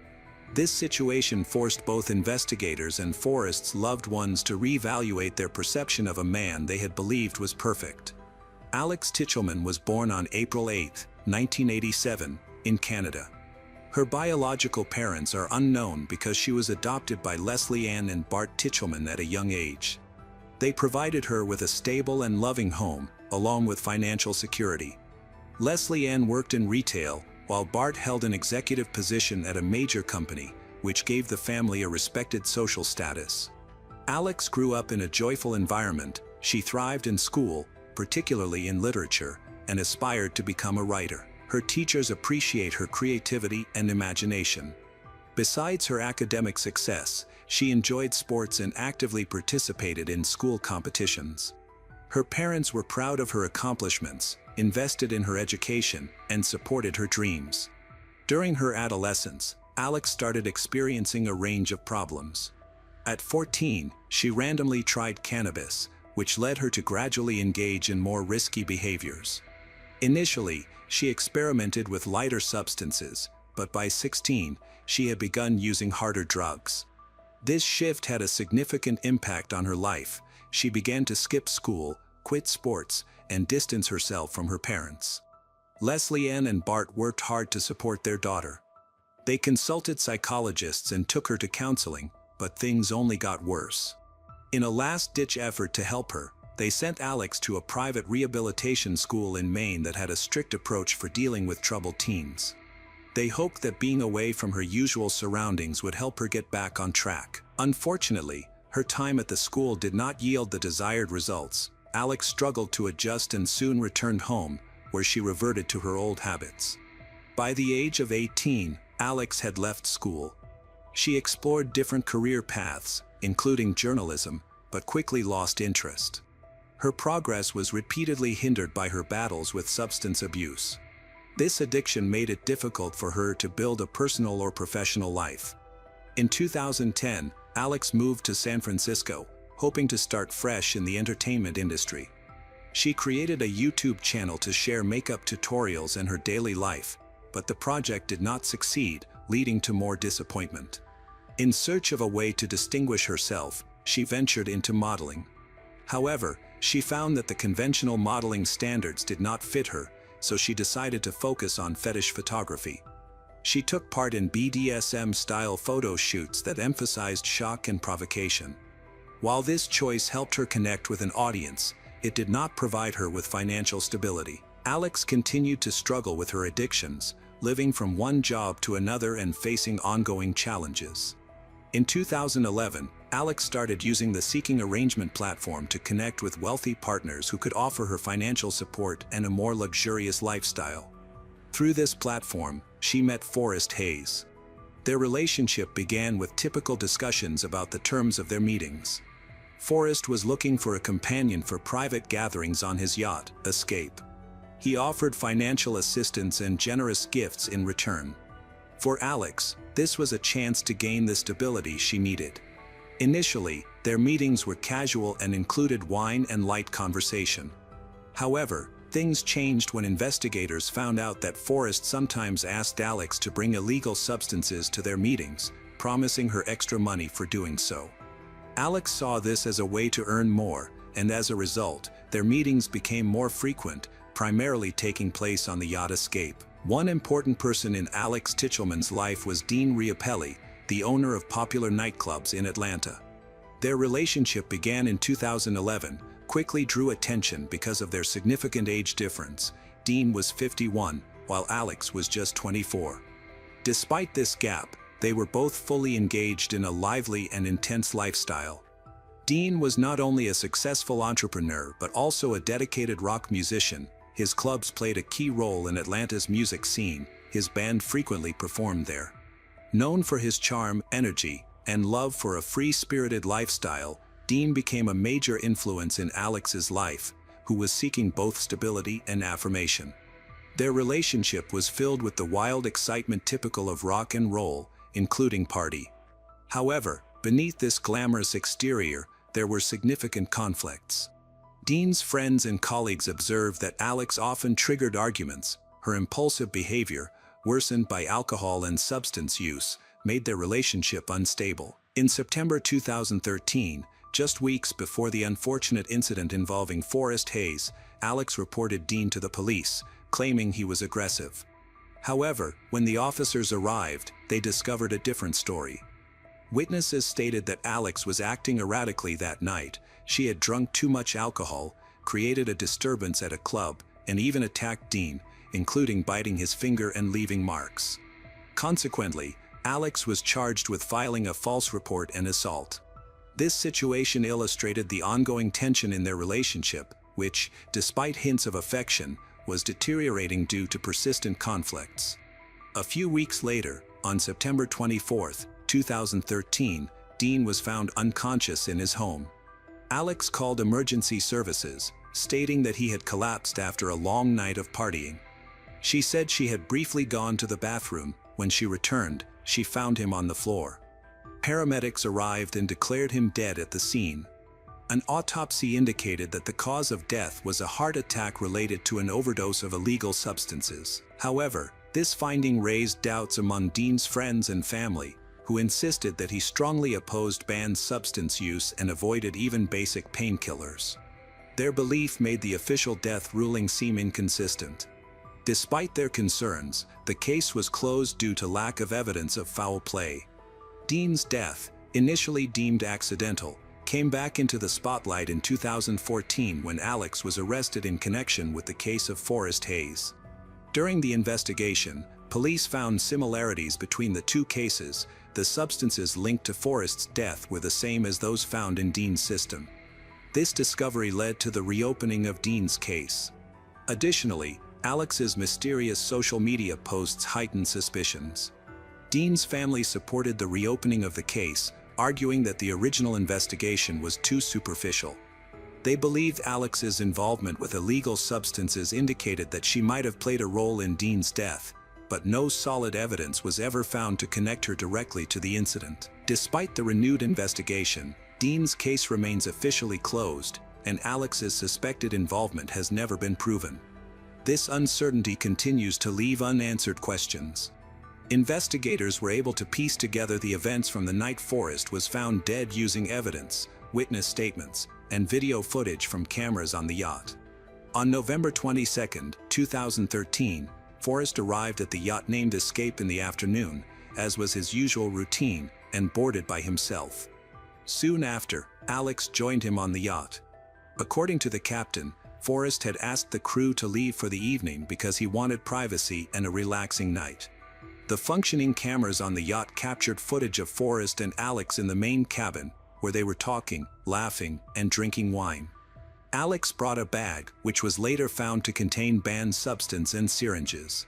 This situation forced both investigators and Forrest's loved ones to reevaluate their perception of a man they had believed was perfect. Alex Tichelman was born on April 8, 1987, in Canada. Her biological parents are unknown because she was adopted by Leslie Ann and Bart Tichelman at a young age. They provided her with a stable and loving home, along with financial security. Leslie Ann worked in retail, while Bart held an executive position at a major company, which gave the family a respected social status. Alex grew up in a joyful environment. She thrived in school, particularly in literature, and aspired to become a writer. Her teachers appreciate her creativity and imagination. Besides her academic success, she enjoyed sports and actively participated in school competitions. Her parents were proud of her accomplishments, invested in her education, and supported her dreams. During her adolescence, Alex started experiencing a range of problems. At 14, she randomly tried cannabis, which led her to gradually engage in more risky behaviors. Initially, she experimented with lighter substances, but by 16, she had begun using harder drugs. This shift had a significant impact on her life. She began to skip school, quit sports, and distance herself from her parents. Leslie Ann and Bart worked hard to support their daughter. They consulted psychologists and took her to counseling, but things only got worse. In a last-ditch effort to help her, they sent Alex to a private rehabilitation school in Maine that had a strict approach for dealing with troubled teens. They hoped that being away from her usual surroundings would help her get back on track. Unfortunately, her time at the school did not yield the desired results. Alex struggled to adjust and soon returned home, where she reverted to her old habits. By the age of 18, Alex had left school. She explored different career paths, including journalism, but quickly lost interest. Her progress was repeatedly hindered by her battles with substance abuse. This addiction made it difficult for her to build a personal or professional life. In 2010, Alex moved to San Francisco, hoping to start fresh in the entertainment industry. She created a YouTube channel to share makeup tutorials and her daily life, but the project did not succeed, leading to more disappointment. In search of a way to distinguish herself, she ventured into modeling. However, she found that the conventional modeling standards did not fit her, so she decided to focus on fetish photography. She took part in BDSM-style photo shoots that emphasized shock and provocation. While this choice helped her connect with an audience, it did not provide her with financial stability. Alex continued to struggle with her addictions, living from one job to another and facing ongoing challenges. In 2011, Alex started using the Seeking Arrangement platform to connect with wealthy partners who could offer her financial support and a more luxurious lifestyle. Through this platform, she met Forrest Hayes. Their relationship began with typical discussions about the terms of their meetings. Forrest was looking for a companion for private gatherings on his yacht, Escape. He offered financial assistance and generous gifts in return. For Alex, this was a chance to gain the stability she needed. Initially, their meetings were casual and included wine and light conversation. However, Things changed when investigators found out that Forrest sometimes asked Alex to bring illegal substances to their meetings, promising her extra money for doing so. Alex saw this as a way to earn more, and as a result, their meetings became more frequent, primarily taking place on the yacht Escape. One important person in Alex Tichelman's life was Dean Riopelli, the owner of popular nightclubs in Atlanta. Their relationship began in 2011, quickly drew attention because of their significant age difference. Dean was 51, while Alex was just 24. Despite this gap, they were both fully engaged in a lively and intense lifestyle. Dean was not only a successful entrepreneur but also a dedicated rock musician. His clubs played a key role in Atlanta's music scene. His band frequently performed there. Known for his charm, energy, and love for a free-spirited lifestyle, Dean became a major influence in Alex's life, who was seeking both stability and affirmation. Their relationship was filled with the wild excitement typical of rock and roll, including party. However, beneath this glamorous exterior, there were significant conflicts. Dean's friends and colleagues observed that Alex often triggered arguments. Her impulsive behavior, worsened by alcohol and substance use, made their relationship unstable. In September 2013, just weeks before the unfortunate incident involving Forrest Hayes, Alex reported Dean to the police, claiming he was aggressive. However, when the officers arrived, they discovered a different story. Witnesses stated that Alex was acting erratically that night. She had drunk too much alcohol, created a disturbance at a club, and even attacked Dean, including biting his finger and leaving marks. Consequently, Alex was charged with filing a false report and assault. This situation illustrated the ongoing tension in their relationship, which, despite hints of affection, was deteriorating due to persistent conflicts. A few weeks later, on September 24, 2013, Dean was found unconscious in his home. Alex called emergency services, stating that he had collapsed after a long night of partying. She said she had briefly gone to the bathroom. When she returned, she found him on the floor. Paramedics arrived and declared him dead at the scene. An autopsy indicated that the cause of death was a heart attack related to an overdose of illegal substances. However, this finding raised doubts among Dean's friends and family, who insisted that he strongly opposed banned substance use and avoided even basic painkillers. Their belief made the official death ruling seem inconsistent. Despite their concerns, the case was closed due to lack of evidence of foul play. Dean's death, initially deemed accidental, came back into the spotlight in 2014 when Alex was arrested in connection with the case of Forrest Hayes. During the investigation, police found similarities between the two cases. The substances linked to Forrest's death were the same as those found in Dean's system. This discovery led to the reopening of Dean's case. Additionally, Alex's mysterious social media posts heightened suspicions. Dean's family supported the reopening of the case, arguing that the original investigation was too superficial. They believed Alex's involvement with illegal substances indicated that she might have played a role in Dean's death, but no solid evidence was ever found to connect her directly to the incident. Despite the renewed investigation, Dean's case remains officially closed, and Alex's suspected involvement has never been proven. This uncertainty continues to leave unanswered questions. Investigators were able to piece together the events from the night Forrest was found dead using evidence, witness statements, and video footage from cameras on the yacht. On November 22, 2013, Forrest arrived at the yacht named Escape in the afternoon, as was his usual routine, and boarded by himself. Soon after, Alex joined him on the yacht. According to the captain, Forrest had asked the crew to leave for the evening because he wanted privacy and a relaxing night. The functioning cameras on the yacht captured footage of Forrest and Alex in the main cabin, where they were talking, laughing, and drinking wine. Alex brought a bag, which was later found to contain banned substance and syringes.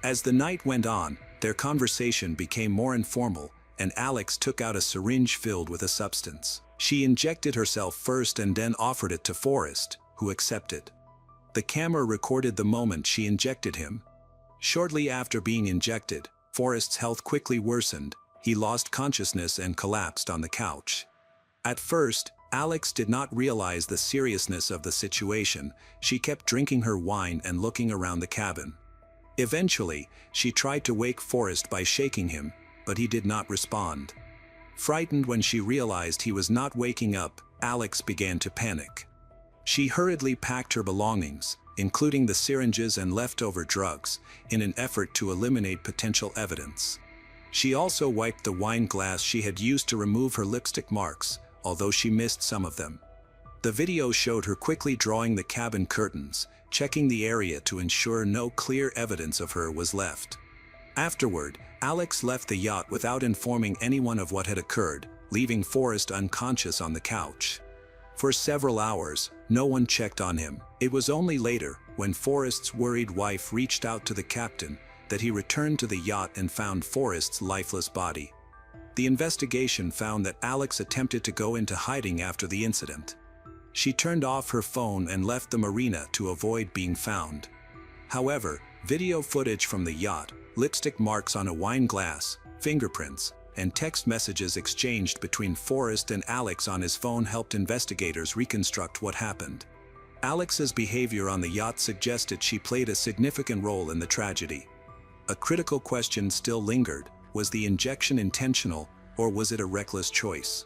As the night went on, their conversation became more informal, and Alex took out a syringe filled with a substance. She injected herself first and then offered it to Forrest, who accepted. The camera recorded the moment she injected him. Shortly after being injected, Forrest's health quickly worsened. He lost consciousness and collapsed on the couch. At first, Alex did not realize the seriousness of the situation. She kept drinking her wine and looking around the cabin. Eventually, she tried to wake Forrest by shaking him, but he did not respond. Frightened when she realized he was not waking up, Alex began to panic. She hurriedly packed her belongings, including the syringes and leftover drugs, in an effort to eliminate potential evidence. She also wiped the wine glass she had used to remove her lipstick marks, although she missed some of them. The video showed her quickly drawing the cabin curtains, checking the area to ensure no clear evidence of her was left. Afterward, Alex left the yacht without informing anyone of what had occurred, leaving Forrest unconscious on the couch. For several hours, no one checked on him. It was only later, when Forrest's worried wife reached out to the captain, that he returned to the yacht and found Forrest's lifeless body. The investigation found that Alex attempted to go into hiding after the incident. She turned off her phone and left the marina to avoid being found. However, video footage from the yacht, lipstick marks on a wine glass, fingerprints, and text messages exchanged between Forrest and Alex on his phone helped investigators reconstruct what happened. Alex's behavior on the yacht suggested she played a significant role in the tragedy. A critical question still lingered: was the injection intentional, or was it a reckless choice?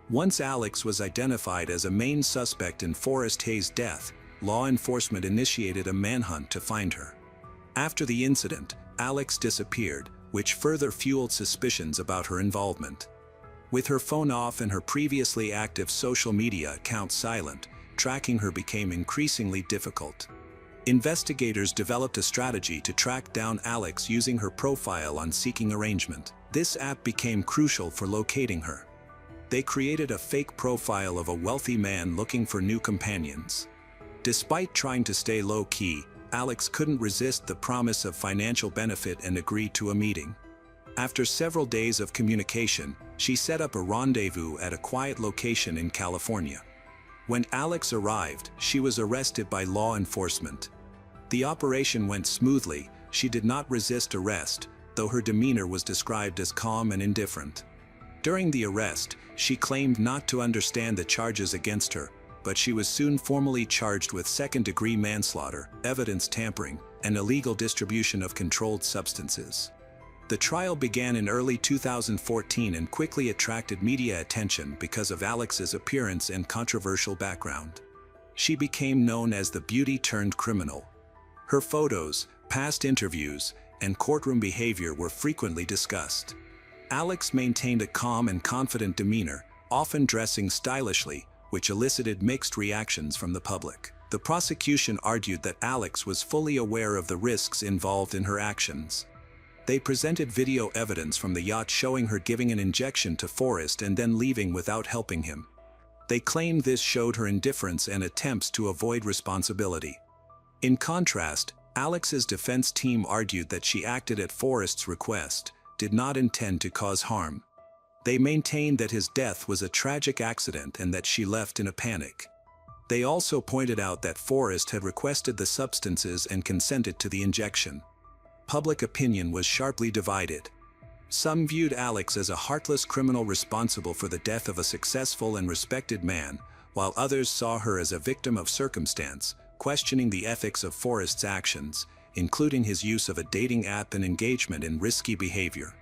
Once Alex was identified as a main suspect in Forrest Hayes' death, law enforcement initiated a manhunt to find her. After the incident, Alex disappeared, which further fueled suspicions about her involvement. With her phone off and her previously active social media account silent, tracking her became increasingly difficult. Investigators developed a strategy to track down Alex using her profile on Seeking Arrangement. This app became crucial for locating her. They created a fake profile of a wealthy man looking for new companions. Despite trying to stay low-key, Alex couldn't resist the promise of financial benefit and agreed to a meeting. After several days of communication, she set up a rendezvous at a quiet location in California. When Alex arrived, she was arrested by law enforcement. The operation went smoothly. She did not resist arrest, though her demeanor was described as calm and indifferent. During the arrest, she claimed not to understand the charges against her, but she was soon formally charged with second-degree manslaughter, evidence tampering, and illegal distribution of controlled substances. The trial began in early 2014 and quickly attracted media attention because of Alex's appearance and controversial background. She became known as the beauty-turned-criminal. Her photos, past interviews, and courtroom behavior were frequently discussed. Alex maintained a calm and confident demeanor, often dressing stylishly, which elicited mixed reactions from the public. The prosecution argued that Alex was fully aware of the risks involved in her actions. They presented video evidence from the yacht showing her giving an injection to Forrest and then leaving without helping him. They claimed this showed her indifference and attempts to avoid responsibility. In contrast, Alex's defense team argued that she acted at Forrest's request, did not intend to cause harm. They maintained that his death was a tragic accident and that she left in a panic. They also pointed out that Forrest had requested the substances and consented to the injection. Public opinion was sharply divided. Some viewed Alex as a heartless criminal responsible for the death of a successful and respected man, while others saw her as a victim of circumstance, questioning the ethics of Forrest's actions, including his use of a dating app and engagement in risky behavior.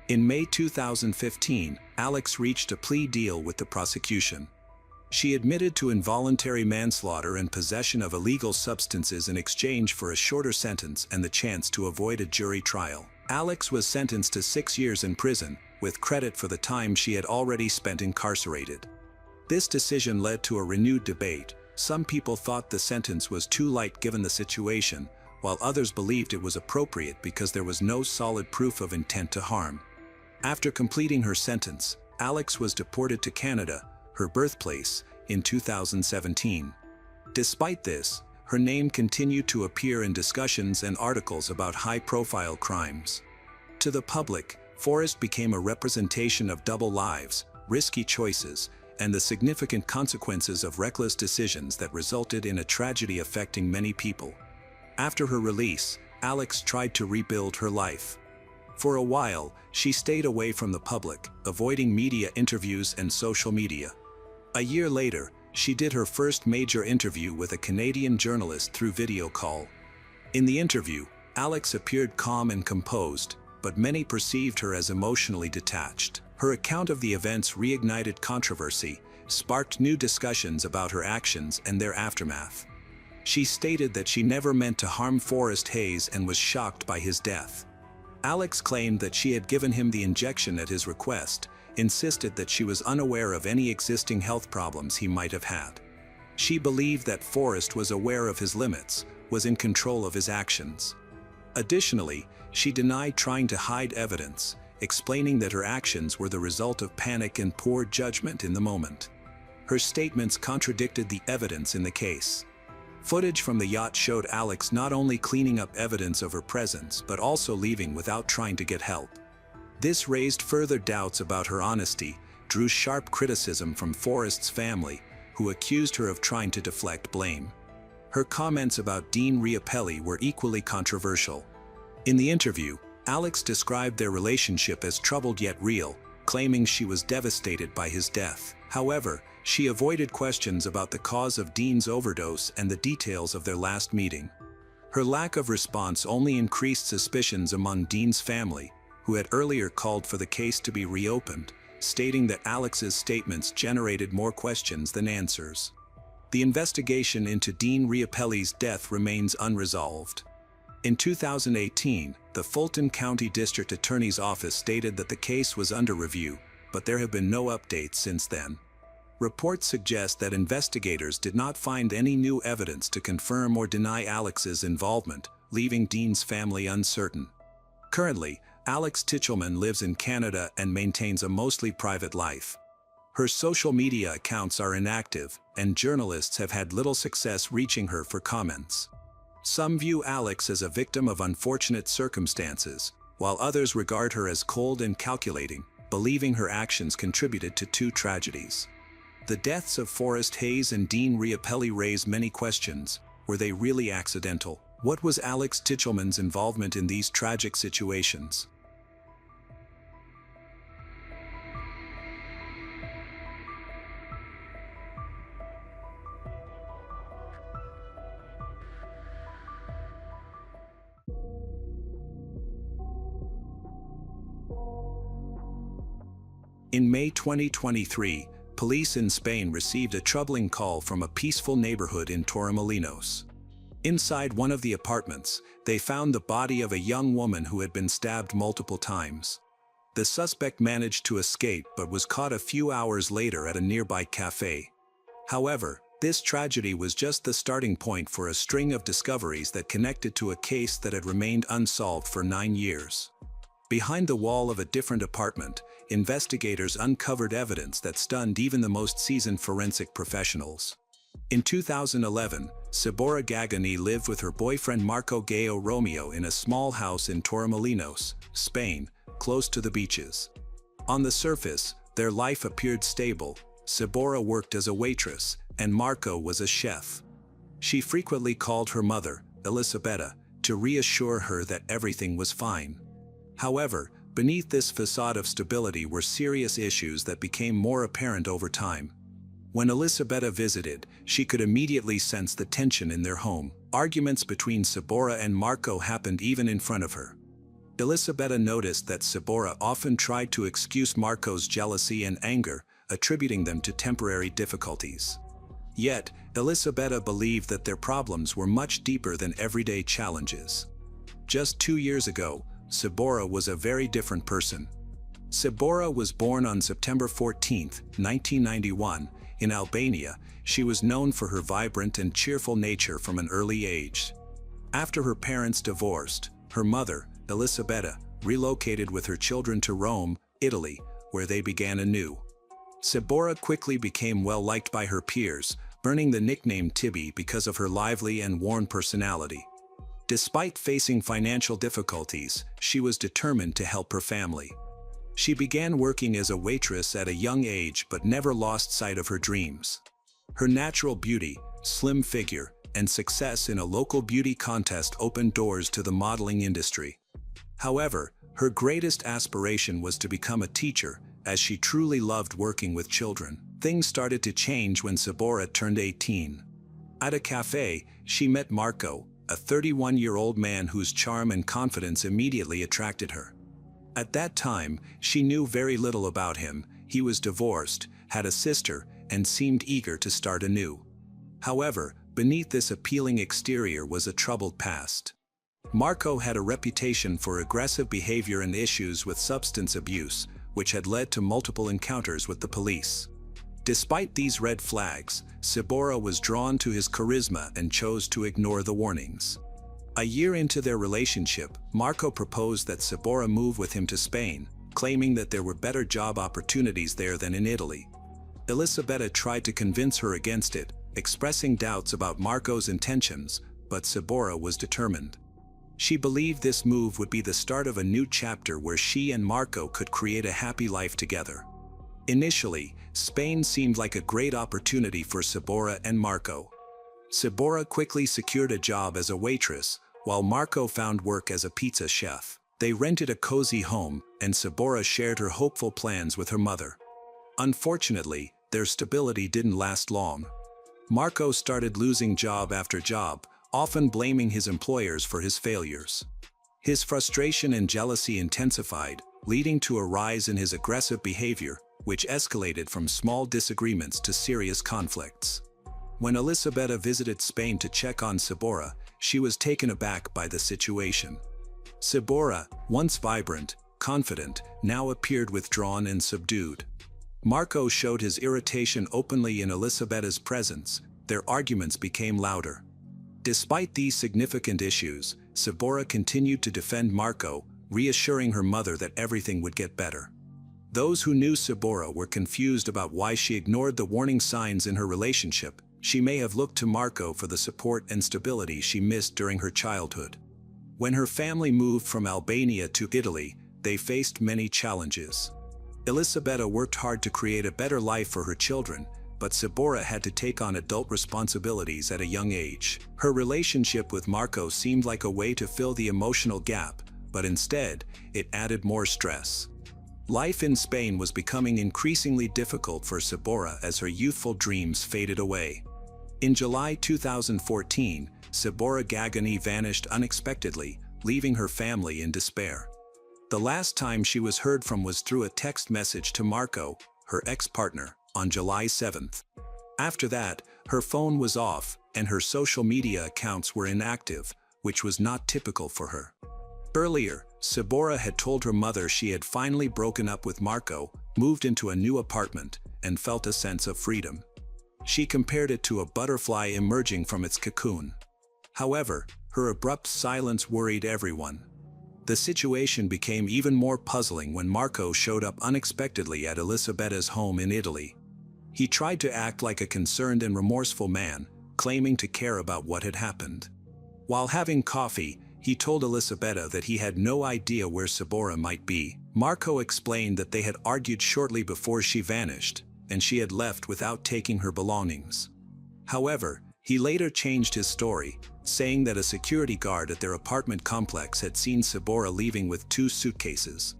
In May 2015, Alex reached a plea deal with the prosecution. She admitted to involuntary manslaughter and possession of illegal substances in exchange for a shorter sentence and the chance to avoid a jury trial. Alex was sentenced to 6 years in prison, with credit for the time she had already spent incarcerated. This decision led to a renewed debate. Some people thought the sentence was too light given the situation, while others believed it was appropriate because there was no solid proof of intent to harm. After completing her sentence, Alex was deported to Canada, her birthplace, in 2017. Despite this, her name continued to appear in discussions and articles about high-profile crimes. To the public, Forrest became a representation of double lives, risky choices, and the significant consequences of reckless decisions that resulted in a tragedy affecting many people. After her release, Alex tried to rebuild her life. For a while, she stayed away from the public, avoiding media interviews and social media. A year later, she did her first major interview with a Canadian journalist through video call. In the interview, Alex appeared calm and composed, but many perceived her as emotionally detached. Her account of the events reignited controversy, sparked new discussions about her actions and their aftermath. She stated that she never meant to harm Forrest Hayes and was shocked by his death. Alex claimed that she had given him the injection at his request, insisted that she was unaware of any existing health problems he might have had. She believed that Forrest was aware of his limits, was in control of his actions. Additionally, she denied trying to hide evidence, explaining that her actions were the result of panic and poor judgment in the moment. Her statements contradicted the evidence in the case. Footage from the yacht showed Alex not only cleaning up evidence of her presence but also leaving without trying to get help. This raised further doubts about her honesty, drew sharp criticism from Forrest's family, who accused her of trying to deflect blame. Her comments about Dean Riopelli were equally controversial. In the interview, Alex described their relationship as troubled yet real, claiming she was devastated by his death. However, she avoided questions about the cause of Dean's overdose and the details of their last meeting. Her lack of response only increased suspicions among Dean's family, who had earlier called for the case to be reopened, stating that Alex's statements generated more questions than answers. The investigation into Dean Riopelli's death remains unresolved. In 2018, the Fulton County District Attorney's Office stated that the case was under review, but there have been no updates since then. Reports suggest that investigators did not find any new evidence to confirm or deny Alex's involvement, leaving Dean's family uncertain. Currently, Alex Tichelman lives in Canada and maintains a mostly private life. Her social media accounts are inactive, and journalists have had little success reaching her for comments. Some view Alex as a victim of unfortunate circumstances, while others regard her as cold and calculating, believing her actions contributed to two tragedies. The deaths of Forrest Hayes and Dean Riopelli raise many questions. Were they really accidental? What was Alex Tichelman's involvement in these tragic situations? In May 2023, police in Spain received a troubling call from a peaceful neighborhood in Torremolinos. Inside one of the apartments, they found the body of a young woman who had been stabbed multiple times. The suspect managed to escape but was caught a few hours later at a nearby cafe. However, this tragedy was just the starting point for a string of discoveries that connected to a case that had remained unsolved for 9 years. Behind the wall of a different apartment, investigators uncovered evidence that stunned even the most seasoned forensic professionals. In 2011, Sabora Gagani lived with her boyfriend Marco Gao Romeo in a small house in Torremolinos, Spain, close to the beaches. On the surface, their life appeared stable. Sabora worked as a waitress, and Marco was a chef. She frequently called her mother, Elisabetta, to reassure her that everything was fine. However, beneath this facade of stability were serious issues that became more apparent over time. When Elisabetta visited, she could immediately sense the tension in their home. Arguments between Sabora and Marco happened even in front of her. Elisabetta noticed that Sabora often tried to excuse Marco's jealousy and anger, attributing them to temporary difficulties. Yet, Elisabetta believed that their problems were much deeper than everyday challenges. Just 2 years ago, Sabora was a very different person. Sabora was born on September 14, 1991, in Albania. She was known for her vibrant and cheerful nature from an early age. After her parents divorced, her mother, Elisabetta, relocated with her children to Rome, Italy, where they began anew. Sabora quickly became well-liked by her peers, earning the nickname Tibi because of her lively and warm personality. Despite facing financial difficulties, she was determined to help her family. She began working as a waitress at a young age but never lost sight of her dreams. Her natural beauty, slim figure, and success in a local beauty contest opened doors to the modeling industry. However, her greatest aspiration was to become a teacher, as she truly loved working with children. Things started to change when Sabora turned 18. At a cafe, she met Marco, a 31-year-old man whose charm and confidence immediately attracted her. At that time, she knew very little about him. He was divorced, had a sister, and seemed eager to start anew. However, beneath this appealing exterior was a troubled past. Marco had a reputation for aggressive behavior and issues with substance abuse, which had led to multiple encounters with the police. Despite these red flags, Sabora was drawn to his charisma and chose to ignore the warnings. A year into their relationship, Marco proposed that Sabora move with him to Spain, claiming that there were better job opportunities there than in Italy. Elisabetta tried to convince her against it, expressing doubts about Marco's intentions, but Sabora was determined. She believed this move would be the start of a new chapter where she and Marco could create a happy life together. Initially, Spain seemed like a great opportunity for Sabora and Marco. Sabora quickly secured a job as a waitress, while Marco found work as a pizza chef. They rented a cozy home, and Sabora shared her hopeful plans with her mother. Unfortunately, their stability didn't last long. Marco started losing job after job, often blaming his employers for his failures. His frustration and jealousy intensified, leading to a rise in his aggressive behavior, which escalated from small disagreements to serious conflicts. When Elisabetta visited Spain to check on Sabora, she was taken aback by the situation. Sabora, once vibrant, confident, now appeared withdrawn and subdued. Marco showed his irritation openly in Elisabetta's presence. Their arguments became louder. Despite these significant issues, Sabora continued to defend Marco, reassuring her mother that everything would get better. Those who knew Sabora were confused about why she ignored the warning signs in her relationship. She may have looked to Marco for the support and stability she missed during her childhood. When her family moved from Albania to Italy, they faced many challenges. Elisabetta worked hard to create a better life for her children, but Sabora had to take on adult responsibilities at a young age. Her relationship with Marco seemed like a way to fill the emotional gap, but instead, it added more stress. Life in Spain was becoming increasingly difficult for Sabora as her youthful dreams faded away. In July 2014, Sabora Gagani vanished unexpectedly, leaving her family in despair. The last time she was heard from was through a text message to Marco, her ex-partner, on July 7th. After that, her phone was off, and her social media accounts were inactive, which was not typical for her. Earlier, Sabora had told her mother she had finally broken up with Marco, moved into a new apartment, and felt a sense of freedom. She compared it to a butterfly emerging from its cocoon. However, her abrupt silence worried everyone. The situation became even more puzzling when Marco showed up unexpectedly at Elisabetta's home in Italy. He tried to act like a concerned and remorseful man, claiming to care about what had happened. While having coffee, he told Elisabetta that he had no idea where Sabora might be. Marco explained that they had argued shortly before she vanished, and she had left without taking her belongings. However, he later changed his story, saying that a security guard at their apartment complex had seen Sabora leaving with 2 suitcases.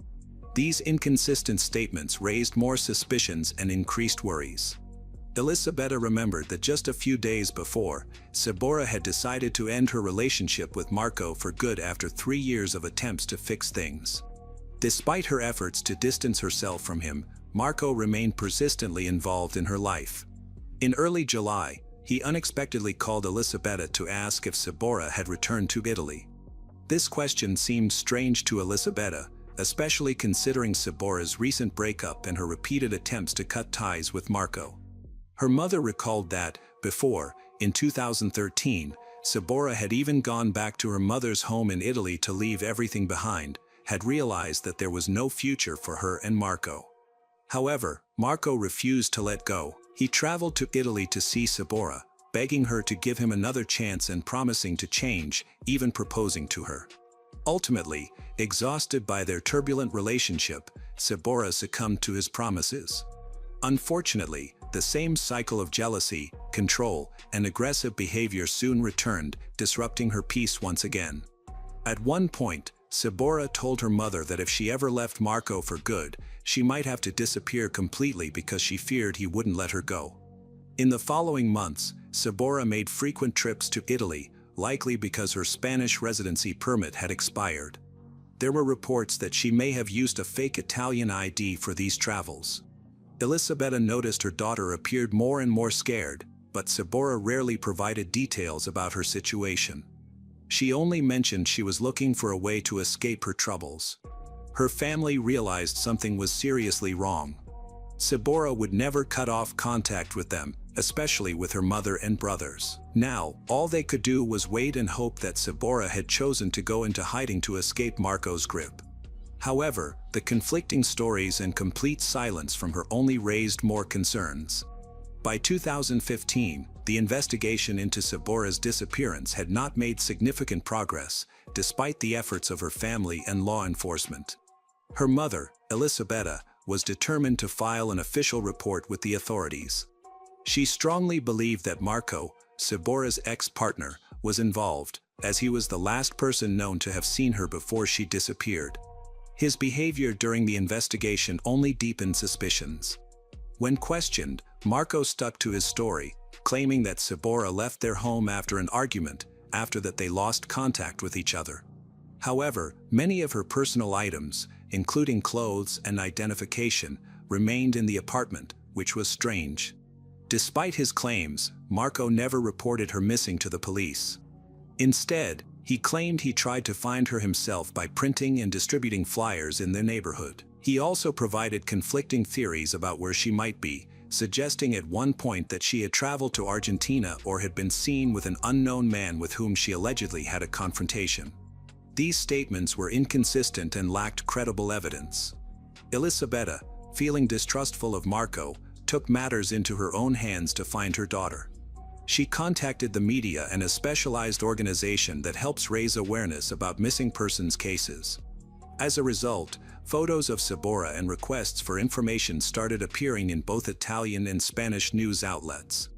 These inconsistent statements raised more suspicions and increased worries. Elisabetta remembered that just a few days before, Sabora had decided to end her relationship with Marco for good after 3 years of attempts to fix things. Despite her efforts to distance herself from him, Marco remained persistently involved in her life. In early July, he unexpectedly called Elisabetta to ask if Sabora had returned to Italy. This question seemed strange to Elisabetta, especially considering Sabora's recent breakup and her repeated attempts to cut ties with Marco. Her mother recalled that, before, in 2013, Sabora had even gone back to her mother's home in Italy to leave everything behind, had realized that there was no future for her and Marco. However, Marco refused to let go. He traveled to Italy to see Sabora, begging her to give him another chance and promising to change, even proposing to her. Ultimately, exhausted by their turbulent relationship, Sabora succumbed to his promises. Unfortunately, the same cycle of jealousy, control, and aggressive behavior soon returned, disrupting her peace once again. At one point, Sabora told her mother that if she ever left Marco for good, she might have to disappear completely because she feared he wouldn't let her go. In the following months, Sabora made frequent trips to Italy, likely because her Spanish residency permit had expired. There were reports that she may have used a fake Italian ID for these travels. Elisabetta noticed her daughter appeared more and more scared, but Sabora rarely provided details about her situation. She only mentioned she was looking for a way to escape her troubles. Her family realized something was seriously wrong. Sabora would never cut off contact with them, especially with her mother and brothers. Now, all they could do was wait and hope that Sabora had chosen to go into hiding to escape Marco's grip. However, the conflicting stories and complete silence from her only raised more concerns. By 2015, the investigation into Sabora's disappearance had not made significant progress, despite the efforts of her family and law enforcement. Her mother, Elisabetta, was determined to file an official report with the authorities. She strongly believed that Marco, Sabora's ex-partner, was involved, as he was the last person known to have seen her before she disappeared. His behavior during the investigation only deepened suspicions. When questioned, Marco stuck to his story, claiming that Sabora left their home after an argument, after that they lost contact with each other. However, many of her personal items, including clothes and identification, remained in the apartment, which was strange. Despite his claims, Marco never reported her missing to the police. Instead, he claimed he tried to find her himself by printing and distributing flyers in their neighborhood. He also provided conflicting theories about where she might be, suggesting at one point that she had traveled to Argentina or had been seen with an unknown man with whom she allegedly had a confrontation. These statements were inconsistent and lacked credible evidence. Elisabetta, feeling distrustful of Marco, took matters into her own hands to find her daughter. She contacted the media and a specialized organization that helps raise awareness about missing persons cases. As a result, photos of Sabora and requests for information started appearing in both Italian and Spanish news outlets.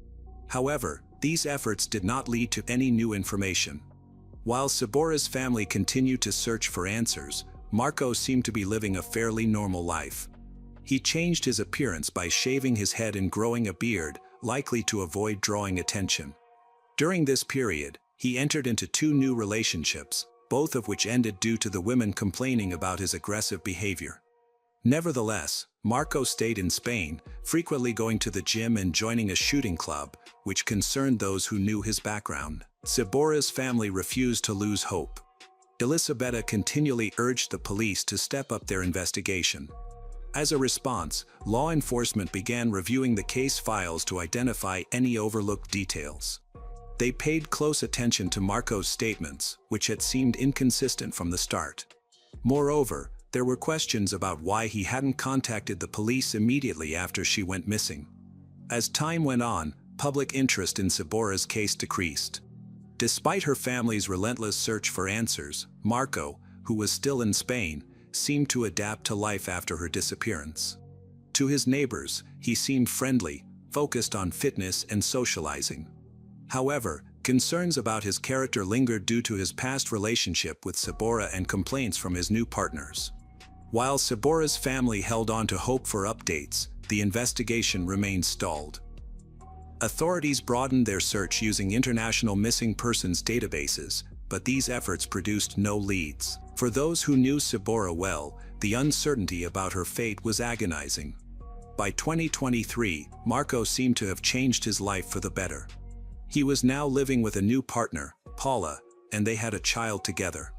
However, these efforts did not lead to any new information. While Sabora's family continued to search for answers, Marco seemed to be living a fairly normal life. He changed his appearance by shaving his head and growing a beard, likely to avoid drawing attention. During this period, he entered into 2 new relationships, both of which ended due to the women complaining about his aggressive behavior. Nevertheless, Marco stayed in Spain, frequently going to the gym and joining a shooting club, which concerned those who knew his background. Sabora's family refused to lose hope. Elisabetta continually urged the police to step up their investigation. As a response, law enforcement began reviewing the case files to identify any overlooked details. They paid close attention to Marco's statements, which had seemed inconsistent from the start. Moreover, there were questions about why he hadn't contacted the police immediately after she went missing. As time went on, public interest in Sabora's case decreased. Despite her family's relentless search for answers, Marco, who was still in Spain, seemed to adapt to life after her disappearance. To his neighbors, he seemed friendly, focused on fitness and socializing. However, concerns about his character lingered due to his past relationship with Sabora and complaints from his new partners. While Sabora's family held on to hope for updates, the investigation remained stalled. Authorities broadened their search using international missing persons databases, but these efforts produced no leads. For those who knew Sabora well, the uncertainty about her fate was agonizing. By 2023, Marco seemed to have changed his life for the better. He was now living with a new partner, Paula, and they had a child together.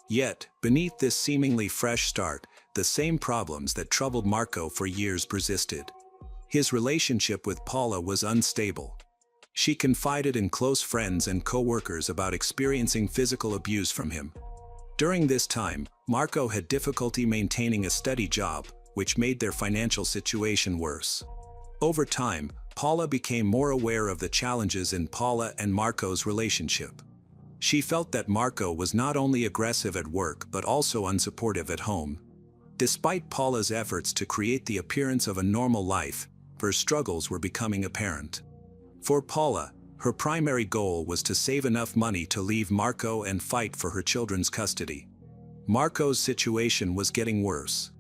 Yet, beneath this seemingly fresh start, the same problems that troubled Marco for years persisted. His relationship with Paula was unstable. She confided in close friends and co-workers about experiencing physical abuse from him. During this time, Marco had difficulty maintaining a steady job, which made their financial situation worse. Over time, Paula became more aware of the challenges in Paula and Marco's relationship. She felt that Marco was not only aggressive at work but also unsupportive at home. Despite Paula's efforts to create the appearance of a normal life, her struggles were becoming apparent. For Paula, her primary goal was to save enough money to leave Marco and fight for her children's custody. Marco's situation was getting worse.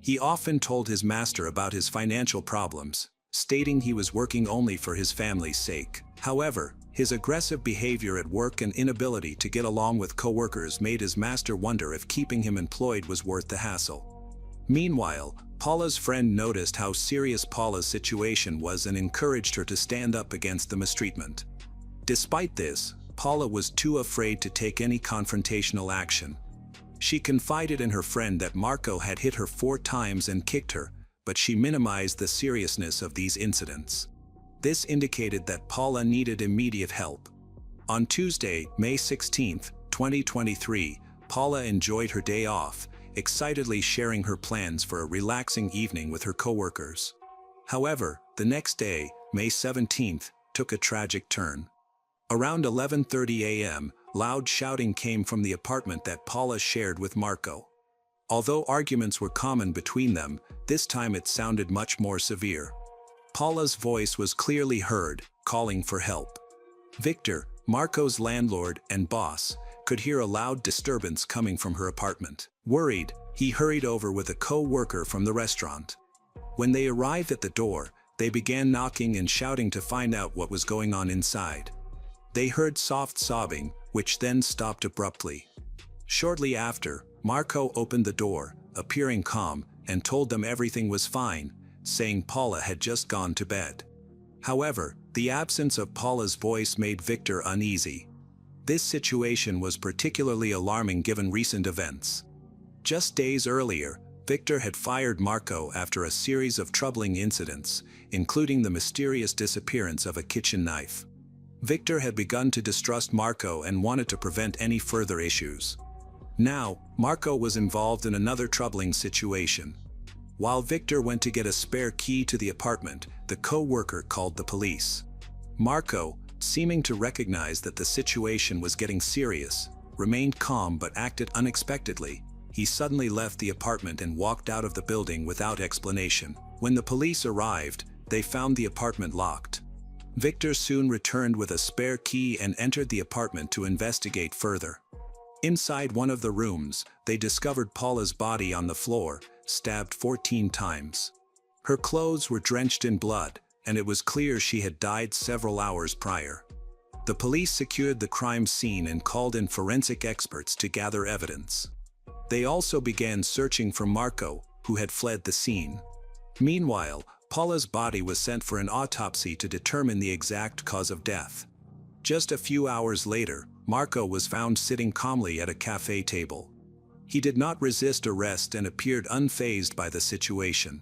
He often told his master about his financial problems, stating he was working only for his family's sake. However, his aggressive behavior at work and inability to get along with coworkers made his master wonder if keeping him employed was worth the hassle. Meanwhile, Paula's friend noticed how serious Paula's situation was and encouraged her to stand up against the mistreatment. Despite this, Paula was too afraid to take any confrontational action. She confided in her friend that Marco had hit her 4 times and kicked her, but she minimized the seriousness of these incidents. This indicated that Paula needed immediate help. On Tuesday, May 16, 2023, Paula enjoyed her day off, excitedly sharing her plans for a relaxing evening with her coworkers. However, the next day, May 17, took a tragic turn. Around 11:30 a.m., loud shouting came from the apartment that Paula shared with Marco. Although arguments were common between them, this time it sounded much more severe. Paula's voice was clearly heard, calling for help. Victor, Marco's landlord and boss, could hear a loud disturbance coming from her apartment. Worried, he hurried over with a co-worker from the restaurant. When they arrived at the door, they began knocking and shouting to find out what was going on inside. They heard soft sobbing, which then stopped abruptly. Shortly after, Marco opened the door, appearing calm, and told them everything was fine, saying Paula had just gone to bed. However, the absence of Paula's voice made Victor uneasy. This situation was particularly alarming given recent events. Just days earlier, Victor had fired Marco after a series of troubling incidents, including the mysterious disappearance of a kitchen knife. Victor had begun to distrust Marco and wanted to prevent any further issues. Now, Marco was involved in another troubling situation. While Victor went to get a spare key to the apartment, the co-worker called the police. Marco, seeming to recognize that the situation was getting serious, remained calm but acted unexpectedly. He suddenly left the apartment and walked out of the building without explanation. When the police arrived, they found the apartment locked. Victor soon returned with a spare key and entered the apartment to investigate further. Inside one of the rooms, they discovered Paula's body on the floor, stabbed 14 times. Her clothes were drenched in blood, and it was clear she had died several hours prior. The police secured the crime scene and called in forensic experts to gather evidence. They also began searching for Marco, who had fled the scene. Meanwhile, Paula's body was sent for an autopsy to determine the exact cause of death. Just a few hours later, Marco was found sitting calmly at a cafe table. He did not resist arrest and appeared unfazed by the situation.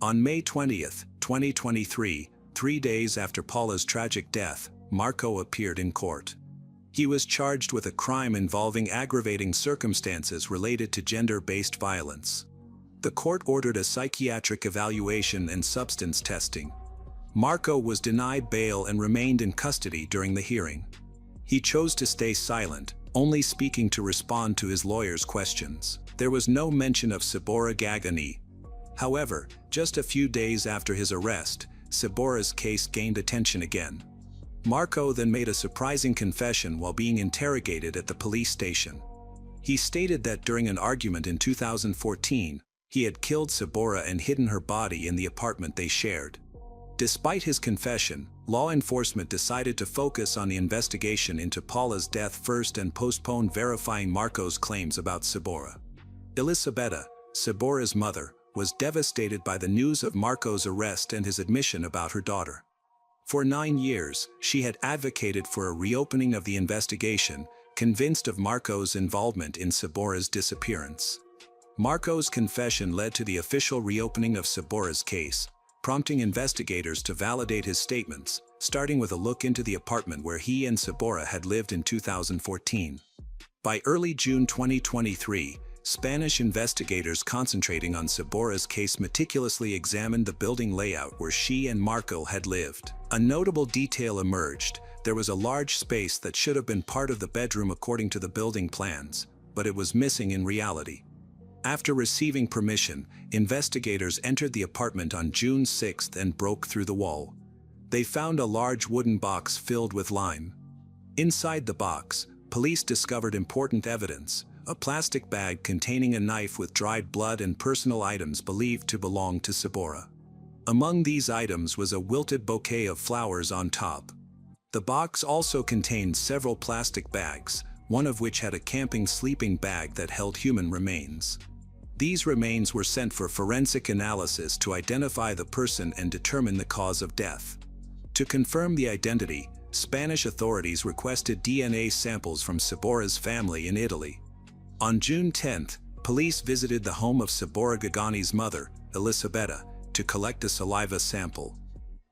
On May 20, 2023, 3 days after Paula's tragic death, Marco appeared in court. He was charged with a crime involving aggravating circumstances related to gender-based violence. The court ordered a psychiatric evaluation and substance testing. Marco was denied bail and remained in custody during the hearing. He chose to stay silent, only speaking to respond to his lawyer's questions. There was no mention of Sabora Gagani. However, just a few days after his arrest, Sabora's case gained attention again. Marco then made a surprising confession while being interrogated at the police station. He stated that during an argument in 2014, he had killed Sabora and hidden her body in the apartment they shared. Despite his confession, law enforcement decided to focus on the investigation into Paula's death first and postponed verifying Marco's claims about Sabora. Elisabetta, Sabora's mother, was devastated by the news of Marco's arrest and his admission about her daughter. For 9 years, she had advocated for a reopening of the investigation, convinced of Marco's involvement in Sabora's disappearance. Marco's confession led to the official reopening of Sabora's case, prompting investigators to validate his statements, starting with a look into the apartment where he and Sabora had lived in 2014. By early June 2023, Spanish investigators concentrating on Sabora's case meticulously examined the building layout where she and Marco had lived. A notable detail emerged: there was a large space that should have been part of the bedroom according to the building plans, but it was missing in reality. After receiving permission, investigators entered the apartment on June 6 and broke through the wall. They found a large wooden box filled with lime. Inside the box, police discovered important evidence: a plastic bag containing a knife with dried blood and personal items believed to belong to Sabora. Among these items was a wilted bouquet of flowers on top. The box also contained several plastic bags, one of which had a camping sleeping bag that held human remains. These remains were sent for forensic analysis to identify the person and determine the cause of death. To confirm the identity, Spanish authorities requested DNA samples from Sabora's family in Italy. On June 10, police visited the home of Sabora Gagani's mother, Elisabetta, to collect a saliva sample.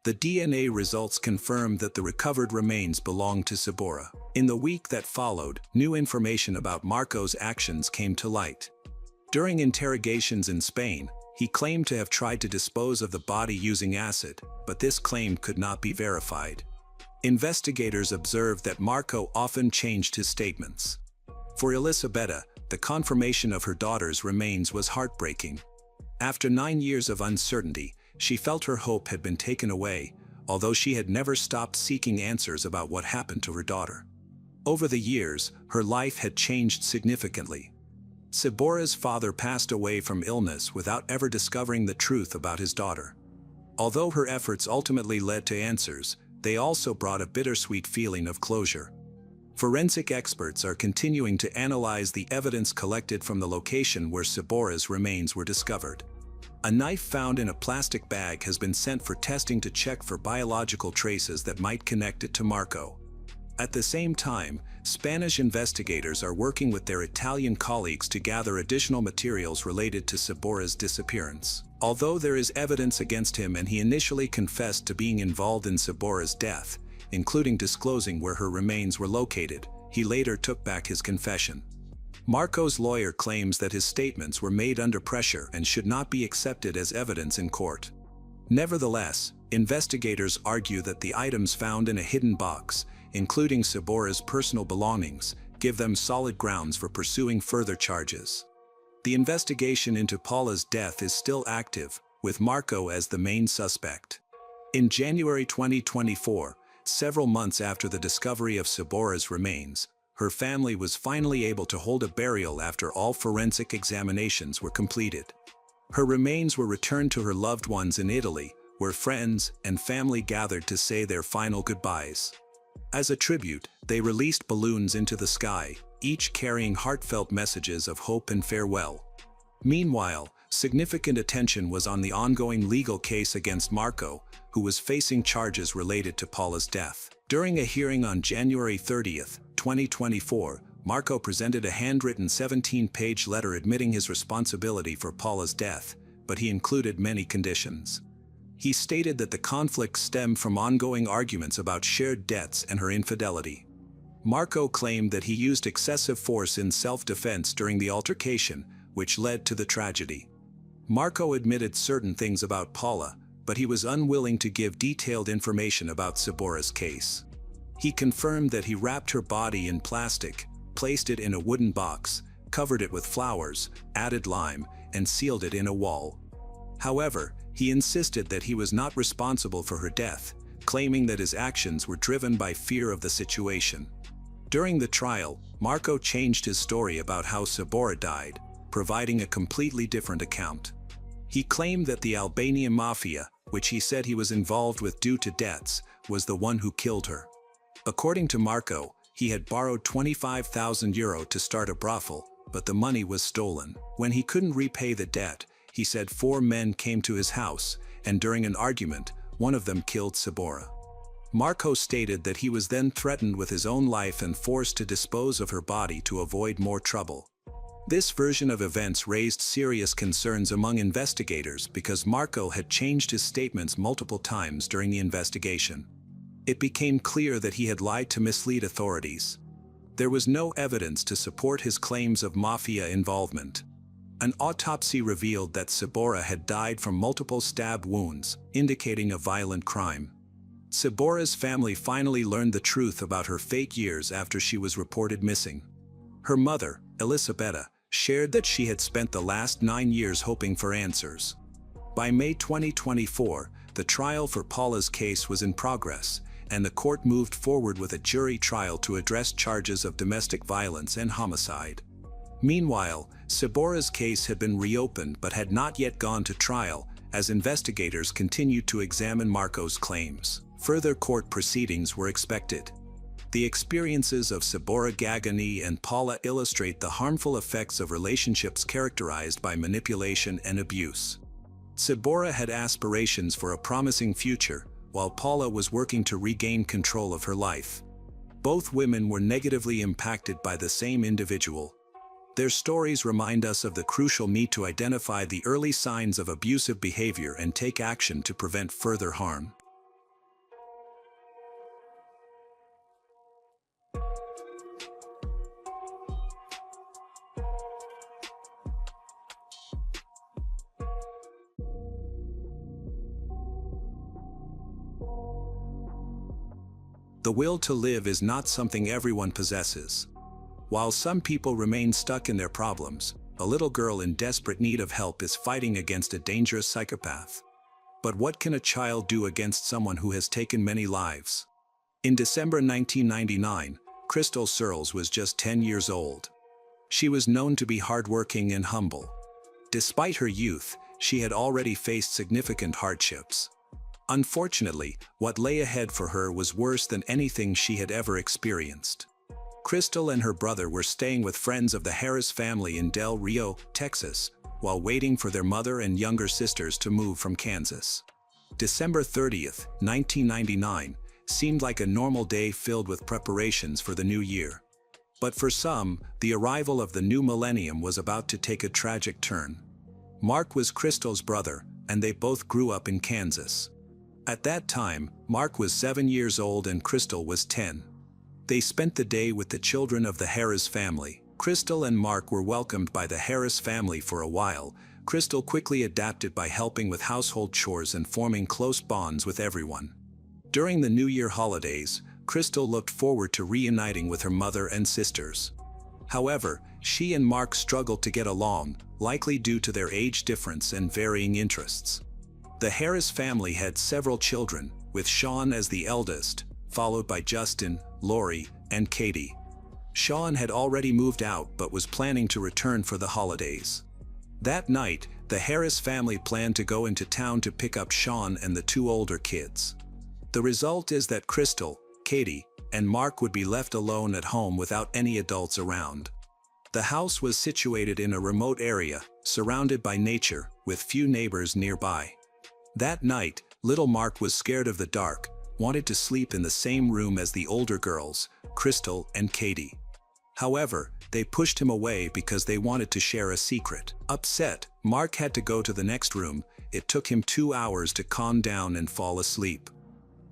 The DNA results confirmed that the recovered remains belonged to Sabora. In the week that followed, new information about Marco's actions came to light. During interrogations in Spain, he claimed to have tried to dispose of the body using acid, but this claim could not be verified. Investigators observed that Marco often changed his statements. For Elisabetta, the confirmation of her daughter's remains was heartbreaking. After 9 years of uncertainty, she felt her hope had been taken away, although she had never stopped seeking answers about what happened to her daughter. Over the years, her life had changed significantly. Sabora's father passed away from illness without ever discovering the truth about his daughter. Although her efforts ultimately led to answers, they also brought a bittersweet feeling of closure. Forensic experts are continuing to analyze the evidence collected from the location where Sabora's remains were discovered. A knife found in a plastic bag has been sent for testing to check for biological traces that might connect it to Marco. At the same time, Spanish investigators are working with their Italian colleagues to gather additional materials related to Sabora's disappearance. Although there is evidence against him and he initially confessed to being involved in Sabora's death, including disclosing where her remains were located, he later took back his confession. Marco's lawyer claims that his statements were made under pressure and should not be accepted as evidence in court. Nevertheless, investigators argue that the items found in a hidden box, including Sabora's personal belongings, give them solid grounds for pursuing further charges. The investigation into Paula's death is still active, with Marco as the main suspect. In January 2024, several months after the discovery of Sabora's remains, her family was finally able to hold a burial after all forensic examinations were completed. Her remains were returned to her loved ones in Italy, where friends and family gathered to say their final goodbyes. As a tribute, they released balloons into the sky, each carrying heartfelt messages of hope and farewell. Meanwhile, significant attention was on the ongoing legal case against Marco, who was facing charges related to Paula's death. During a hearing on January 30, 2024, Marco presented a handwritten 17-page letter admitting his responsibility for Paula's death, but he included many conditions. He stated that the conflict stemmed from ongoing arguments about shared debts and her infidelity. Marco claimed that he used excessive force in self-defense during the altercation, which led to the tragedy. Marco admitted certain things about Paula, but he was unwilling to give detailed information about Sabora's case. He confirmed that he wrapped her body in plastic, placed it in a wooden box, covered it with flowers, added lime, and sealed it in a wall. However, he insisted that he was not responsible for her death, claiming that his actions were driven by fear of the situation. During the trial, Marco changed his story about how Sabora died, providing a completely different account. He claimed that the Albanian mafia, which he said he was involved with due to debts, was the one who killed her. According to Marco, he had borrowed €25,000 to start a brothel, but the money was stolen. When he couldn't repay the debt, he said 4 men came to his house, and during an argument, one of them killed Sabora. Marco stated that he was then threatened with his own life and forced to dispose of her body to avoid more trouble. This version of events raised serious concerns among investigators because Marco had changed his statements multiple times during the investigation. It became clear that he had lied to mislead authorities. There was no evidence to support his claims of mafia involvement. An autopsy revealed that Sabora had died from multiple stab wounds, indicating a violent crime. Sabora's family finally learned the truth about her fake years after she was reported missing. Her mother, Elisabetta, shared that she had spent the last 9 years hoping for answers. By May 2024, the trial for Paula's case was in progress, and the court moved forward with a jury trial to address charges of domestic violence and homicide. Meanwhile, Sabora's case had been reopened but had not yet gone to trial, as investigators continued to examine Marco's claims. Further court proceedings were expected. The experiences of Sabora Gagani and Paula illustrate the harmful effects of relationships characterized by manipulation and abuse. Sabora had aspirations for a promising future, while Paula was working to regain control of her life. Both women were negatively impacted by the same individual. Their stories remind us of the crucial need to identify the early signs of abusive behavior and take action to prevent further harm. The will to live is not something everyone possesses. While some people remain stuck in their problems, a little girl in desperate need of help is fighting against a dangerous psychopath. But what can a child do against someone who has taken many lives? In December 1999, Crystal Searles was just 10 years old. She was known to be hardworking and humble. Despite her youth, she had already faced significant hardships. Unfortunately, what lay ahead for her was worse than anything she had ever experienced. Crystal and her brother were staying with friends of the Harris family in Del Rio, Texas, while waiting for their mother and younger sisters to move from Kansas. December 30th, 1999, seemed like a normal day filled with preparations for the new year. But for some, the arrival of the new millennium was about to take a tragic turn. Mark was Crystal's brother, and they both grew up in Kansas. At that time, Mark was 7 years old and Crystal was 10. They spent the day with the children of the Harris family. Crystal and Mark were welcomed by the Harris family for a while. Crystal quickly adapted by helping with household chores and forming close bonds with everyone. During the New Year holidays, Crystal looked forward to reuniting with her mother and sisters. However, she and Mark struggled to get along, likely due to their age difference and varying interests. The Harris family had several children, with Sean as the eldest, followed by Justin, Lori, and Katie. Sean had already moved out but was planning to return for the holidays. That night, the Harris family planned to go into town to pick up Sean and the two older kids. The result is that Crystal, Katie, and Mark would be left alone at home without any adults around. The house was situated in a remote area, surrounded by nature, with few neighbors nearby. That night, little Mark was scared of the dark, wanted to sleep in the same room as the older girls, Crystal and Katie. However, they pushed him away because they wanted to share a secret. Upset, Mark had to go to the next room. It took him 2 hours to calm down and fall asleep.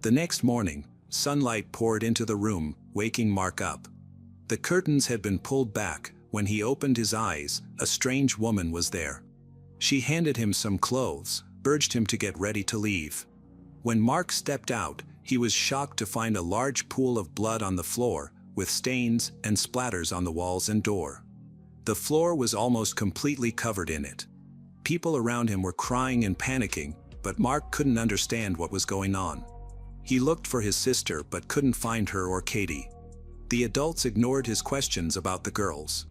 The next morning, sunlight poured into the room, waking Mark up. The curtains had been pulled back. When he opened his eyes, a strange woman was there. She handed him some clothes, urged him to get ready to leave. When Mark stepped out, he was shocked to find a large pool of blood on the floor, with stains and splatters on the walls and door. The floor was almost completely covered in it. People around him were crying and panicking, but Mark couldn't understand what was going on. He looked for his sister but couldn't find her or Katie. The adults ignored his questions about the girls.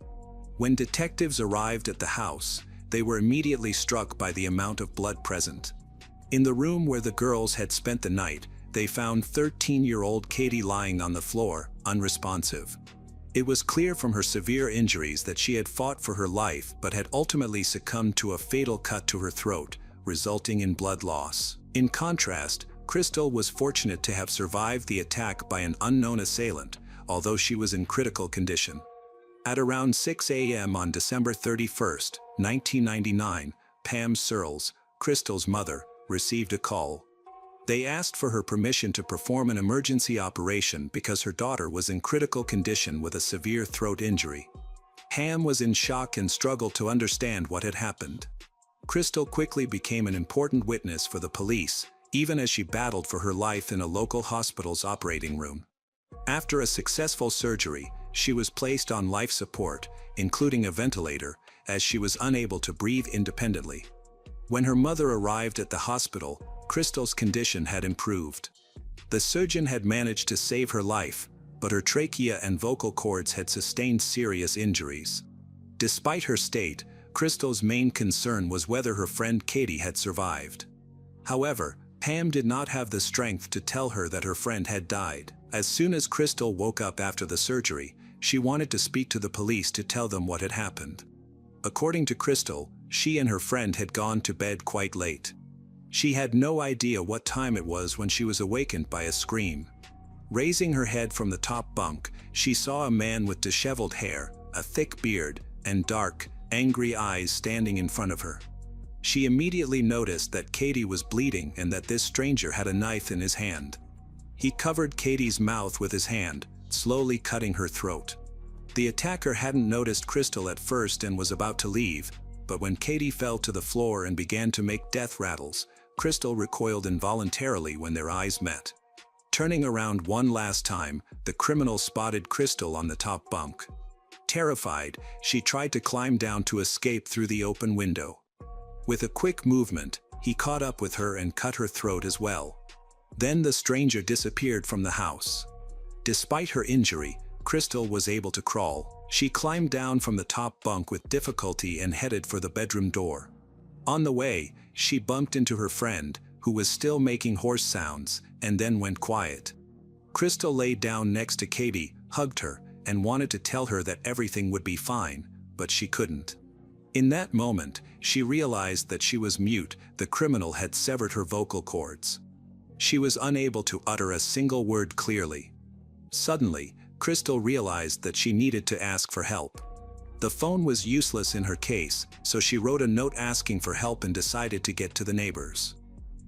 When detectives arrived at the house, they were immediately struck by the amount of blood present. In the room where the girls had spent the night, they found 13-year-old Katie lying on the floor, unresponsive. It was clear from her severe injuries that she had fought for her life but had ultimately succumbed to a fatal cut to her throat, resulting in blood loss. In contrast, Crystal was fortunate to have survived the attack by an unknown assailant, although she was in critical condition. At around 6 a.m. on December 31, 1999, Pam Searles, Crystal's mother, received a call. They asked for her permission to perform an emergency operation because her daughter was in critical condition with a severe throat injury. Pam was in shock and struggled to understand what had happened. Crystal quickly became an important witness for the police, even as she battled for her life in a local hospital's operating room. After a successful surgery, she was placed on life support, including a ventilator, as she was unable to breathe independently. When her mother arrived at the hospital, Crystal's condition had improved. The surgeon had managed to save her life, but her trachea and vocal cords had sustained serious injuries. Despite her state, Crystal's main concern was whether her friend Katie had survived. However, Pam did not have the strength to tell her that her friend had died. As soon as Crystal woke up after the surgery, she wanted to speak to the police to tell them what had happened. According to Crystal, she and her friend had gone to bed quite late. She had no idea what time it was when she was awakened by a scream. Raising her head from the top bunk, she saw a man with disheveled hair, a thick beard, and dark, angry eyes standing in front of her. She immediately noticed that Katie was bleeding and that this stranger had a knife in his hand. He covered Katie's mouth with his hand, slowly cutting her throat. The attacker hadn't noticed Crystal at first and was about to leave, but when Katie fell to the floor and began to make death rattles, Crystal recoiled involuntarily when their eyes met. Turning around one last time, the criminal spotted Crystal on the top bunk. Terrified, she tried to climb down to escape through the open window. With a quick movement, he caught up with her and cut her throat as well. Then the stranger disappeared from the house. Despite her injury, Crystal was able to crawl. She climbed down from the top bunk with difficulty and headed for the bedroom door. On the way, she bumped into her friend, who was still making horse sounds, and then went quiet. Crystal lay down next to Katie, hugged her, and wanted to tell her that everything would be fine, but she couldn't. In that moment, she realized that she was mute. The criminal had severed her vocal cords. She was unable to utter a single word clearly. Suddenly, Crystal realized that she needed to ask for help. The phone was useless in her case, so she wrote a note asking for help and decided to get to the neighbors.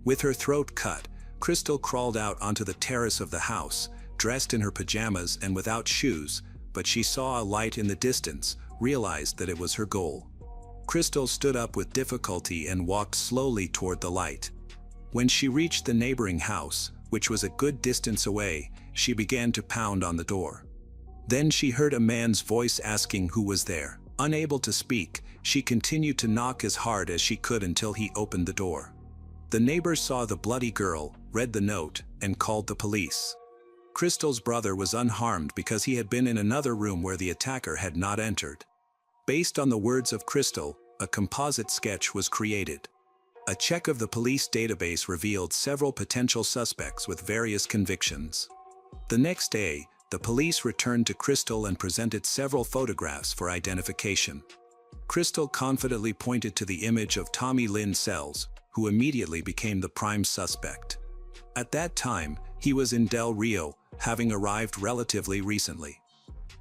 With her throat cut, Crystal crawled out onto the terrace of the house, dressed in her pajamas and without shoes, but she saw a light in the distance, realized that it was her goal. Crystal stood up with difficulty and walked slowly toward the light. When she reached the neighboring house, which was a good distance away, she began to pound on the door. Then she heard a man's voice asking who was there. Unable to speak, she continued to knock as hard as she could until he opened the door. The neighbor saw the bloody girl, read the note, and called the police. Crystal's brother was unharmed because he had been in another room where the attacker had not entered. Based on the words of Crystal, a composite sketch was created. A check of the police database revealed several potential suspects with various convictions. The next day, the police returned to Crystal and presented several photographs for identification. Crystal confidently pointed to the image of Tommy Lynn Sells, who immediately became the prime suspect. At that time, he was in Del Rio, having arrived relatively recently.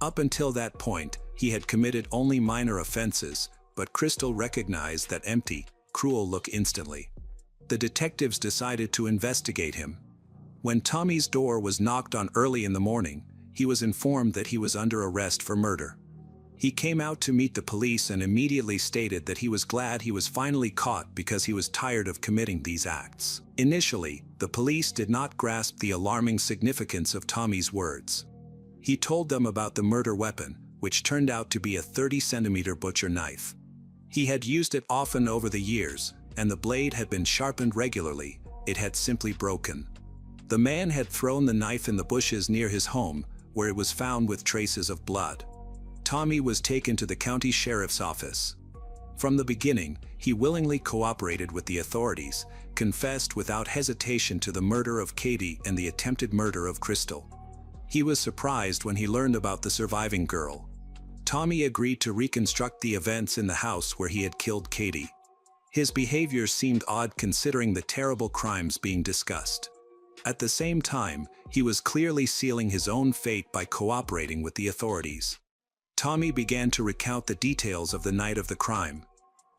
Up until that point, he had committed only minor offenses, but Crystal recognized that empty, cruel look instantly. The detectives decided to investigate him. When Tommy's door was knocked on early in the morning, he was informed that he was under arrest for murder. He came out to meet the police and immediately stated that he was glad he was finally caught because he was tired of committing these acts. Initially, the police did not grasp the alarming significance of Tommy's words. He told them about the murder weapon, which turned out to be a 30-centimeter butcher knife. He had used it often over the years, and the blade had been sharpened regularly. It had simply broken. The man had thrown the knife in the bushes near his home, where it was found with traces of blood. Tommy was taken to the county sheriff's office. From the beginning, he willingly cooperated with the authorities, confessed without hesitation to the murder of Katie and the attempted murder of Crystal. He was surprised when he learned about the surviving girl. Tommy agreed to reconstruct the events in the house where he had killed Katie. His behavior seemed odd considering the terrible crimes being discussed. At the same time, he was clearly sealing his own fate by cooperating with the authorities. Tommy began to recount the details of the night of the crime.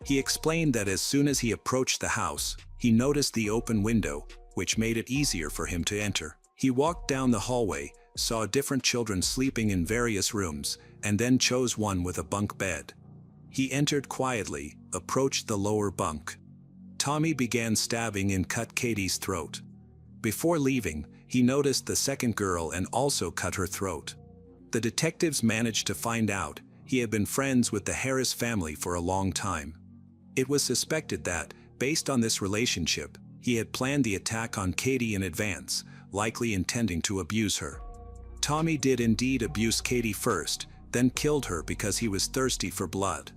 He explained that as soon as he approached the house, he noticed the open window, which made it easier for him to enter. He walked down the hallway, saw different children sleeping in various rooms, and then chose one with a bunk bed. He entered quietly, approached the lower bunk. Tommy began stabbing and cut Katie's throat. Before leaving, he noticed the second girl and also cut her throat. The detectives managed to find out he had been friends with the Harris family for a long time. It was suspected that, based on this relationship, he had planned the attack on Katie in advance, likely intending to abuse her. Tommy did indeed abuse Katie first, then killed her because he was thirsty for blood.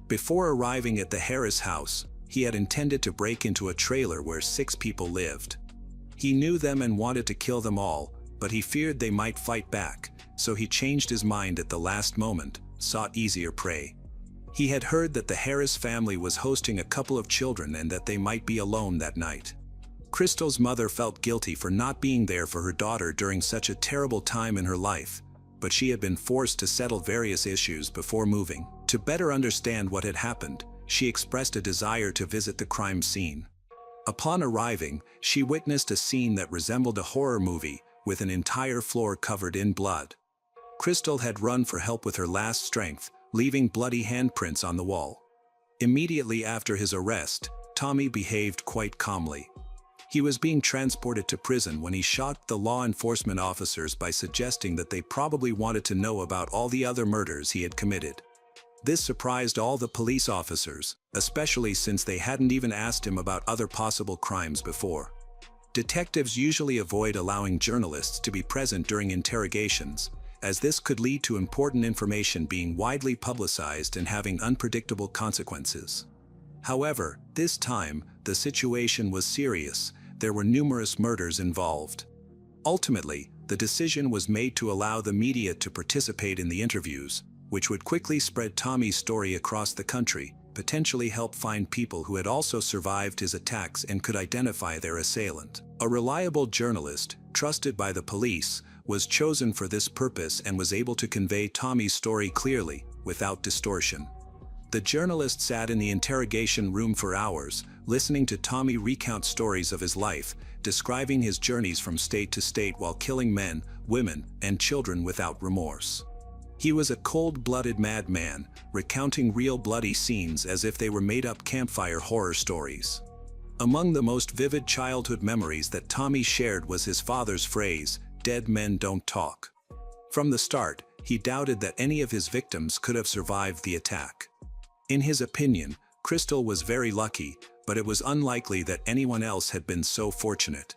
Before arriving at the Harris house, he had intended to break into a trailer where 6 people lived. He knew them and wanted to kill them all, but he feared they might fight back, so he changed his mind at the last moment, sought easier prey. He had heard that the Harris family was hosting a couple of children and that they might be alone that night. Crystal's mother felt guilty for not being there for her daughter during such a terrible time in her life, but she had been forced to settle various issues before moving. To better understand what had happened, she expressed a desire to visit the crime scene. Upon arriving, she witnessed a scene that resembled a horror movie, with an entire floor covered in blood. Crystal had run for help with her last strength, leaving bloody handprints on the wall. Immediately after his arrest, Tommy behaved quite calmly. He was being transported to prison when he shocked the law enforcement officers by suggesting that they probably wanted to know about all the other murders he had committed. This surprised all the police officers, especially since they hadn't even asked him about other possible crimes before. Detectives usually avoid allowing journalists to be present during interrogations, as this could lead to important information being widely publicized and having unpredictable consequences. However, this time, the situation was serious. There were numerous murders involved. Ultimately, the decision was made to allow the media to participate in the interviews, which would quickly spread Tommy's story across the country, potentially help find people who had also survived his attacks and could identify their assailant. A reliable journalist, trusted by the police, was chosen for this purpose and was able to convey Tommy's story clearly, without distortion. The journalist sat in the interrogation room for hours, listening to Tommy recount stories of his life, describing his journeys from state to state while killing men, women, and children without remorse. He was a cold-blooded madman, recounting real bloody scenes as if they were made-up campfire horror stories. Among the most vivid childhood memories that Tommy shared was his father's phrase, "Dead men don't talk." From the start, he doubted that any of his victims could have survived the attack. In his opinion, Crystal was very lucky, but it was unlikely that anyone else had been so fortunate.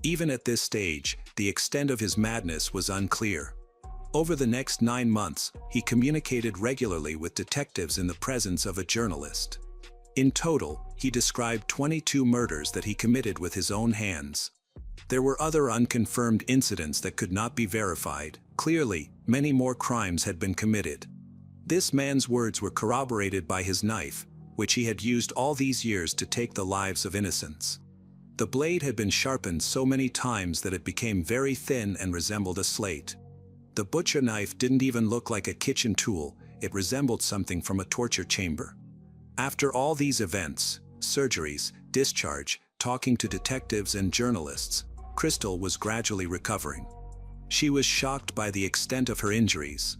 Even at this stage, the extent of his madness was unclear. Over the next 9 months, he communicated regularly with detectives in the presence of a journalist. In total, he described 22 murders that he committed with his own hands. There were other unconfirmed incidents that could not be verified. Clearly, many more crimes had been committed. This man's words were corroborated by his knife, which he had used all these years to take the lives of innocents. The blade had been sharpened so many times that it became very thin and resembled a slate. The butcher knife didn't even look like a kitchen tool, it resembled something from a torture chamber. After all these events, surgeries, discharge, talking to detectives and journalists, Crystal was gradually recovering. She was shocked by the extent of her injuries.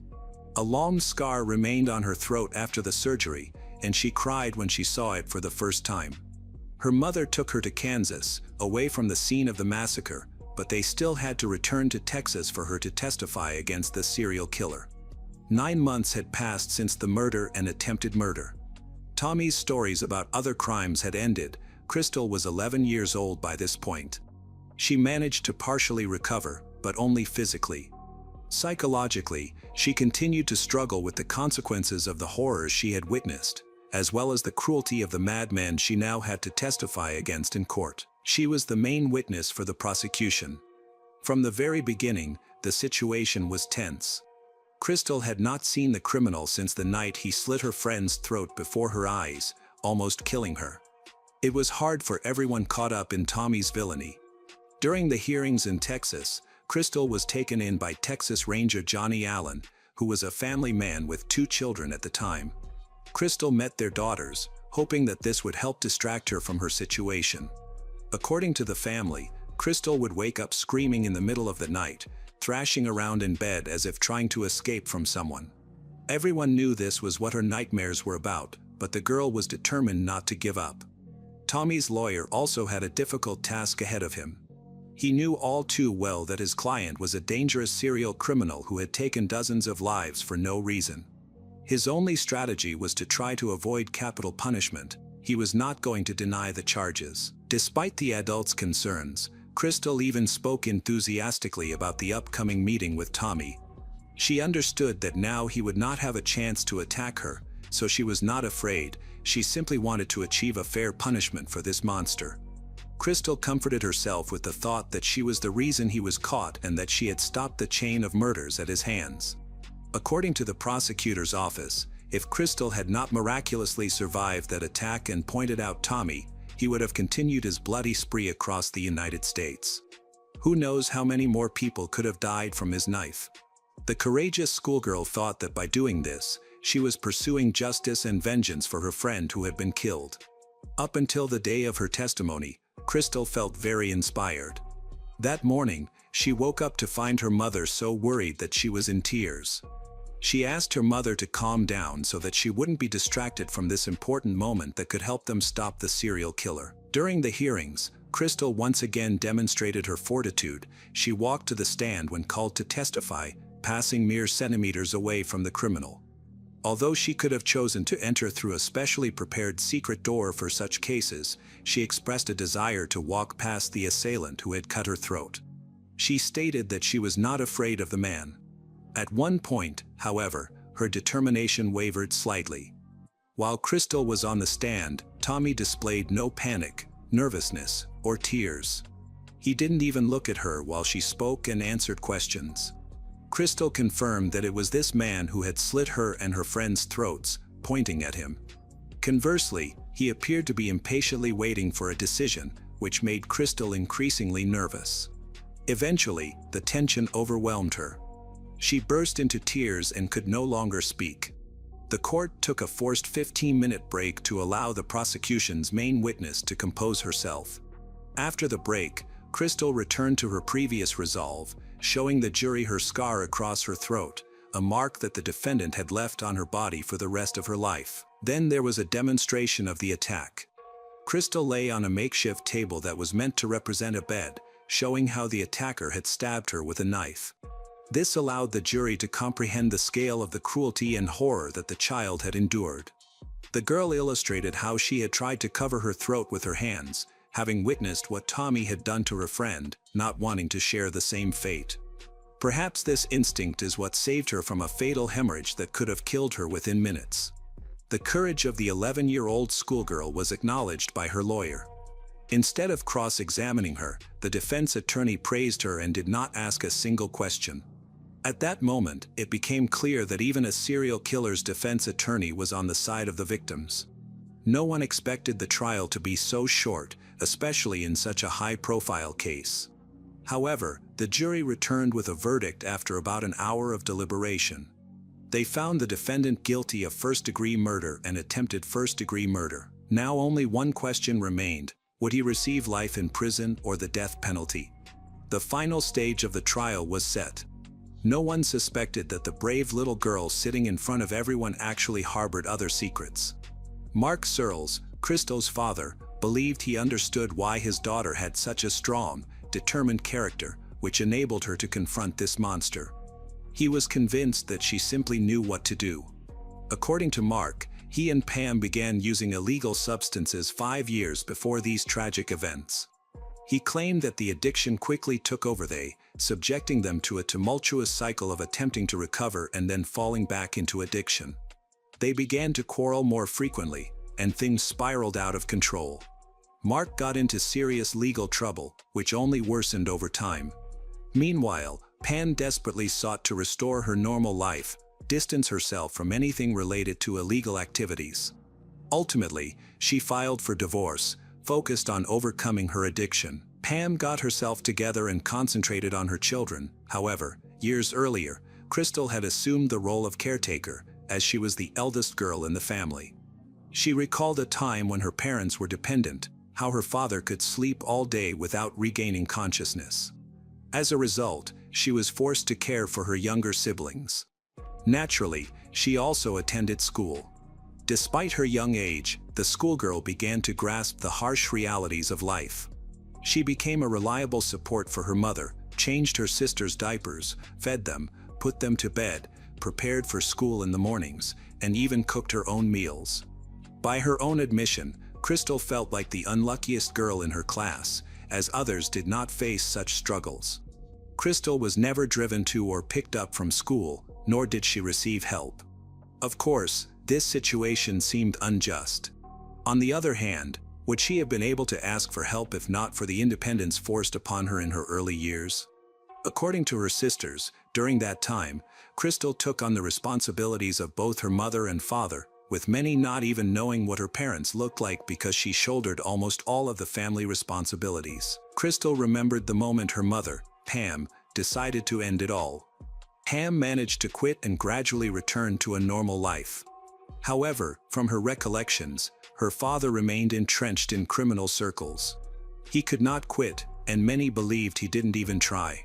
A long scar remained on her throat after the surgery, and she cried when she saw it for the first time. Her mother took her to Kansas, away from the scene of the massacre, but they still had to return to Texas for her to testify against the serial killer. 9 months had passed since the murder and attempted murder. Tommy's stories about other crimes had ended. Crystal was 11 years old by this point. She managed to partially recover, but only physically. Psychologically, she continued to struggle with the consequences of the horrors she had witnessed, as well as the cruelty of the madman she now had to testify against in court. She was the main witness for the prosecution. From the very beginning, the situation was tense. Crystal had not seen the criminal since the night he slit her friend's throat before her eyes, almost killing her. It was hard for everyone caught up in Tommy's villainy. During the hearings in Texas, Crystal was taken in by Texas Ranger Johnny Allen, who was a family man with 2 children at the time. Crystal met their daughters, hoping that this would help distract her from her situation. According to the family, Crystal would wake up screaming in the middle of the night, thrashing around in bed as if trying to escape from someone. Everyone knew this was what her nightmares were about, but the girl was determined not to give up. Tommy's lawyer also had a difficult task ahead of him. He knew all too well that his client was a dangerous serial criminal who had taken dozens of lives for no reason. His only strategy was to try to avoid capital punishment. He was not going to deny the charges. Despite the adults' concerns, Crystal even spoke enthusiastically about the upcoming meeting with Tommy. She understood that now he would not have a chance to attack her, so she was not afraid. She simply wanted to achieve a fair punishment for this monster. Crystal comforted herself with the thought that she was the reason he was caught and that she had stopped the chain of murders at his hands. According to the prosecutor's office, if Crystal had not miraculously survived that attack and pointed out Tommy, he would have continued his bloody spree across the United States. Who knows how many more people could have died from his knife? The courageous schoolgirl thought that by doing this, she was pursuing justice and vengeance for her friend who had been killed. Up until the day of her testimony, Crystal felt very inspired. That morning, she woke up to find her mother so worried that she was in tears. She asked her mother to calm down so that she wouldn't be distracted from this important moment that could help them stop the serial killer. During the hearings, Crystal once again demonstrated her fortitude. She walked to the stand when called to testify, passing mere centimeters away from the criminal. Although she could have chosen to enter through a specially prepared secret door for such cases, she expressed a desire to walk past the assailant who had cut her throat. She stated that she was not afraid of the man. At one point, however, her determination wavered slightly. While Crystal was on the stand, Tommy displayed no panic, nervousness, or tears. He didn't even look at her while she spoke and answered questions. Crystal confirmed that it was this man who had slit her and her friends' throats, pointing at him. Conversely, he appeared to be impatiently waiting for a decision, which made Crystal increasingly nervous. Eventually, the tension overwhelmed her. She burst into tears and could no longer speak. The court took a forced 15-minute break to allow the prosecution's main witness to compose herself. After the break, Crystal returned to her previous resolve, showing the jury her scar across her throat, a mark that the defendant had left on her body for the rest of her life. Then there was a demonstration of the attack. Crystal lay on a makeshift table that was meant to represent a bed, showing how the attacker had stabbed her with a knife. This allowed the jury to comprehend the scale of the cruelty and horror that the child had endured. The girl illustrated how she had tried to cover her throat with her hands, having witnessed what Tommy had done to her friend, not wanting to share the same fate. Perhaps this instinct is what saved her from a fatal hemorrhage that could have killed her within minutes. The courage of the 11-year-old schoolgirl was acknowledged by her lawyer. Instead of cross-examining her, the defense attorney praised her and did not ask a single question. At that moment, it became clear that even a serial killer's defense attorney was on the side of the victims. No one expected the trial to be so short, especially in such a high-profile case. However, the jury returned with a verdict after about an hour of deliberation. They found the defendant guilty of first-degree murder and attempted first-degree murder. Now only one question remained: would he receive life in prison or the death penalty? The final stage of the trial was set. No one suspected that the brave little girl sitting in front of everyone actually harbored other secrets. Mark Searles, Crystal's father, believed he understood why his daughter had such a strong, determined character, which enabled her to confront this monster. He was convinced that she simply knew what to do. According to Mark, he and Pam began using illegal substances 5 years before these tragic events. He claimed that the addiction quickly took over subjecting them to a tumultuous cycle of attempting to recover and then falling back into addiction. They began to quarrel more frequently, and things spiraled out of control. Mark got into serious legal trouble, which only worsened over time. Meanwhile, Pam desperately sought to restore her normal life, distance herself from anything related to illegal activities. Ultimately, she filed for divorce, focused on overcoming her addiction. Pam got herself together and concentrated on her children. However, years earlier, Crystal had assumed the role of caretaker, as she was the eldest girl in the family. She recalled a time when her parents were dependent, how her father could sleep all day without regaining consciousness. As a result, she was forced to care for her younger siblings. Naturally, she also attended school. Despite her young age, the schoolgirl began to grasp the harsh realities of life. She became a reliable support for her mother, changed her sister's diapers, fed them, put them to bed, prepared for school in the mornings, and even cooked her own meals. By her own admission, Crystal felt like the unluckiest girl in her class, as others did not face such struggles. Crystal was never driven to or picked up from school, nor did she receive help. Of course, this situation seemed unjust. On the other hand, would she have been able to ask for help if not for the independence forced upon her in her early years? According to her sisters, during that time, Crystal took on the responsibilities of both her mother and father, with many not even knowing what her parents looked like because she shouldered almost all of the family responsibilities. Crystal remembered the moment her mother, Pam, decided to end it all. Pam managed to quit and gradually return to a normal life. However, from her recollections, her father remained entrenched in criminal circles. He could not quit, and many believed he didn't even try.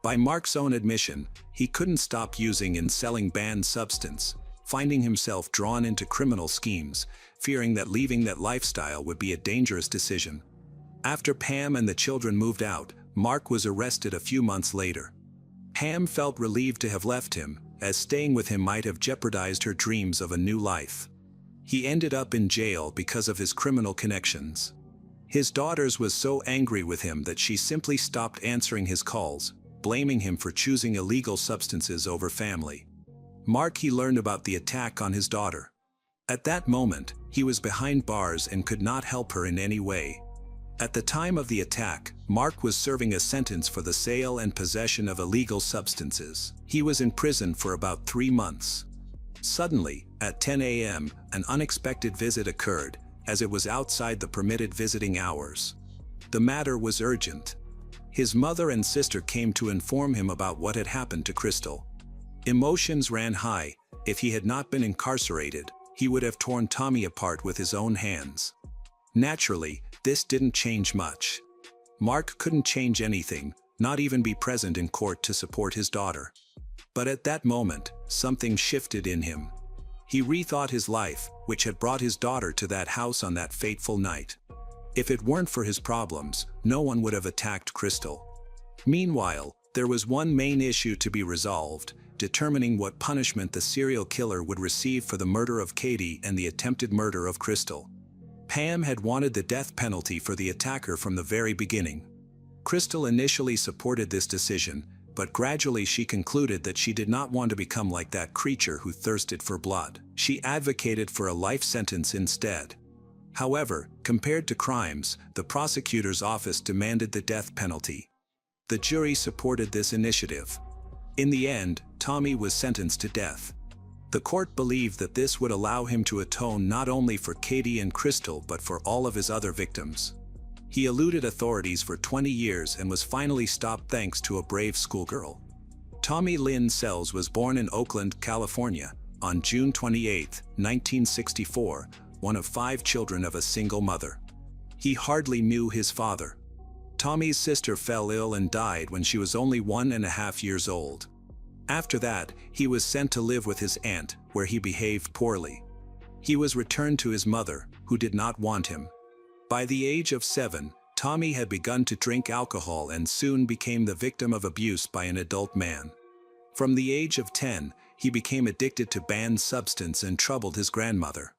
By Mark's own admission, he couldn't stop using and selling banned substance, finding himself drawn into criminal schemes, fearing that leaving that lifestyle would be a dangerous decision. After Pam and the children moved out, Mark was arrested a few months later. Pam felt relieved to have left him, as staying with him might have jeopardized her dreams of a new life. He ended up in jail because of his criminal connections. His daughters was so angry with him that she simply stopped answering his calls, blaming him for choosing illegal substances over family. Mark learned about the attack on his daughter. At that moment, he was behind bars and could not help her in any way. At the time of the attack, Mark was serving a sentence for the sale and possession of illegal substances. He was in prison for about 3 months. Suddenly, at 10 a.m., an unexpected visit occurred, as it was outside the permitted visiting hours. The matter was urgent. His mother and sister came to inform him about what had happened to Crystal. Emotions ran high. If he had not been incarcerated, he would have torn Tommy apart with his own hands. Naturally, this didn't change much. Mark couldn't change anything, not even be present in court to support his daughter. But at that moment, something shifted in him. He rethought his life, which had brought his daughter to that house on that fateful night. If it weren't for his problems, no one would have attacked Crystal. Meanwhile, there was one main issue to be resolved: determining what punishment the serial killer would receive for the murder of Katie and the attempted murder of Crystal. Pam had wanted the death penalty for the attacker from the very beginning. Crystal initially supported this decision, but gradually she concluded that she did not want to become like that creature who thirsted for blood. She advocated for a life sentence instead. However, compared to crimes, the prosecutor's office demanded the death penalty. The jury supported this initiative. In the end, Tommy was sentenced to death. The court believed that this would allow him to atone not only for Katie and Crystal but for all of his other victims. He eluded authorities for 20 years and was finally stopped thanks to a brave schoolgirl. Tommy Lynn Sells was born in Oakland, California, on June 28, 1964, one of 5 children of a single mother. He hardly knew his father. Tommy's sister fell ill and died when she was only 1.5 years old. After that, he was sent to live with his aunt, where he behaved poorly. He was returned to his mother, who did not want him. By the age of 7, Tommy had begun to drink alcohol and soon became the victim of abuse by an adult man. From the age of 10, he became addicted to banned substance and troubled his grandmother.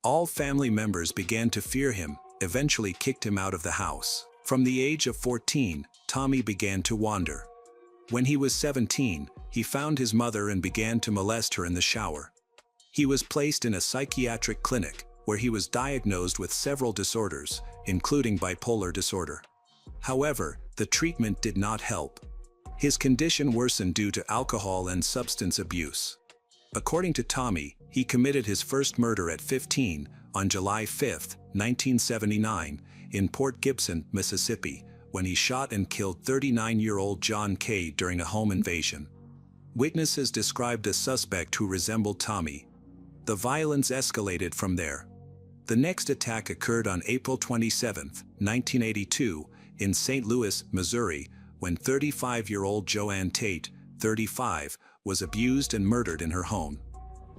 All family members began to fear him, eventually kicked him out of the house. From the age of 14, Tommy began to wander. When he was 17, he found his mother and began to molest her in the shower. He was placed in a psychiatric clinic, where he was diagnosed with several disorders, including bipolar disorder. However, the treatment did not help. His condition worsened due to alcohol and substance abuse. According to Tommy, he committed his first murder at 15, on July 5, 1979, in Port Gibson, Mississippi, when he shot and killed 39-year-old John Kay during a home invasion. Witnesses described a suspect who resembled Tommy. The violence escalated from there. The next attack occurred on April 27, 1982, in St. Louis, Missouri, when 35-year-old Joanne Tate, 35, was abused and murdered in her home.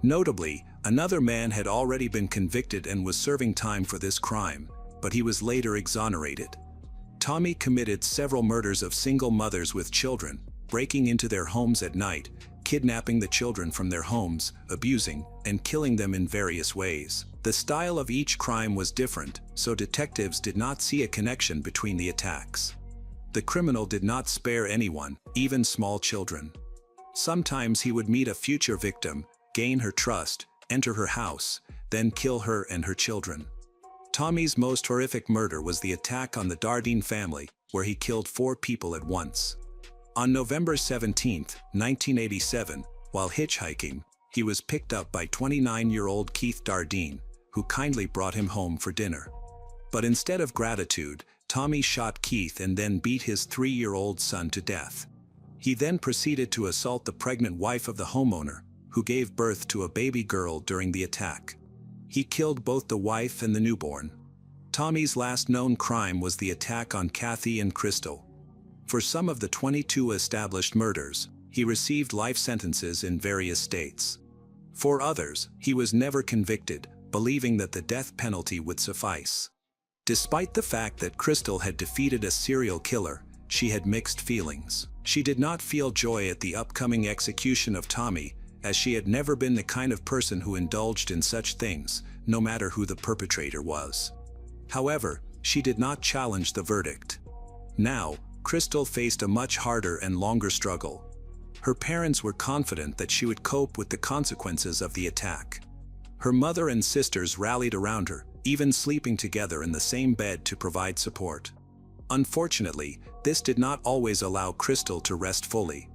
Notably, another man had already been convicted and was serving time for this crime, but he was later exonerated. Tommy committed several murders of single mothers with children, breaking into their homes at night, kidnapping the children from their homes, abusing, and killing them in various ways. The style of each crime was different, so detectives did not see a connection between the attacks. The criminal did not spare anyone, even small children. Sometimes he would meet a future victim, gain her trust, enter her house, then kill her and her children. Tommy's most horrific murder was the attack on the Dardine family, where he killed 4 people at once. On November 17, 1987, while hitchhiking, he was picked up by 29-year-old Keith Dardine, who kindly brought him home for dinner. But instead of gratitude, Tommy shot Keith and then beat his 3-year-old son to death. He then proceeded to assault the pregnant wife of the homeowner, who gave birth to a baby girl during the attack. He killed both the wife and the newborn. Tommy's last known crime was the attack on Kathy and Crystal. For some of the 22 established murders, he received life sentences in various states. For others, he was never convicted, believing that the death penalty would suffice. Despite the fact that Crystal had defeated a serial killer, she had mixed feelings. She did not feel joy at the upcoming execution of Tommy, as she had never been the kind of person who indulged in such things, no matter who the perpetrator was. However, she did not challenge the verdict. Now, Crystal faced a much harder and longer struggle. Her parents were confident that she would cope with the consequences of the attack. Her mother and sisters rallied around her, even sleeping together in the same bed to provide support. Unfortunately, this did not always allow Crystal to rest fully.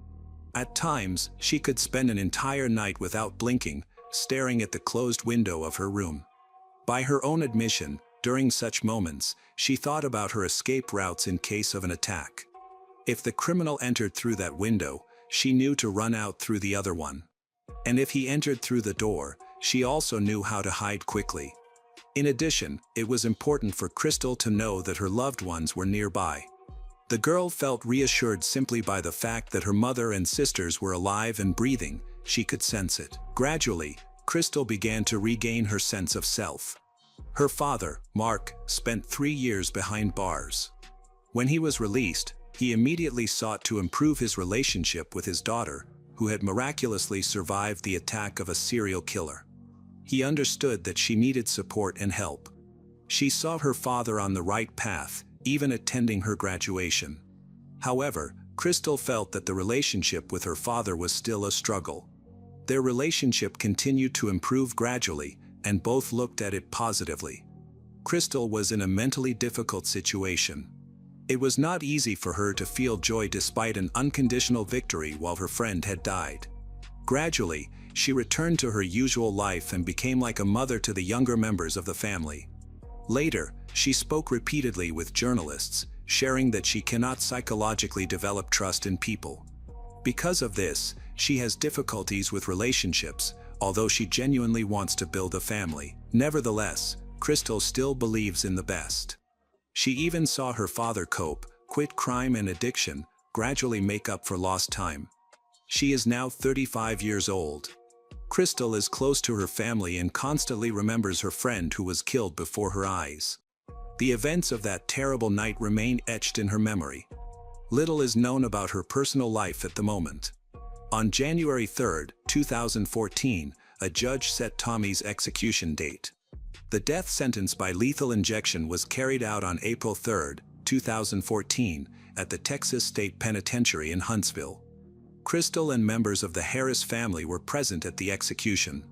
At times, she could spend an entire night without blinking, staring at the closed window of her room. By her own admission, during such moments, she thought about her escape routes in case of an attack. If the criminal entered through that window, she knew to run out through the other one. And if he entered through the door, she also knew how to hide quickly. In addition, it was important for Crystal to know that her loved ones were nearby. The girl felt reassured simply by the fact that her mother and sisters were alive and breathing. She could sense it. Gradually, Crystal began to regain her sense of self. Her father, Mark, spent 3 years behind bars. When he was released, he immediately sought to improve his relationship with his daughter, who had miraculously survived the attack of a serial killer. He understood that she needed support and help. She saw her father on the right path, even attending her graduation. However, Crystal felt that the relationship with her father was still a struggle. Their relationship continued to improve gradually, and both looked at it positively. Crystal was in a mentally difficult situation. It was not easy for her to feel joy despite an unconditional victory while her friend had died. Gradually, she returned to her usual life and became like a mother to the younger members of the family. Later, she spoke repeatedly with journalists, sharing that she cannot psychologically develop trust in people. Because of this, she has difficulties with relationships, although she genuinely wants to build a family. Nevertheless, Crystal still believes in the best. She even saw her father cope, quit crime and addiction, gradually make up for lost time. She is now 35 years old. Crystal is close to her family and constantly remembers her friend who was killed before her eyes. The events of that terrible night remain etched in her memory. Little is known about her personal life at the moment. On January 3, 2014, a judge set Tommy's execution date. The death sentence by lethal injection was carried out on April 3, 2014, at the Texas State Penitentiary in Huntsville. Crystal and members of the Harris family were present at the execution.